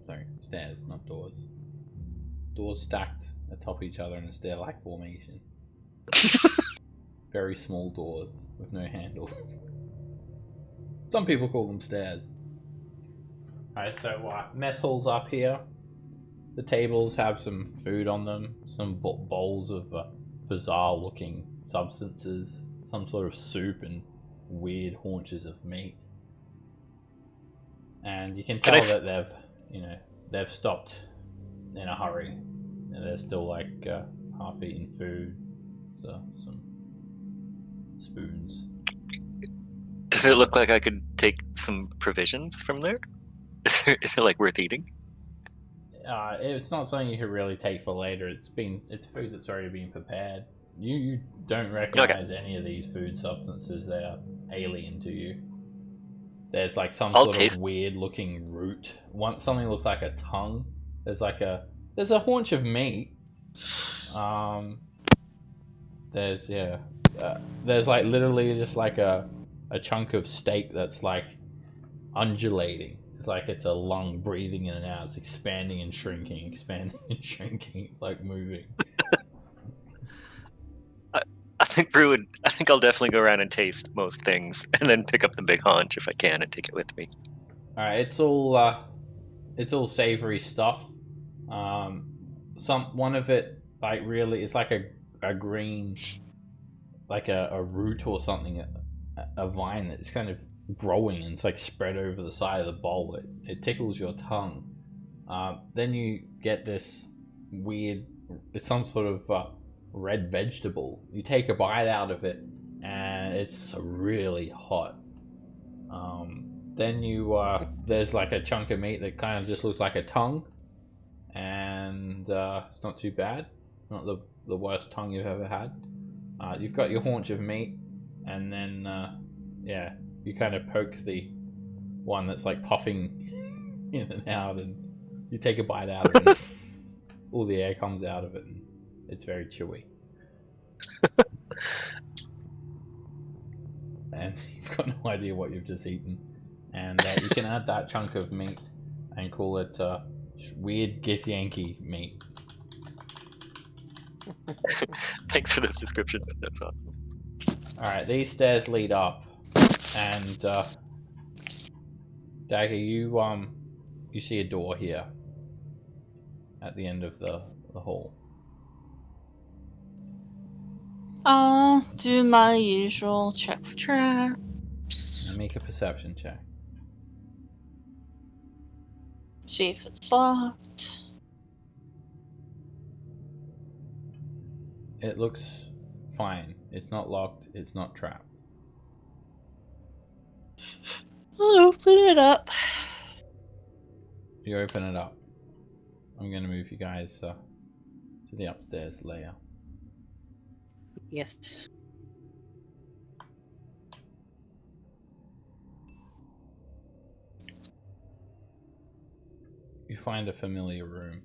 Sorry, stairs, not doors. Doors stacked atop each other in a stair-like formation. Very small doors with no handles. Some people call them stairs. Alright, so mess hall's up here. The tables have some food on them, some bowls of bizarre-looking substances, some sort of soup and weird haunches of meat. And you can tell that they've stopped in a hurry. And they're still like half-eaten food, so some spoons. Does it look like I could take some provisions from there? Is it like worth eating? It's not something you could really take for later. It's food that's already been prepared. You don't recognize any of these food substances. They are alien to you. There's like some sort of weird looking root. Something looks like a tongue. There's a haunch of meat. There's like literally just like a chunk of steak that's like undulating. It's like it's a lung breathing in and out. It's expanding and shrinking, expanding and shrinking. It's like moving. I think I'll definitely go around and taste most things, and then pick up the big haunch if I can and take it with me. All right, it's all savory stuff. One of it like really it's like a green, like a root or something, a vine that's kind of growing and it's like spread over the side of the bowl. It tickles your tongue. Then you get this weird, it's some sort of red vegetable. You take a bite out of it and it's really hot. Then there's like a chunk of meat that kind of just looks like a tongue, and it's not too bad. Not the worst tongue you've ever had. You've got your haunch of meat, and then you kind of poke the one that's like puffing in and out, and you take a bite out of it. All the air comes out of it, and it's very chewy. And you've got no idea what you've just eaten. And you can add that chunk of meat and call it weird Githyanki meat. Thanks for those descriptions. That's awesome. Alright, these stairs lead up. And Dagger, you see a door here at the end of the hall. I'll do my usual check for traps. And make a perception check. See if it's locked. It looks fine. It's not locked. It's not trapped. I'll open it up. You open it up. I'm going to move you guys to the upstairs layer. Yes. You find a familiar room.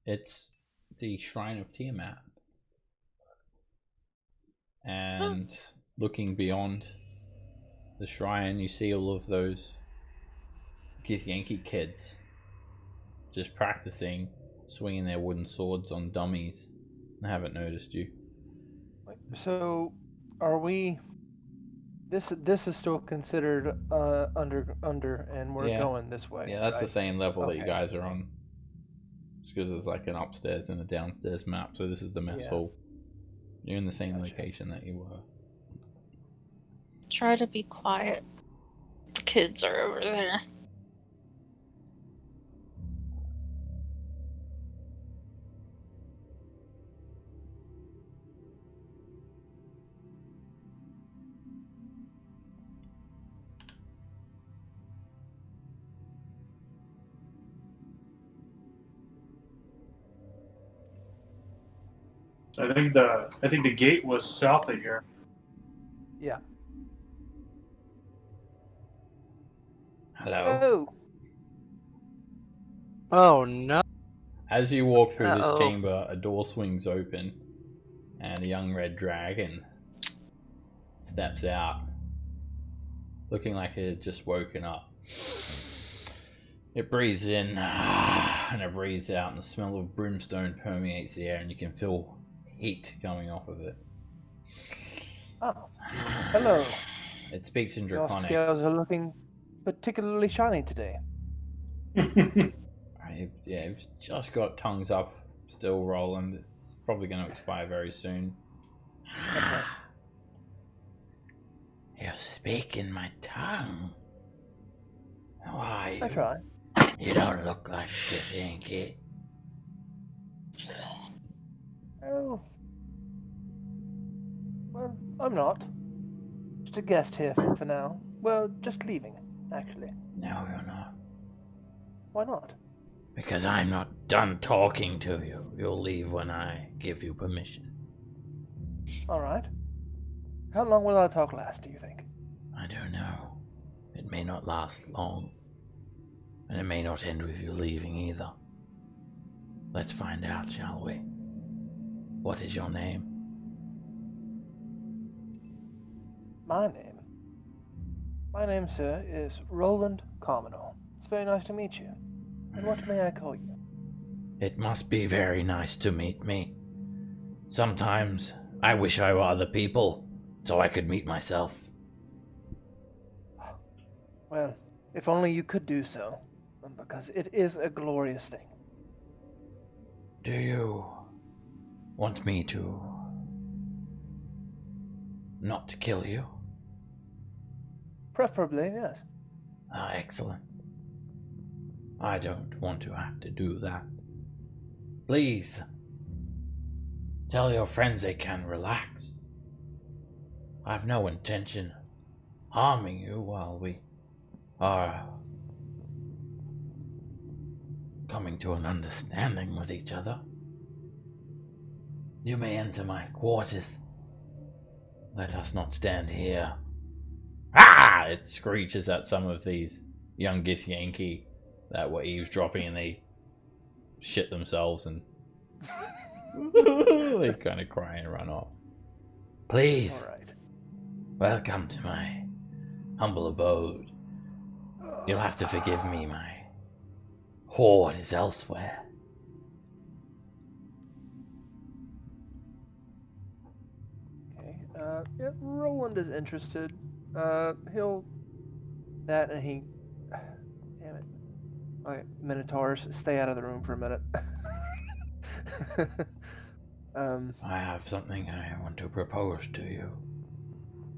It's the Shrine of Tiamat. And looking beyond the shrine, you see all of those Githyanki kids just practicing swinging their wooden swords on dummies. I haven't noticed you. So, are we? This is still considered under, and we're Yeah. going this way. Yeah, that's the right? same level that you Okay. guys are on. Just because there's like an upstairs and a downstairs map, so this is the mess Yeah. hall. You're in the same Gotcha. location that you were. Try to be quiet. The kids are over there. I think the gate was south of here. Yeah. Hello. Oh. Oh no! As you walk through this Uh-oh. chamber, a door swings open, and a young red dragon steps out, looking like it had just woken up. It breathes in, and it breathes out, and the smell of brimstone permeates the air, and you can feel heat coming off of it. Oh. Hello. It speaks in Your Draconic. scales are looking particularly shiny today. You've just got tongues up, still rolling. It's probably going to expire very soon. Okay. You speak in my tongue. How are you? I try. You don't look like you think it. Oh. Well, I'm not. Just a guest here for now. Well, just leaving, actually. No, you're not. Why not? Because I'm not done talking to you. You'll leave when I give you permission. All right. How long will our talk last, do you think? I don't know. It may not last long. And it may not end with you leaving either. Let's find out, shall we? What is your name? My name? My name, sir, is Roland Carminal. It's very nice to meet you. And what may I call you? It must be very nice to meet me. Sometimes I wish I were other people, so I could meet myself. Well, if only you could do so, because it is a glorious thing. Do you want me to not kill you? Preferably, yes. Ah, excellent. I don't want to have to do that. Please, tell your friends they can relax. I've no intention harming you while we are coming to an understanding with each other. You may enter my quarters. Let us not stand here. Ah! It screeches at some of these young Githyanki that were eavesdropping, and they shit themselves and they kind of cry and run off. Please, All right. welcome to my humble abode. You'll have to forgive me, my hoard is elsewhere. Okay. Yeah, Roland is interested. He'll that and he. Damn it. Okay, Minotaurs, stay out of the room for a minute. I have something I want to propose to you.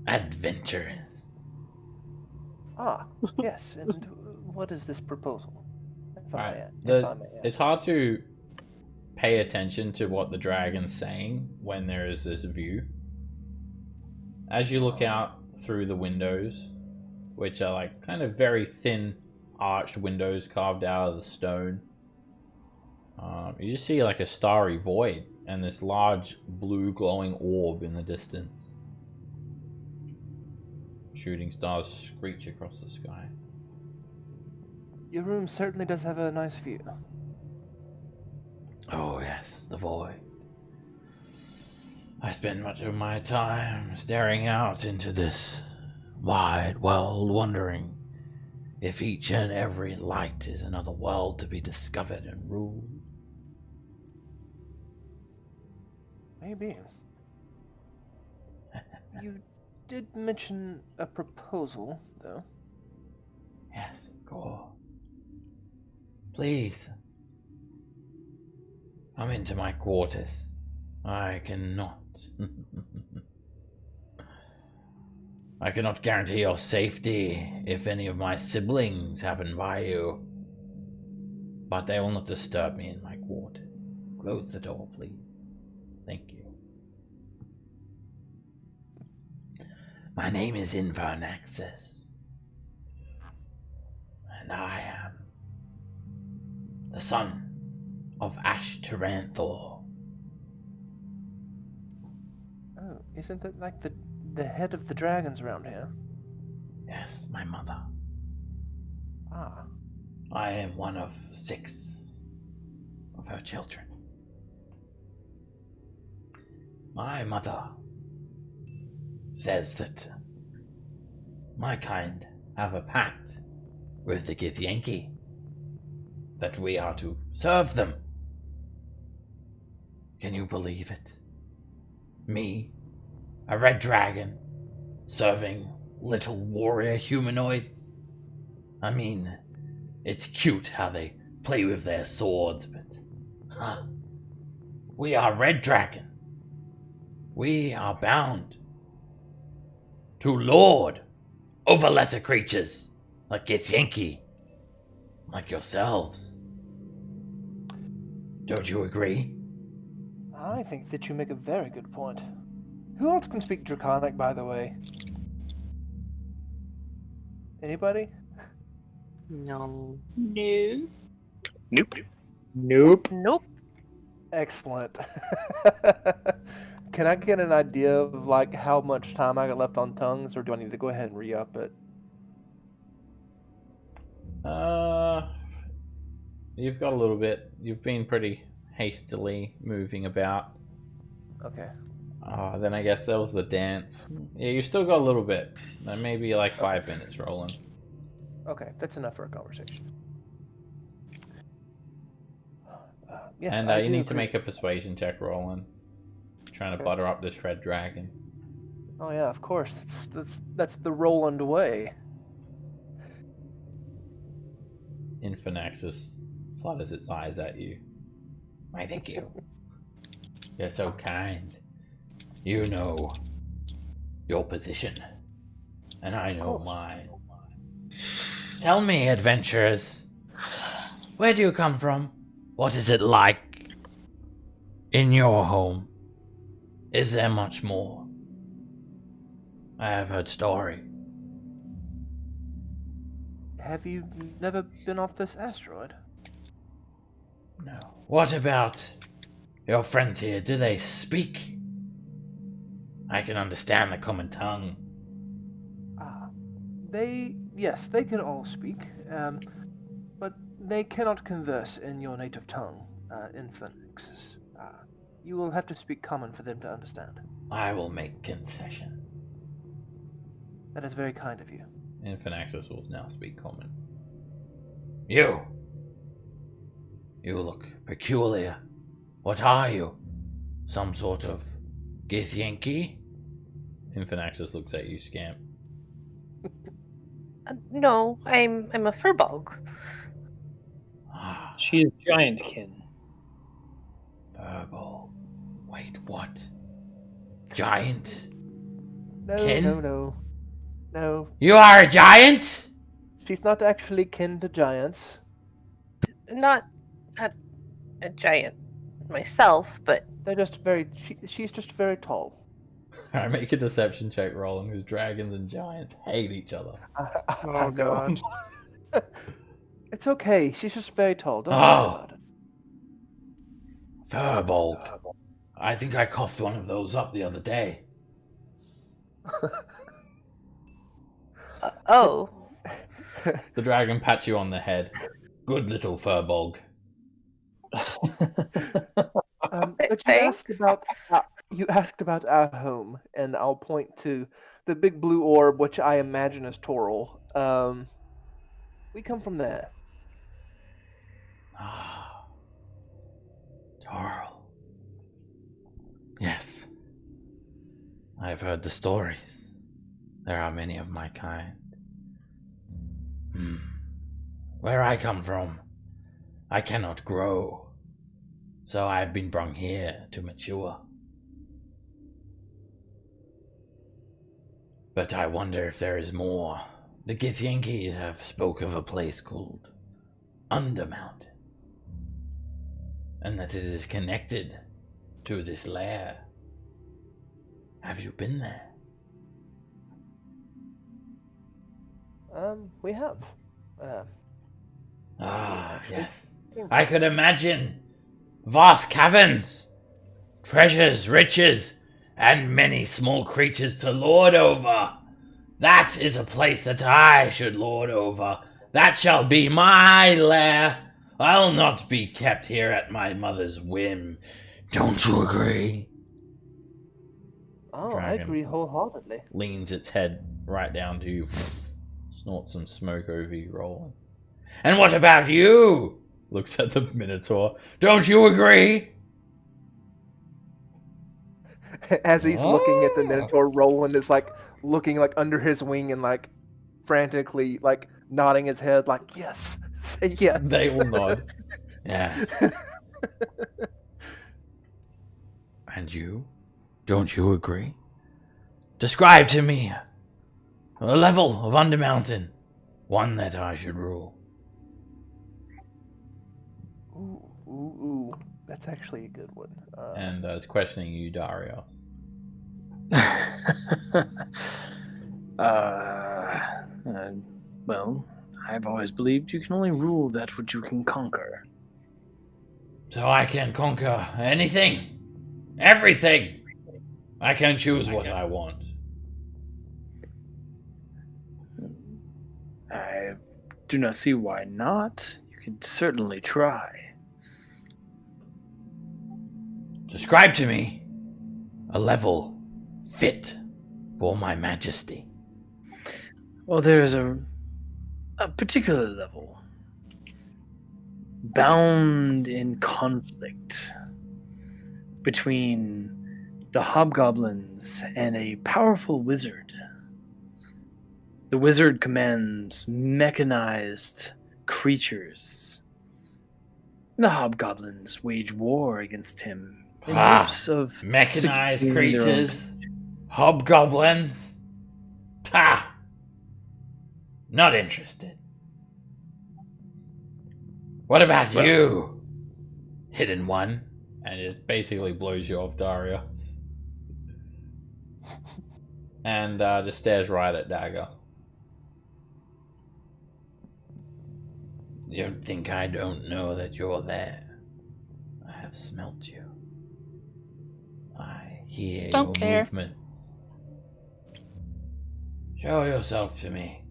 Adventurers. Yes. And what is this proposal? If I Right. may, if I may ask. It's hard to pay attention to what the dragon's saying when there is this view. As you look out through the windows, which are like kind of very thin arched windows carved out of the stone, you just see like a starry void and this large blue glowing orb in the distance. Shooting stars screech across the sky. Your room certainly does have a nice view. Oh yes, the void. I spend much of my time staring out into this wide world, wondering if each and every light is another world to be discovered and ruled. Maybe. You did mention a proposal, though. Yes, of course. Please, come into my quarters. I cannot. I cannot guarantee your safety if any of my siblings happen by you. But they will not disturb me in my quarters. Close the door, please. Thank you. My name is Invernaxis. And I am the son of Ash Tyranthor. Oh, isn't that like the head of the dragons around here? Yes, my mother. Ah. I am one of 6 of her children. My mother says that my kind have a pact with the Githyanki, that we are to serve them. Can you believe it? Me, a red dragon, serving little warrior humanoids? I mean, it's cute how they play with their swords, but we are red dragon. We are bound to lord over lesser creatures like Githyanki, like yourselves. Don't you agree? I think that you make a very good point. Who else can speak Draconic, by the way? Anybody? No. No. Nope. Nope. Nope. Excellent. Can I get an idea of like how much time I got left on tongues, or do I need to go ahead and re-up it? You've got a little bit. You've been pretty hastily moving about. Okay. Then I guess that was the dance. Yeah, you still got a little bit. Maybe like 5 minutes rolling. Okay, that's enough for a conversation. Yes, And I you do need to agree. make a persuasion check rolling. Trying to Okay. butter up this red dragon. Oh yeah, of course. That's the Roland way. Infernaxis flutters its eyes at you. Why, thank you. You're so kind. You know your position, and I know course. mine. Tell me, adventurers, where do you come from? What is it like in your home? Is there much more? I have heard story. Have you never been off this asteroid? No. What about your friends here? Do they speak? I can understand the common tongue. Yes, they can all speak, but they cannot converse in your native tongue, in Phoenix. You will have to speak common for them to understand. I will make concession. That is very kind of you. Infernaxis will now speak common. You look peculiar. What are you? Some sort of Githyanki? Infernaxis looks at you, Scamp. No, I'm a furbolg. Ah, She is giantkin. verbal. Wait, what? Giant? No, Kin? No. You are a giant? She's not actually kin to giants. Not a giant myself, but They're just very. She's just very tall. I make a deception check rolling because dragons and giants hate each other. I Oh, know. God. It's okay. She's just very tall. Don't worry about it. Furbolg. I think I coughed one of those up the other day. oh, The dragon pats you on the head. Good little Furbolg. But Thanks. you asked about our home, and I'll point to the big blue orb, which I imagine is Toril. We come from there. Ah, Toril. Yes. I've heard the stories. There are many of my kind. Where I come from, I cannot grow. So I've been brought here to mature. But I wonder if there is more. The Githyanki have spoke of a place called Undermountain, and that it is connected to this lair. Have you been there? We have. Yes. I could imagine vast caverns, treasures, riches, and many small creatures to lord over. That is a place that I should lord over. That shall be my lair. I'll not be kept here at my mother's whim. Don't you agree? Oh, Dragon I agree wholeheartedly. leans its head right down to you, snorts some smoke over you, rolling. And what about you? Looks at the Minotaur. Don't you agree? As he's looking at the Minotaur, Roland is like looking like under his wing and like frantically like nodding his head like yes, say yes. They will nod. Yeah. And you? Don't you agree? Describe to me a level of Undermountain, one that I should rule. Ooh, that's actually a good one. And is questioning you, Darius. Well, I've always believed you can only rule that which you can conquer. So I can conquer anything, everything. I can choose what I want. I do not see why not. You can certainly try. Describe to me a level fit for my majesty. Well, there is a particular level bound in conflict between the hobgoblins and a powerful wizard. The wizard commands mechanized creatures. The hobgoblins wage war against him in hopes of mechanized securing their own creatures, hobgoblins. Ha! Not interested. What about you, hidden one? And it basically blows you off, Darius. And just stares right at Dagger. You don't think I don't know that you're there? I have smelt you. I hear Don't your care. movements. Show yourself to me.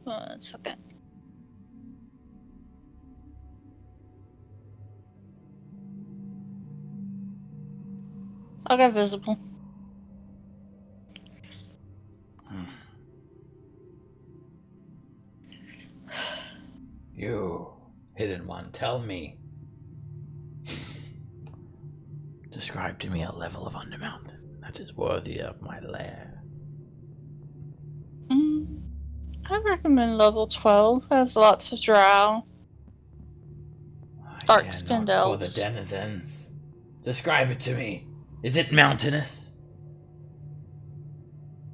One second. I'll get visible. You, hidden one, tell me. Describe to me a level of Undermountain that is worthy of my lair. I recommend level 12. Has lots of drow. Dark-skinned For elves. the denizens. Describe it to me. Is it mountainous?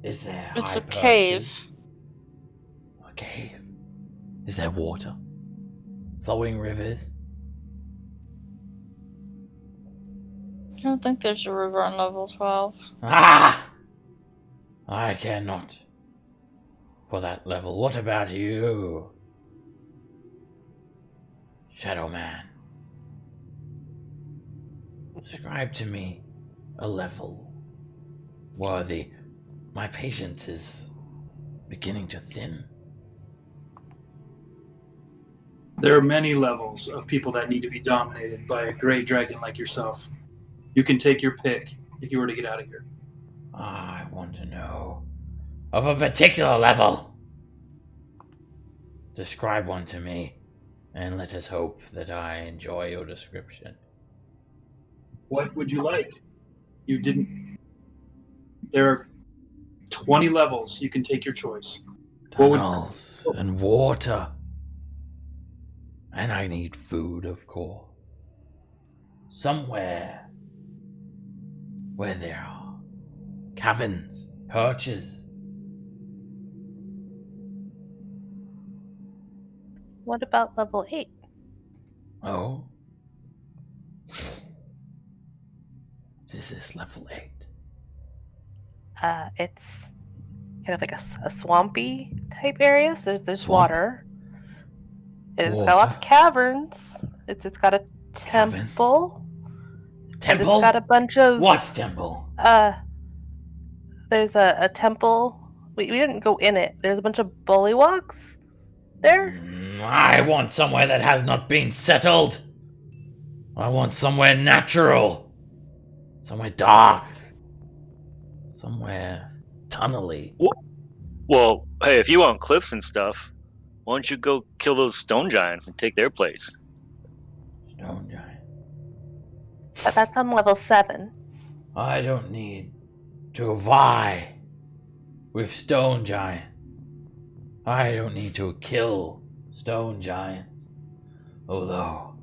Is there It's a high cave. perches? A cave. Is there water? Flowing rivers? I don't think there's a river on level 12. Ah! I cannot. For that level. What about you? Shadow Man. Describe to me a level worthy. My patience is beginning to thin. There are many levels of people that need to be dominated by a great dragon like yourself. You can take your pick if you were to get out of here. I want to know of a particular level. Describe one to me, and let us hope that I enjoy your description. What would you like? You didn't. There are 20 levels. You can take your choice. Tunnels and water. And I need food, of course. Somewhere where there are caverns, perches. What about level 8? Oh? This is level 8. It's kind of like a swampy type area. So there's Swamp? water. It's Water. got lots of caverns. It's got a temple. And Temple? it's got a bunch of What's temple? There's a temple. We didn't go in it. There's a bunch of bullywugs there. I want somewhere that has not been settled. I want somewhere natural. Somewhere dark. Somewhere tunnely. Well, hey, if you want cliffs and stuff, why don't you go kill those stone giants and take their place? Stone giant. But that's on level 7. I don't need to vie with stone giant. I don't need to kill stone giants. Although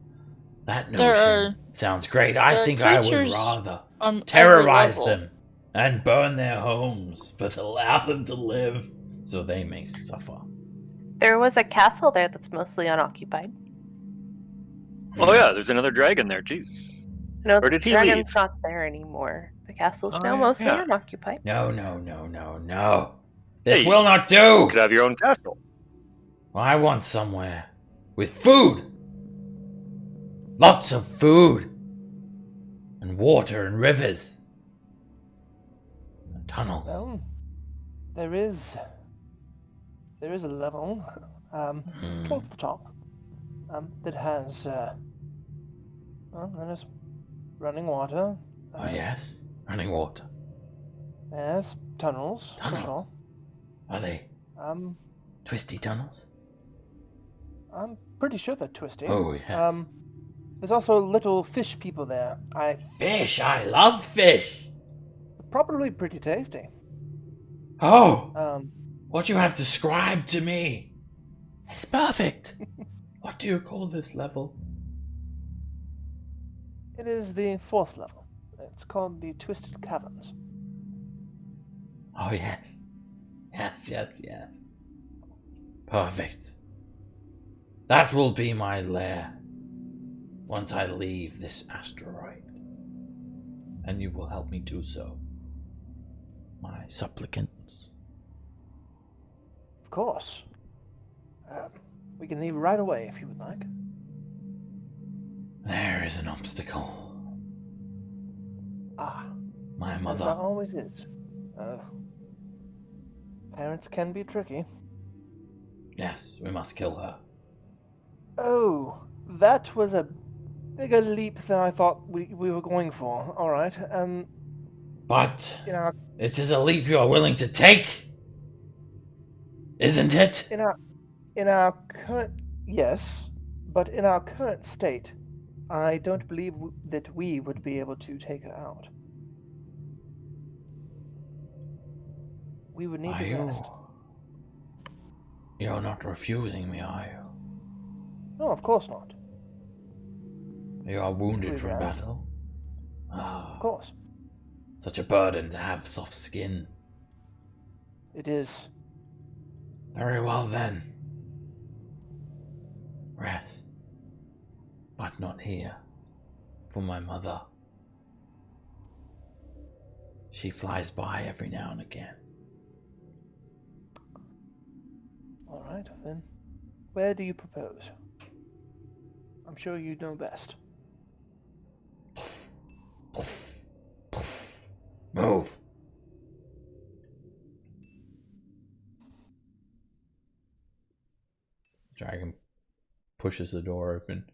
that notion sounds great. I think I would rather terrorize them and burn their homes, but allow them to live so they may suffer. There was a castle there that's mostly unoccupied. Oh yeah, there's another dragon there too. No, Or the did he dragon's leave? not there anymore. The castle's Oh, now yeah. mostly Yeah. unoccupied. No. This Hey, will not do. You could have your own castle. I want somewhere with food. Lots of food. And water and rivers. And tunnels. Well, there is a level it's towards the top that has there's running water. Oh yes, running water. There's tunnels. For Tunnels? sure. Are they twisty tunnels? I'm pretty sure they're twisty. Oh yes. There's also little fish people there. Fish, I love fish. Probably pretty tasty. Oh, what you have described to me. It's perfect. What do you call this level? It is the 4th level. It's called the Twisted Caverns. Oh yes. Yes. Perfect. That will be my lair once I leave this asteroid. And you will help me do so, my supplicants. Of course. We can leave right away if you would like. There is an obstacle. My As mother. there always is. Parents can be tricky. Yes, we must kill her. Oh, that was a bigger leap than I thought we were going for. All right. But In our it is a leap you are willing to take, isn't it? in our current yes, but in our current state, I don't believe that we would be able to take her out. We would need Are to you? rest. You're not refusing me, are you? No, of course not. You are wounded We from rest. battle. Ah, Of course. such a burden to have soft skin. It is. Very well then. Rest. But not here. For my mother. She flies by every now and again. All right, then. Where do you propose? I'm sure you know best. Move. Dragon pushes the door open.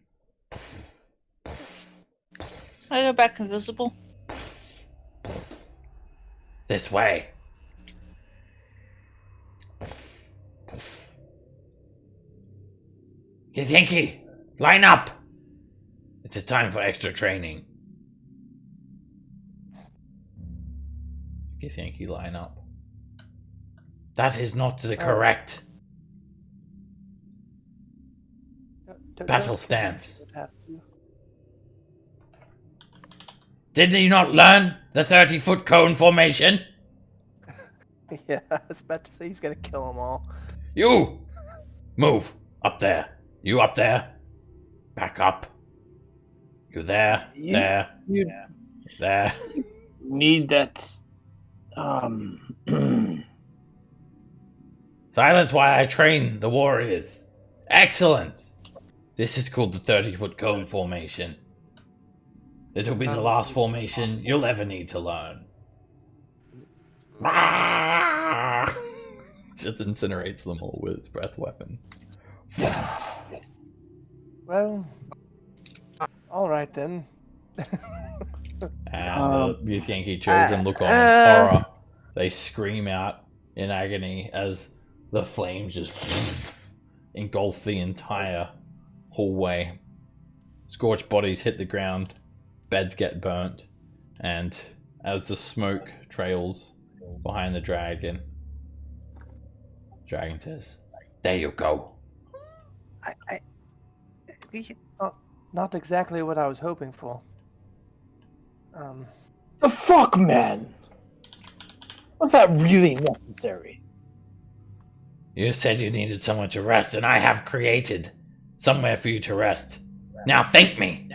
I go back invisible. This way. Githyanki, line up! It's a time for extra training. Githyanki, line up. That is not the correct battle stance. Did you not learn the 30-foot cone formation? Yeah, I was about to say he's gonna kill them all. You! Move! Up there. You up there. Back up. You there. There. You There. need that. Silence while I train the warriors. Excellent! This is called the 30-foot cone formation. It'll be the last formation you'll ever need to learn. Just incinerates them all with its breath weapon. Well, all right then. And the Githyanki children look on in horror. They scream out in agony as the flames just engulf the entire hallway. Scorched bodies hit the ground, beds get burnt, and as the smoke trails behind the dragon says, "There you go." Not exactly what I was hoping for. The fuck, man? Was that really necessary? You said you needed somewhere to rest, and I have created somewhere for you to rest. Now thank me.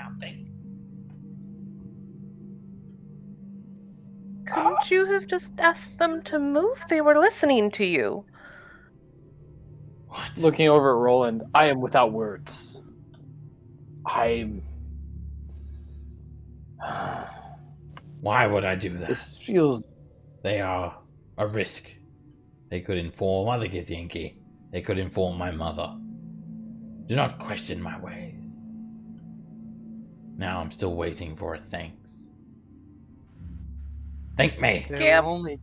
Couldn't you have just asked them to move? They were listening to you. What? Looking over at Roland, I am without words. Why would I do that? This feels. They are a risk. They could inform other Githyanki. They could inform my mother. Do not question my ways. Now I'm still waiting for a thanks. Thank me. Scamp only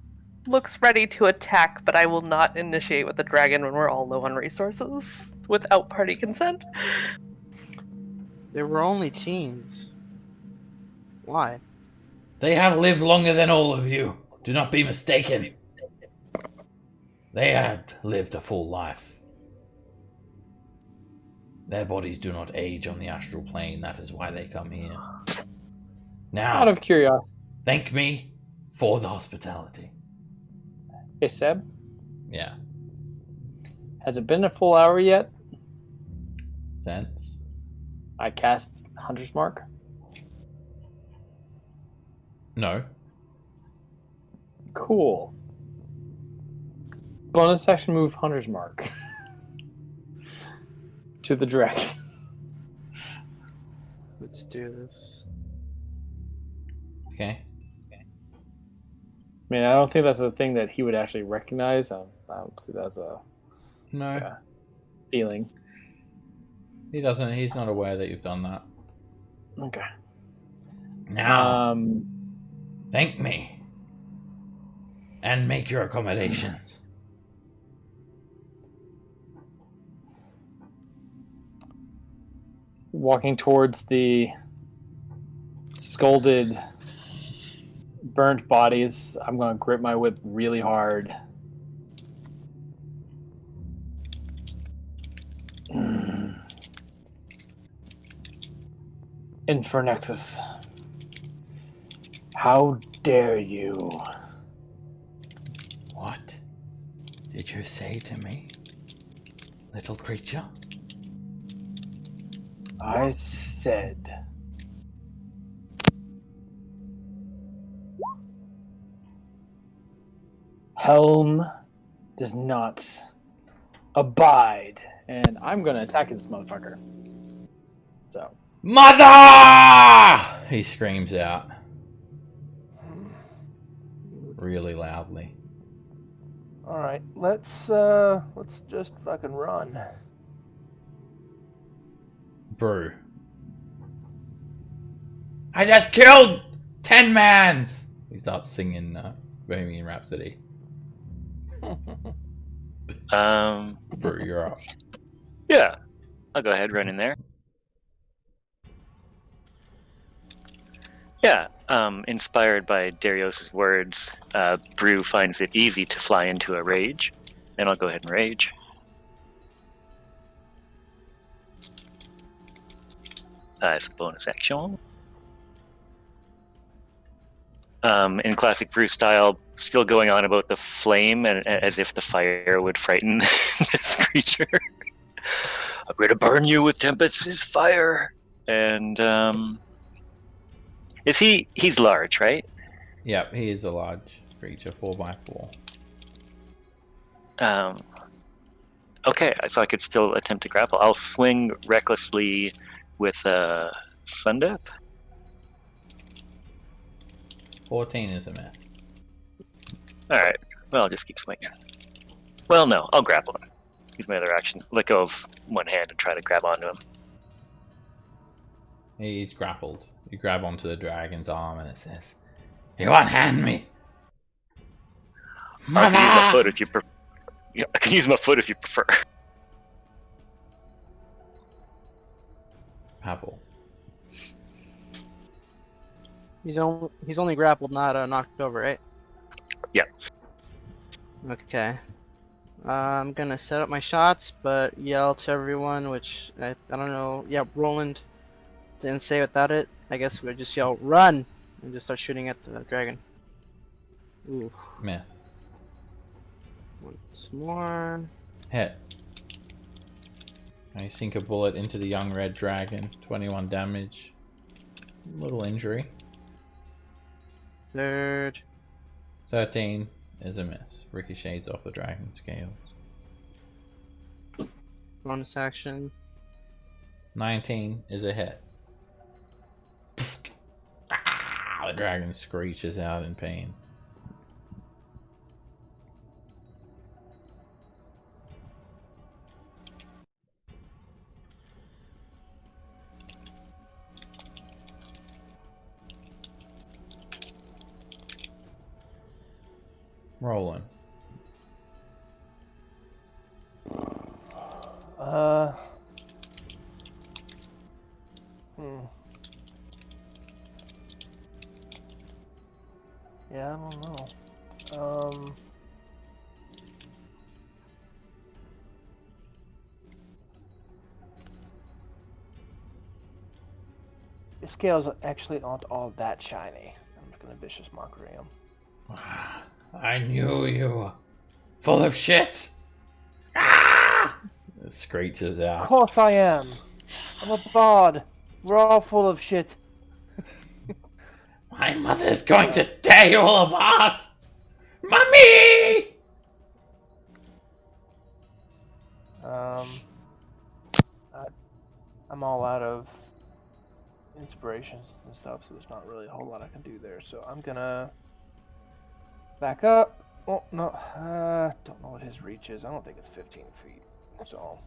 looks ready to attack, but I will not initiate with the dragon when we're all low on resources without party consent. They were only teens. Why? They have lived longer than all of you. Do not be mistaken. They had lived a full life. Their bodies do not age on the astral plane. That is why they come here. Now, Out of curiosity. thank me for the hospitality. Hey, Seb, Yeah. has it been a full hour yet? Sense? I cast Hunter's Mark. No. Cool. Bonus action move Hunter's Mark. To the dragon. Let's do this. Okay. I mean, I don't think that's a thing that he would actually recognize. I don't see that as a No. feeling. He doesn't. He's not aware that you've done that. Okay. Now, thank me. And make your accommodations. Walking towards the scalded, burnt bodies, I'm going to grip my whip really hard. Infernexus, how dare you? What did you say to me, little creature? I said... Helm does not abide. And I'm going to attack this motherfucker. So... Mother! He screams out. Really loudly. All right, let's just fucking run. Brew. I just killed 10 mans! He starts singing Bohemian Rhapsody. Brew, you're up. Yeah, I'll go ahead, run in there. Yeah, inspired by Darius's words, Brew finds it easy to fly into a rage, and I'll go ahead and rage. It's a bonus action. In classic Brew style, still going on about the flame, and as if the fire would frighten this creature. I'm going to burn you with Tempest's fire. And he's large, right? Yep, he is a large creature, 4x4. Okay, so I could still attempt to grapple. I'll swing recklessly with Sundeath. 14 is a miss. Alright, well, I'll just keep swinging. Well, no, I'll grapple him. Use my other action. Let go of one hand and try to grab onto him. He's grappled. You grab onto the dragon's arm and it says, "You unhand me!" I can use my foot if you prefer. Yeah, I can use my foot if you prefer. Apple. He's only grappled, not knocked over, right? Yeah. Okay. I'm gonna set up my shots, but yell to everyone, which I don't know. Yeah, Roland didn't say without it. I guess we'll just yell "run" and just start shooting at the dragon. Ooh. Miss. Once more. Hit. I sink a bullet into the young red dragon. 21 damage. Little injury. Third. 13 is a miss. Ricochets off the dragon scales. Bonus action. 19 is a hit. The dragon screeches out in pain. Rolling. Yeah, I don't know. The scales actually aren't all that shiny. I'm just gonna vicious mockery him. I knew you were full of shit. It screeches Of out. course I am. I'm a bard. We're all full of shit. My mother's going to tear you all apart. Mummy! I'm all out of inspirations and stuff, so there's not really a whole lot I can do there. So I'm gonna back up. Oh no, don't know what his reach is. I don't think it's 15 feet. So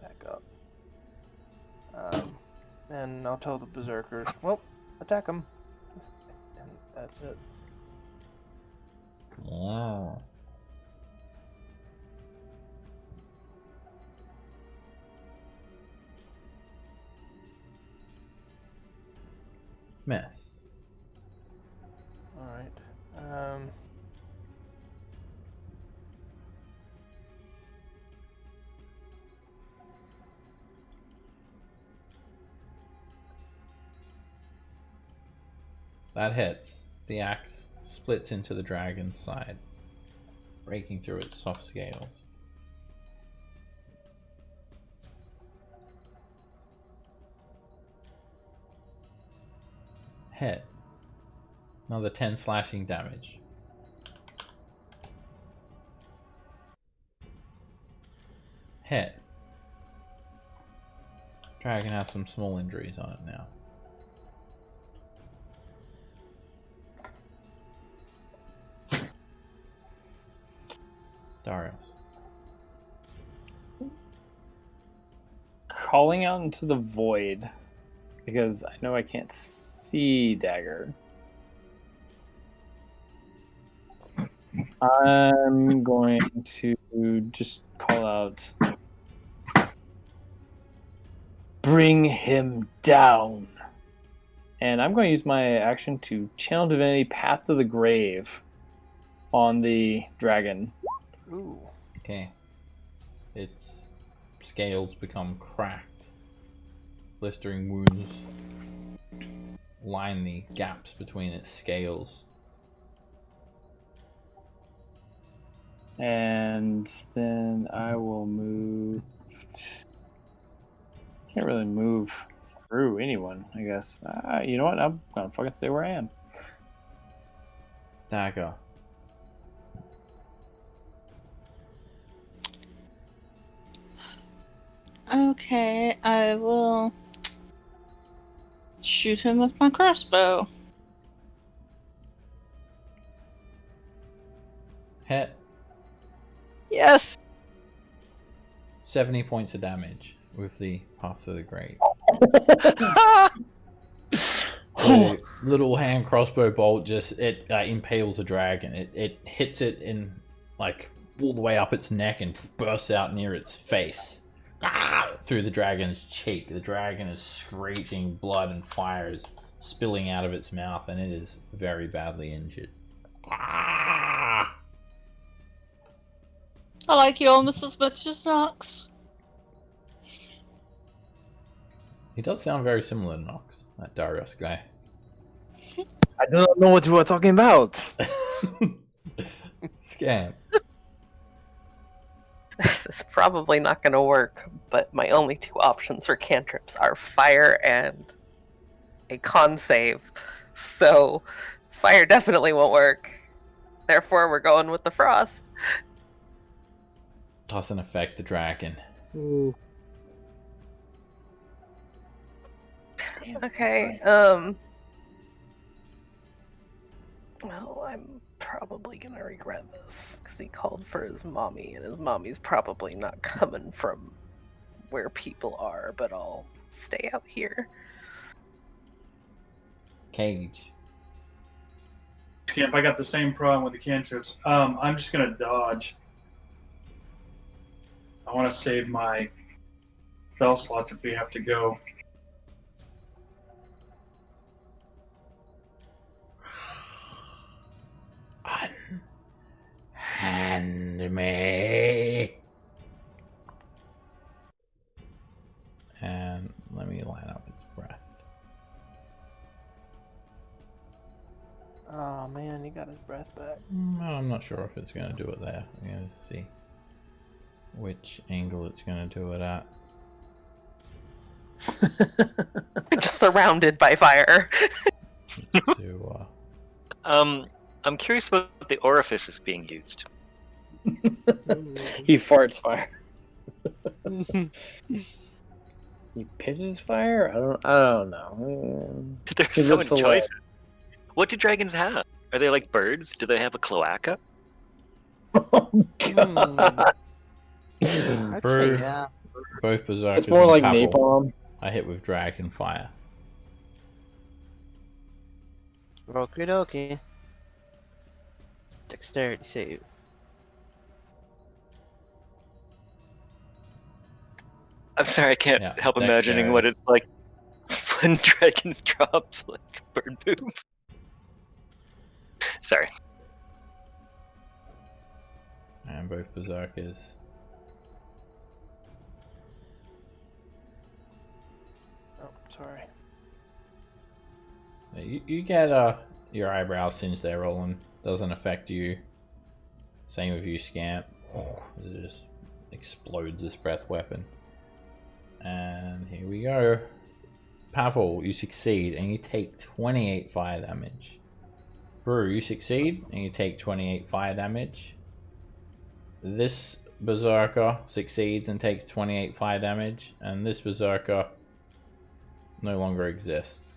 back up. And I'll tell the berserkers, well, attack him. And that's it. Wow. Miss. Alright. That hits. The axe splits into the dragon's side, breaking through its soft scales. Hit. Another 10 slashing damage. Hit. Dragon has some small injuries on it now. Darius. calling out into the void because I know I can't see Dagger. I'm going to just call out, bring him down. And I'm going to use my action to channel divinity Path to the Grave on the dragon. Ooh. Okay. Its scales become cracked. Blistering wounds line the gaps between its scales. And then I will move. Can't really move through anyone, I guess. You know what? I'm gonna fucking stay where I am. Dagger. Okay, I will shoot him with my crossbow. Hit. Yes! 70 points of damage with the Path to the Grave. The little hand crossbow bolt just impales the dragon. It hits it in like all the way up its neck and bursts out near its face. Through the dragon's cheek. The dragon is screeching, blood and fire is spilling out of its mouth, and it is very badly injured. I like you almost as much as Nox. He does sound very similar to Nox, that Darius guy. I do not know what you are talking about. Scam. This is probably not going to work, but my only two options for cantrips are fire and a con save. So fire definitely won't work. Therefore, we're going with the frost. Doesn't affect the dragon. Ooh. Okay, well, I'm probably gonna regret this, because he called for his mommy, and his mommy's probably not coming from where people are, but I'll stay out here. Cage. Scamp, I got the same problem with the cantrips. I'm just gonna dodge. I want to save my spell slots if we have to go. Unhand me. And let me line up its breath. Oh man, he got his breath back. I'm not sure if it's going to do it there. I'm going to see which angle it's going to do it at. Just surrounded by fire. I'm curious what the orifice is being used. He farts fire. He pisses fire? I don't know. There's so many choices. What do dragons have? Are they like birds? Do they have a cloaca? Oh god. I'd say yeah. Both berserkers. It's more like and Pavel napalm. I hit with dragon fire. Okie dokie. Dexterity save. I'm sorry, I can't Yeah, help imagining what it's like when dragons drop like bird poop. Sorry. And both berserkers. Oh, sorry. You get your eyebrows singed there, Roland. Doesn't affect you. Same with you, Scamp. It just explodes this breath weapon. And here we go. Pavel, you succeed and you take 28 fire damage. Brew, you succeed and you take 28 fire damage. This berserker succeeds and takes 28 fire damage, and this berserker no longer exists.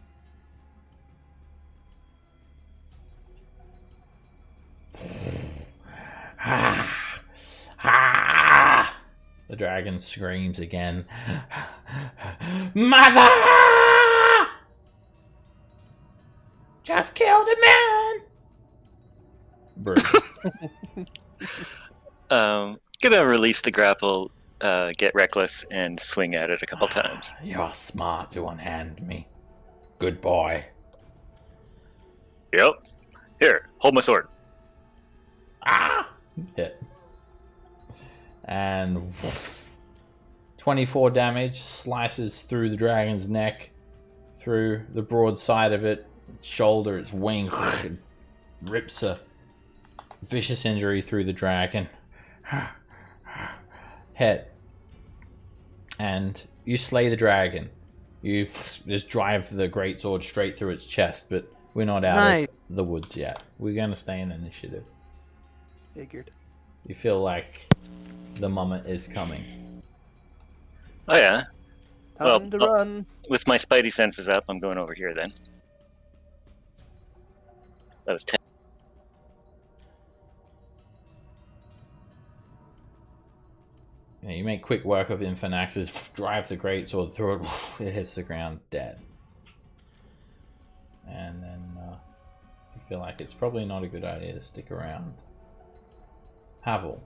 The dragon screams again. Mother! Just killed a man! Bruce. Gonna release the grapple, get reckless, and swing at it a couple times. You're smart to unhand me. Goodbye. Yep. Here, hold my sword. Ah! Hit. And 24 damage slices through the dragon's neck, through the broad side of it, its shoulder, its wing. It rips a vicious injury through the dragon. Head. And you slay the dragon. You just drive the greatsword straight through its chest, but we're not out of the woods yet. We're going to stay in initiative. Figured. You feel like the moment is coming. Oh yeah. Time to run. With my spidey senses up, I'm going over here then. That was 10. Yeah, you make quick work of Infanax's, drive the greatsword through it, it hits the ground dead. And then you feel like it's probably not a good idea to stick around. Havel.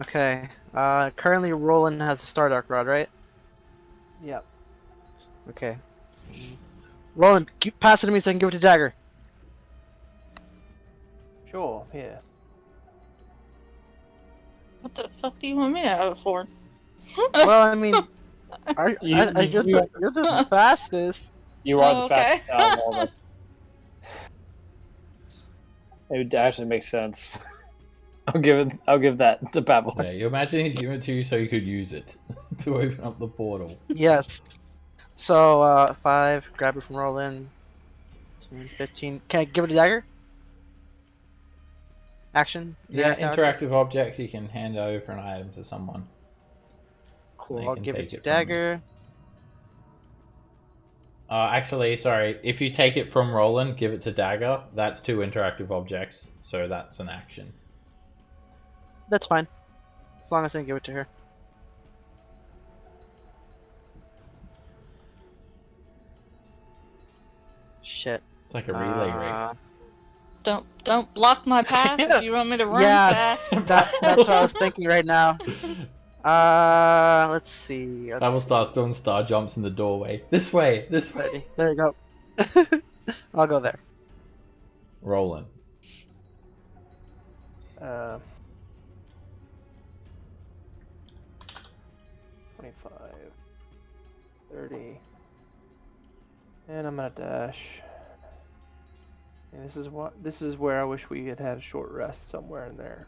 Okay. Currently Roland has a Stardark Rod, right? Yep. Okay. Roland, pass it to me so I can give it to Dagger. Sure, yeah. What the fuck do you want me to have it for? Well, I mean, You- you're the fastest. You are Oh, the okay. fastest out of all of us. It would actually make sense. I'll give that to Babel. Yeah, you imagine he's given it to you so you could use it to open up the portal. Yes. So, 5, grab it from Roland. 15. Can I give it to Dagger? Action? Yeah, Interactive? interactive object, you can hand over an item to someone. Cool, They I'll can give it take to it from Dagger. Actually, sorry, if you take it from Roland, give it to Dagger, that's 2 interactive objects, so that's an action. That's fine. As long as I can give it to her. Shit. It's like a relay race. Don't block my path if you want me to run Yeah, fast. that's what I was thinking right now. Let's see. Babel starts doing star jumps in the doorway. This way, this way. Ready. There you go. I'll go there. Roland. 25, 30, and I'm gonna dash. And this is where I wish we had had a short rest somewhere in there.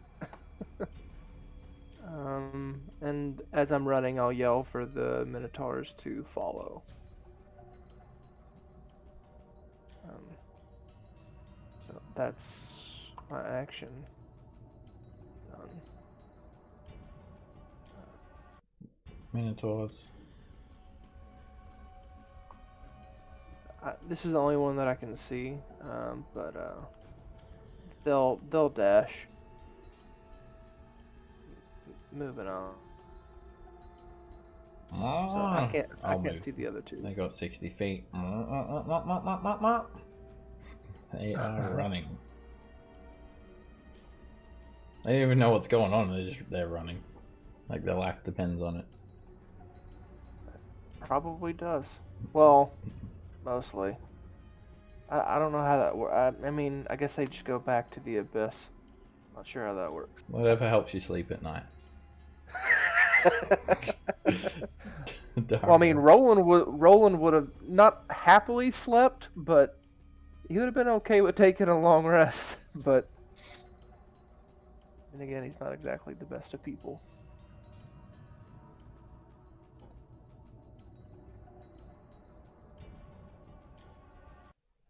And as I'm running, I'll yell for the Minotaurs to follow. So that's my action. Done. Minotaurs. This is the only one that I can see, but they'll dash. Moving on. So I I'll can't move. see the other two. They got 60 feet. They are running. They don't even know what's going on. They're running. Like their life depends on it. Probably does. Well, mostly. I don't know how that works. I mean, I guess they just go back to the abyss. Not sure how that works. Whatever helps you sleep at night. Well, I mean, Roland would have not happily slept, but he would have been okay with taking a long rest. But then again, he's not exactly the best of people.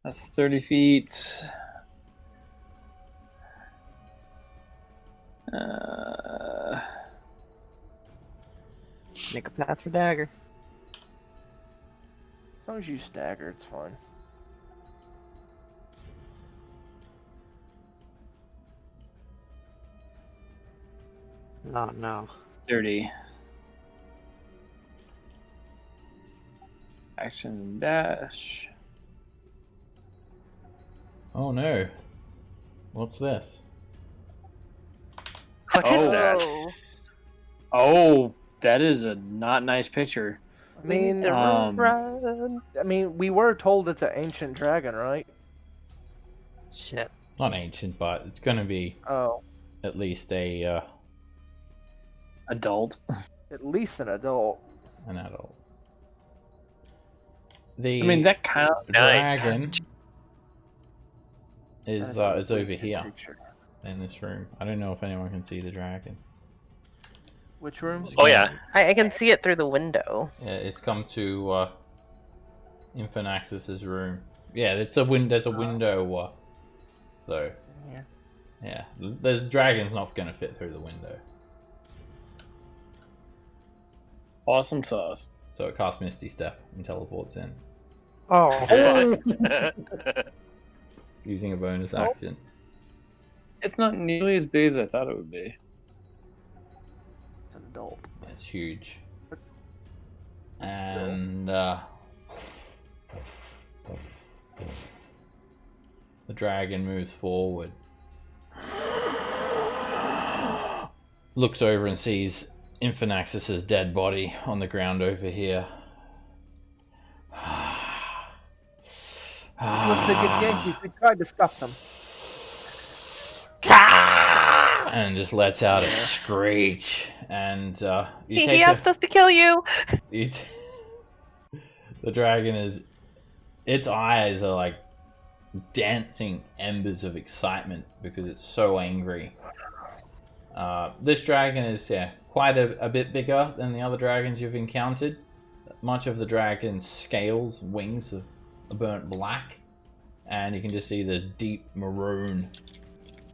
That's 30 feet. Make a path for Dagger. As long as you stagger, it's fine. Oh no. 30. action dash. Oh no. What's this? What is that? Oh, Oh, that is a not nice picture. I mean, run. we were told it's an ancient dragon, right? Shit. Not ancient, but it's gonna be Oh, at least a Adult. at least an adult. an adult. The I mean, that kind of. dragon is That's a is over wicked here picture. in this room. I don't know if anyone can see the dragon. Which room? Oh yeah. I can see it through the window. Yeah, it's come to Infinaxis's room. Yeah, it's a there's a window though. Yeah. Yeah, there's dragon's not gonna fit through the window. Awesome sauce. So it casts Misty Step and teleports in, Oh, using a bonus action. It's not nearly as big as I thought it would be. It's an adult. It's huge. Still. And the dragon moves forward, looks over and sees Infinaxis's dead body on the ground over here. This was the Githyanki. We tried to stop them. And just lets out a screech, and you He take asked us to kill you. the dragon is, its eyes are like dancing embers of excitement because it's so angry. This dragon is quite a bit bigger than the other dragons you've encountered. Much of the dragon's scales, wings are burnt black, and you can just see this deep maroon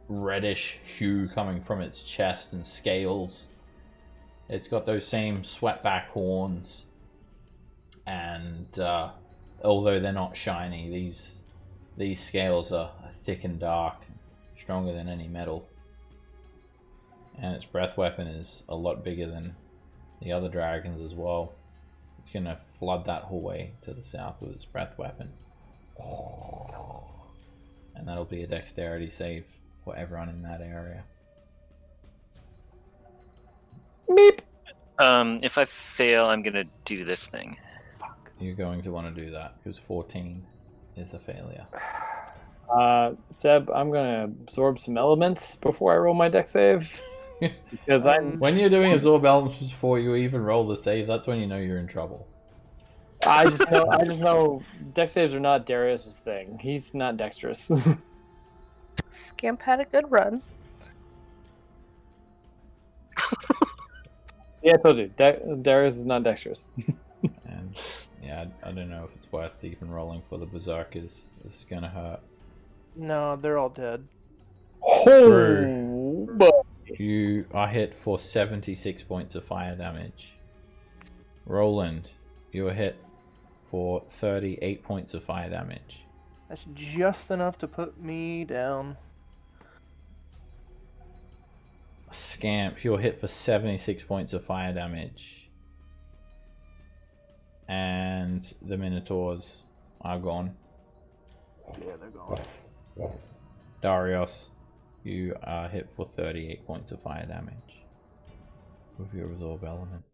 reddish hue coming from its chest and scales. It's got those same swept-back horns, and although they're not shiny, these scales are thick and dark, stronger than any metal. And its breath weapon is a lot bigger than the other dragons as well. It's gonna flood that hallway to the south with its breath weapon, and that'll be a dexterity save for everyone in that area. Beep. If I fail, I'm gonna do this thing. You're going to want to do that because 14 is a failure. Seb, I'm gonna absorb some elements before I roll my dex save. Because When you're doing absorb elements before you even roll the save, that's when you know you're in trouble. I just know dex saves are not Darius's thing. He's not dexterous. Scamp had a good run. Yeah, I told you, Darius is not dexterous. And yeah, I don't know if it's worth even rolling for the berserkers. It's gonna hurt. No, they're all dead. Oh, but You are hit for 76 points of fire damage. Roland, you are hit for 38 points of fire damage. That's just enough to put me down. Scamp, you're hit for 76 points of fire damage. And the Minotaurs are gone. Yeah, they're gone. Darius, you are hit for 38 points of fire damage with your absorb elements.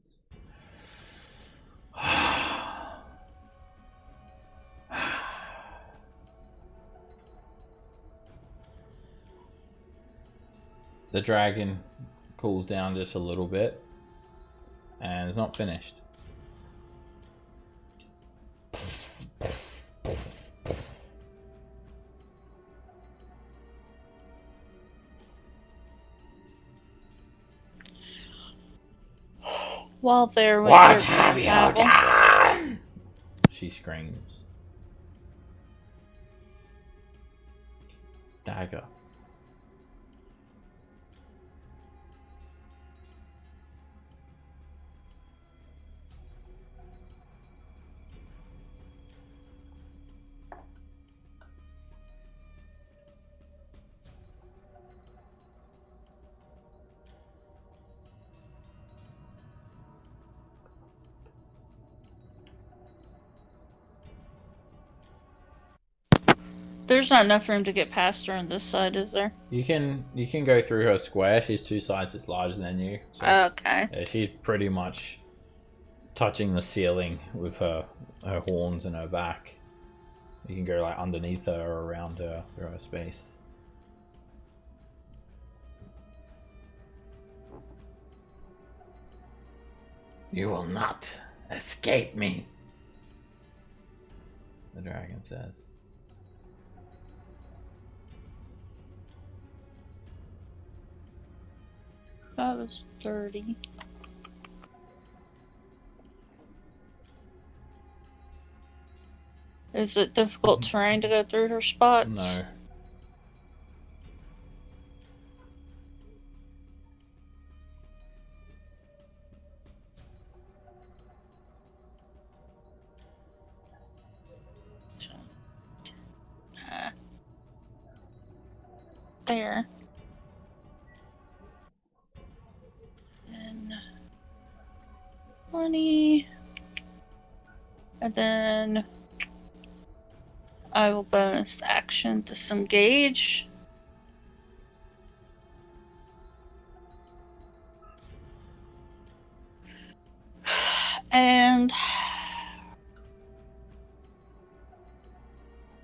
The dragon cools down just a little bit and is not finished. While they're What have you done? She screams. Dagger. There's not enough room to get past her on this side, is there? You can go through her square. She's 2 sizes larger than you. So, Okay. yeah, she's pretty much touching the ceiling with her horns and her back. You can go like underneath her or around her through her space. You will not escape me, the dragon says. That was 30. Is it difficult terrain to go through her spots? No. There. And 20. And then I will bonus action disengage. And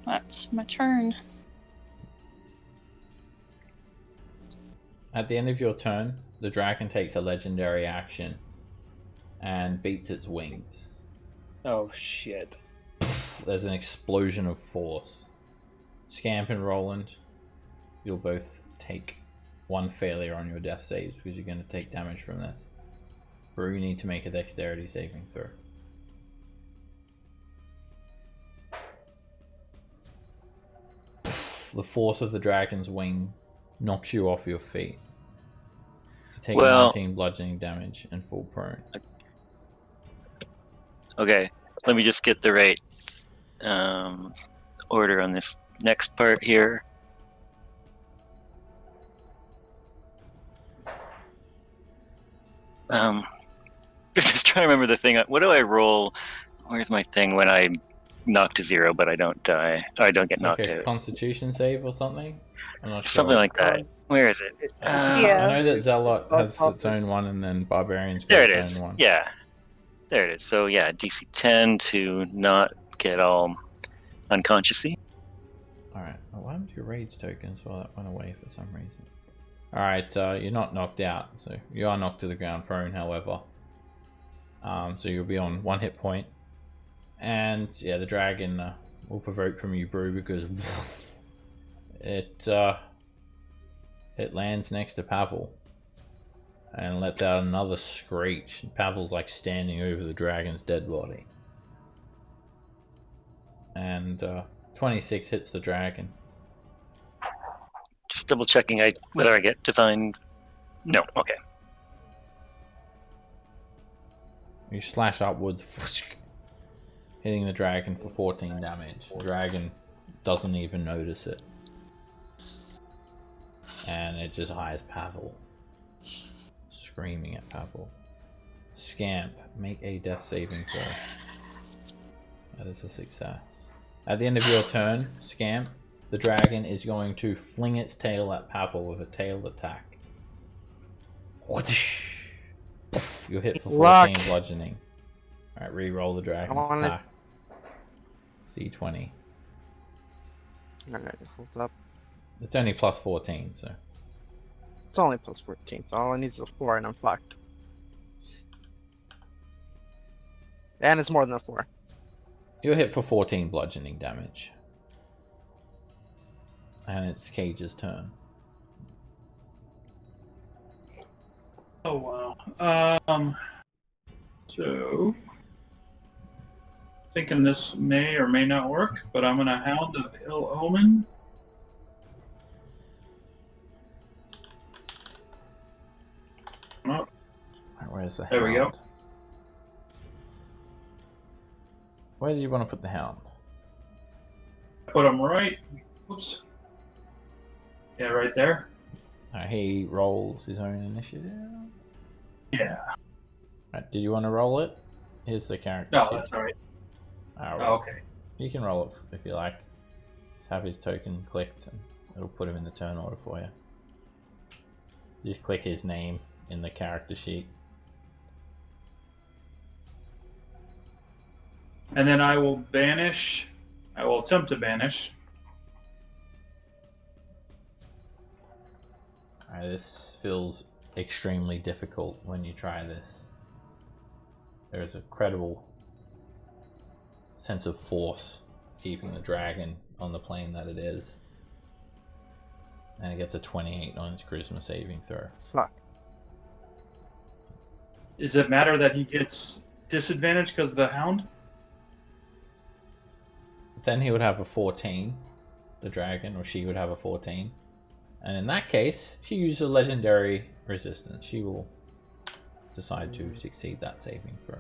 that's my turn. At the end of your turn, the dragon takes a legendary action and beats its wings. Oh shit. There's an explosion of force. Scamp and Roland, you'll both take 1 failure on your death saves because you're going to take damage from this. Brew, you need to make a dexterity saving throw. The force of the dragon's wing knocks you off your feet. You take 19 bludgeoning damage and fall prone. Okay, let me just get the right order on this next part here. Just trying to remember the thing. What do I roll? Where's my thing when I knock to 0 but I don't die? I don't get knocked out. Constitution save or something? I'm not sure. Something like that. Where is it? I know that Zealot has its own one, and then Barbarian's got There it its is. own one. Yeah, there it is. So yeah, DC 10 to not get all unconsciousy. Alright, what happened to your rage tokens? Well, that went away for some reason. Alright, you're not knocked out, so you are knocked to the ground prone, however. So you'll be on 1 hit point. And yeah, the dragon will provoke from you, Brew, because it lands next to Pavel and lets out another screech. Pavel's like standing over the dragon's dead body. And 26 hits the dragon. Just double checking whether I get defined. No, okay. You slash upwards, hitting the dragon for 14 damage. The dragon doesn't even notice it. And it just eyes Pavel, screaming at Pavel. Scamp, make a death saving throw. That is a success. At the end of your turn, Scamp, the dragon is going to fling its tail at Pavel with a tail attack. You hit for 14 bludgeoning. Alright, re-roll the dragon's attack. D20. Alright, hold up. It's only plus 14, so. It's only plus 14, so all I need is a 4 and I'm fucked. And it's more than a 4. You'll hit for 14 bludgeoning damage. And it's Cage's turn. Oh wow. So thinking this may or may not work, but I'm gonna Hound of Ill Omen. Oh, Where's the hound? there we go. Where do you want to put the hound? Put him right. Oops. Yeah, right there. He rolls his own initiative. Yeah. Right, did you want to roll it? Here's the character No, sheet. that's all right. Alright. Oh, okay. You can roll it if you like. have his token clicked, and it'll put him in the turn order for you. Just click his name in the character sheet. And then I will banish. I will attempt to banish. Alright, this feels extremely difficult when you try this. There's a credible sense of force keeping the dragon on the plane that it is. And it gets a 28 on its charisma saving throw. Fuck. Does it matter that he gets disadvantage because of the hound? Then he would have a 14, the dragon, or she would have a 14. And in that case, she uses a legendary resistance. She will decide to succeed that saving throw.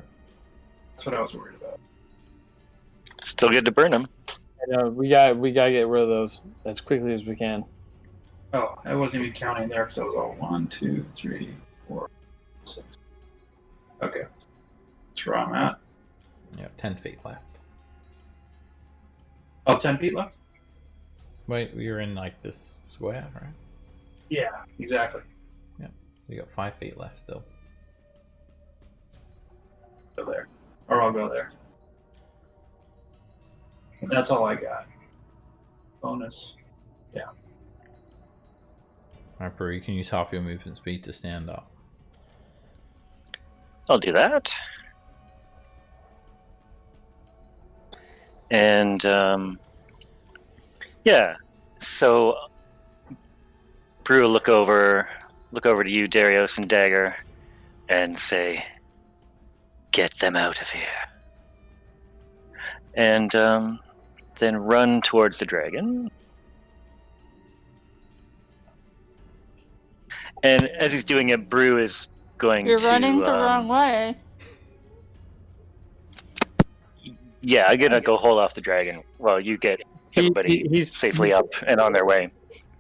That's what I was worried about. Still good to burn him. We gotta get rid of those as quickly as we can. Oh, I wasn't even counting there because I was all 1, 2, 3, 4, 6. Okay. That's where I'm at. You have 10 feet left. Oh, 10 feet left? Wait, you're in like this square, right? Yeah, exactly. You got 5 feet left still. Go there. Or I'll go there. And that's all I got. Bonus. Yeah. Alright, Brew, you can use half your movement speed to stand up. I'll do that. And yeah, so Brew will look over to you, Darius and Dagger, and say, "Get them out of here." And then run towards the dragon. And as he's doing it, Brew is going You're to... running the wrong way. Yeah, I'm gonna go hold off the dragon while you get everybody he's safely up and on their way.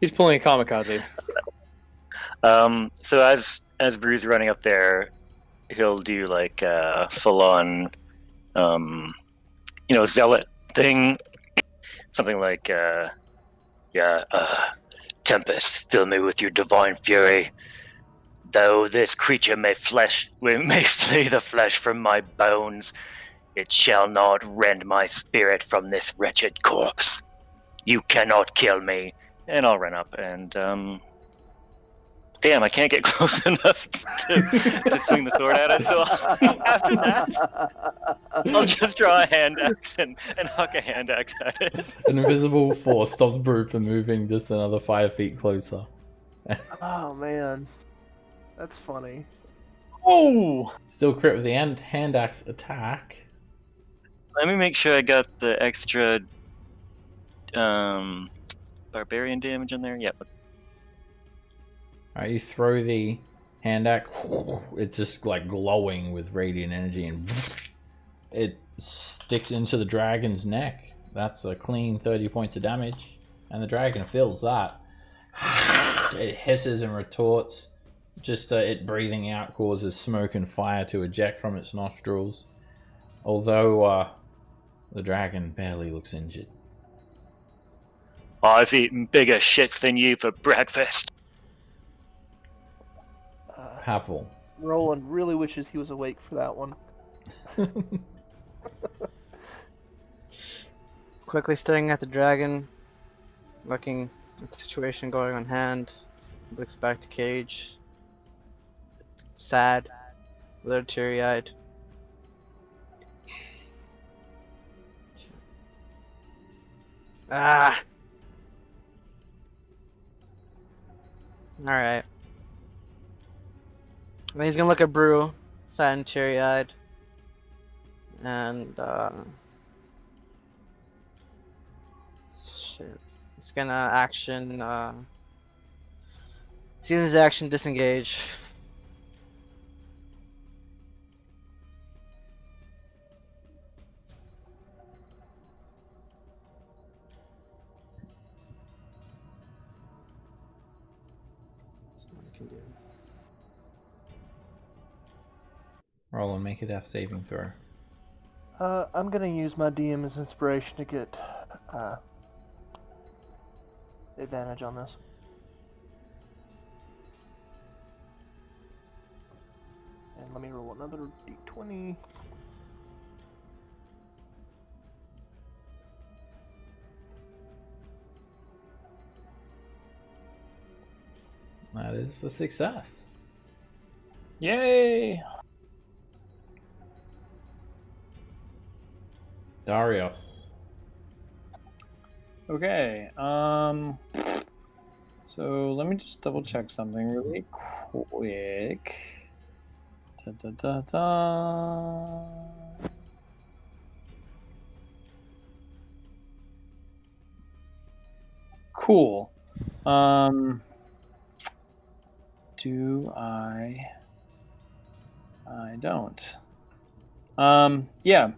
He's pulling a kamikaze. So as Brew's running up there, he'll do like a full-on, zealot thing, something like, Tempest, fill me with your divine fury. Though this creature may flee the flesh from my bones, it shall not rend my spirit from this wretched corpse. You cannot kill me. And I'll run up and, damn, I can't get close enough to swing the sword at it, so after that, I'll just draw a hand axe and huck a hand axe at it. An invisible force stops Brew from moving just another 5 feet closer. Oh man, that's funny. Oh! Still crit with the hand axe attack. Let me make sure I got the extra barbarian damage in there. Yep. Alright, you throw the hand axe. It's just like glowing with radiant energy, and it sticks into the dragon's neck. That's a clean 30 points of damage, and the dragon feels that. It hisses and retorts. Just it breathing out causes smoke and fire to eject from its nostrils. Although the dragon barely looks injured. I've eaten bigger shits than you for breakfast. Pavel. Roland really wishes he was awake for that one. Quickly staring at the dragon, looking at the situation going on hand, looks back to Cage. Sad, a little teary-eyed. Ah! Alright. Then he's gonna look at Brew, sad and teary-eyed. And, shit. He's gonna action, see his action, disengage. Roll and make a death saving throw. I'm gonna use my DM as inspiration to get advantage on this. And let me roll another d20. That is a success. Yay! Darius. Okay. So let me just double check something really quick. Da, da, da, da. Cool. Do I don't. Yeah.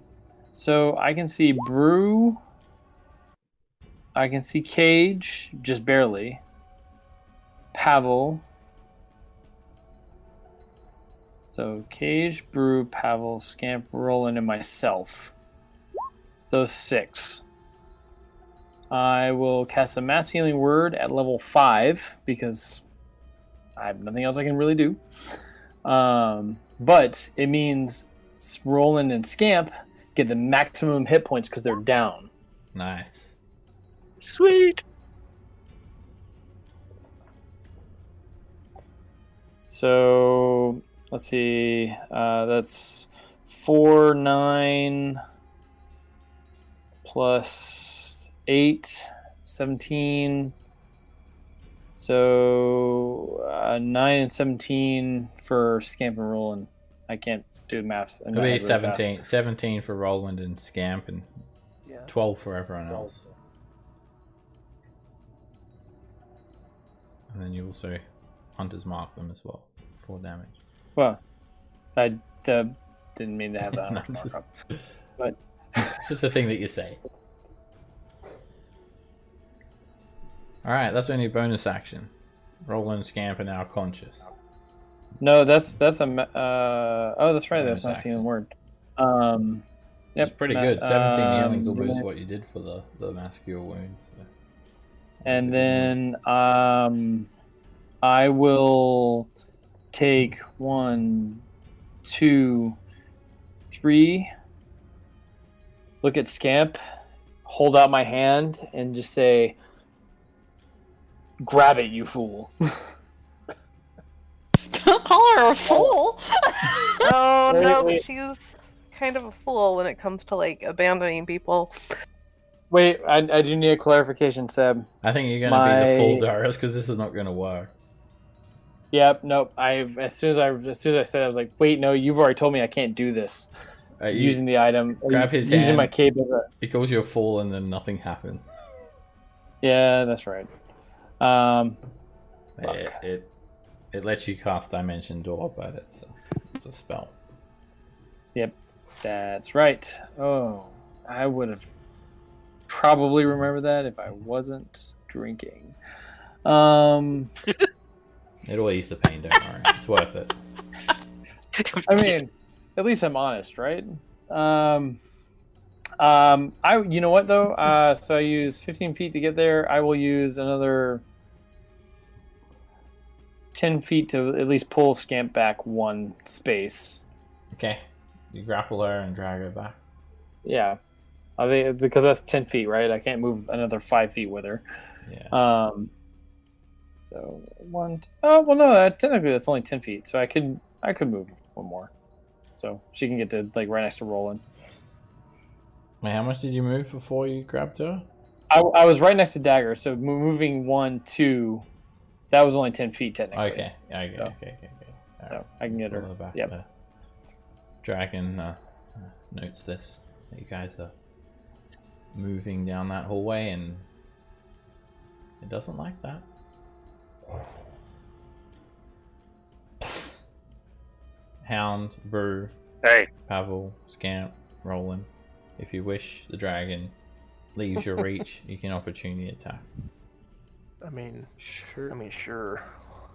So I can see Brew. I can see Cage, just barely. Pavel. So Cage, Brew, Pavel, Scamp, Roland, and myself. Those 6. I will cast a Mass Healing Word at level 5 because I have nothing else I can really do. But it means Roland and Scamp get the maximum hit points because they're down. Nice. Sweet. So let's see. That's 4, 9 plus 8, 17. So 9 and 17 for Scamp and Roland. I can't do math. It'll be 17. 17 for Roland and Scamp, and 12 for everyone else. And then you also Hunter's Mark them as well. 4 damage. Well, I didn't mean to have that No, markup. But it's just a thing that you say. Alright, that's only a bonus action. Roland and Scamp are now conscious. no, that's a oh, that's right. Bonus That's not action. seeing word. It's pretty good. 17 healing's almost what you did for the mass cure wounds. So. And then I will take 1, 2, 3. Look at Scamp, hold out my hand, and just say, "Grab it, you fool!" Don't call her a fool. Oh no, Wait. but she's kind of a fool when it comes to like abandoning people. Wait, I do need a clarification, Seb. I think you're going to be the full Darius because this is not going to work. Yep, nope. As soon as I said it, I was like, wait, no, you've already told me I can't do this. Using the item, grab his using hand. my cape as a. He calls you a fool, and then nothing happened. Yeah, that's right. It lets you cast Dimension Door, but it's a spell. Yep, that's right. Oh, I would have probably remembered that if I wasn't drinking. It'll ease the pain, don't worry. It's worth it. I mean, at least I'm honest, right? You know what though? So I use 15 feet to get there. I will use another 10 feet to at least pull Scamp back 1 space. Okay. You grapple her and drag her back. Yeah. Because that's 10 feet, right? I can't move another 5 feet with her. Yeah. So 1. Oh well, no. Technically, that's only 10 feet. So I could move 1 more. So she can get to like right next to Roland. Wait, how much did you move before you grabbed her? I was right next to Dagger, so moving 1, 2. That was only 10 feet technically. Okay. Okay. So right. I can get her. Back Yep. there. Dragon notes this. That you guys are moving down that hallway, and it doesn't like that. Hound, Brew, Hey. Pavel, Scamp, Roland. If you wish, the dragon leaves your reach. You can opportunity attack. I mean, sure.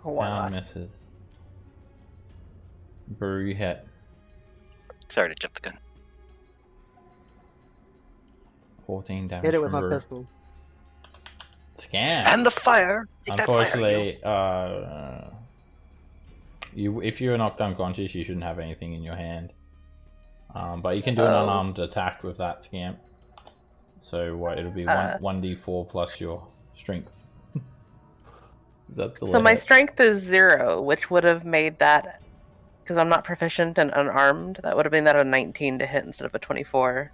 Why Hound not? misses. Brew, you hit. Sorry to jump the gun. 14 damage. Hit it with from my Brew. pistol. Scam. And the fire. Take that fire, Unfortunately, if you're knocked unconscious, you shouldn't have anything in your hand. But you can do an unarmed attack with that scamp. So it'll be 1d4 plus your strength. That's the So my limit. strength is 0, which would have made that, because I'm not proficient and unarmed, that would have been that a 19 to hit instead of a 24.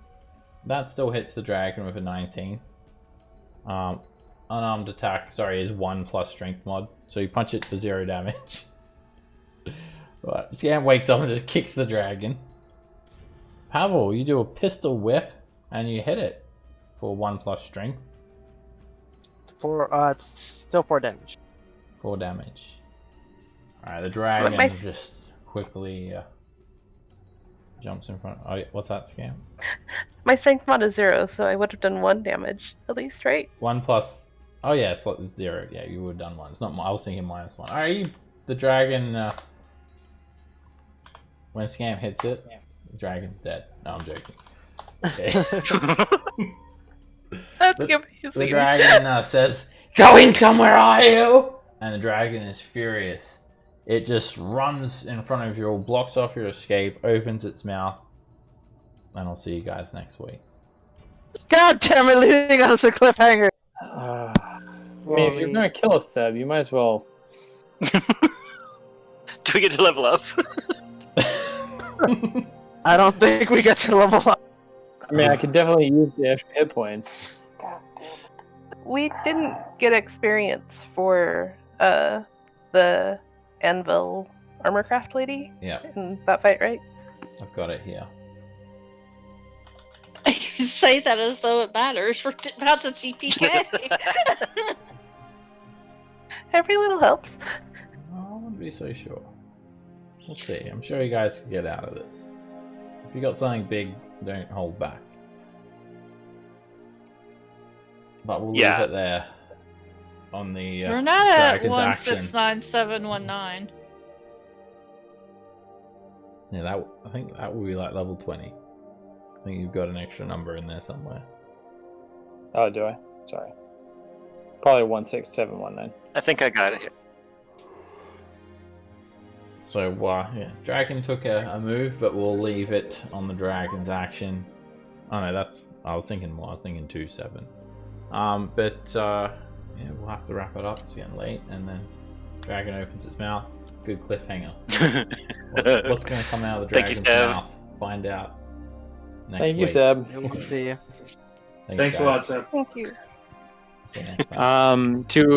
That still hits the dragon with a 19. Unarmed attack, is 1 plus strength mod. So you punch it for 0 damage. But Scam wakes up and just kicks the dragon. Pavel, you do a pistol whip and you hit it for 1 plus strength. It's still 4 damage. 4 damage. Alright, the dragon just quickly jumps in front. Oh, what's that, Scam? My strength mod is 0, so I would have done 1 damage at least, right? 1 plus. Oh yeah, plus 0. Yeah, you would have done 1. It's not. I was thinking -1. Alright, the dragon. When Scam hits it, the dragon's dead. No, I'm joking. Okay. That's amazing. The dragon says, "Going somewhere, are you?" And the dragon is furious. It just runs in front of you, blocks off your escape, opens its mouth, and I'll see you guys next week. God damn it, leaving us a cliffhanger! I mean, if you're gonna kill us, Seb, you might as well. Do we get to level up? I don't think we get to level up. I mean, I could definitely use the extra hit points. We didn't get experience for the anvil armorcraft lady Yeah, in that fight, right? I've got it here. You say that as though it matters. We're about to TPK. Every little helps. I wouldn't be so sure. We'll see. I'm sure you guys can get out of this. If you got something big, don't hold back. But we'll leave it there on the We're not at dragon's action. 169,719. Yeah, I think that will be like level 20. I think you've got an extra number in there somewhere. Oh, do I? Sorry. Probably 16719. I think I got it. So, yeah, dragon took a move, but we'll leave it on the dragon's action. Oh no, I was thinking more. I was thinking 2-7. Yeah, we'll have to wrap it up. It's getting late, and then dragon opens its mouth. Good cliffhanger. What's going to come out of the dragon's mouth? Find out next week. Thank you, Seb. We'll see you. Thanks a lot, Seb. Thank you. See you next time. To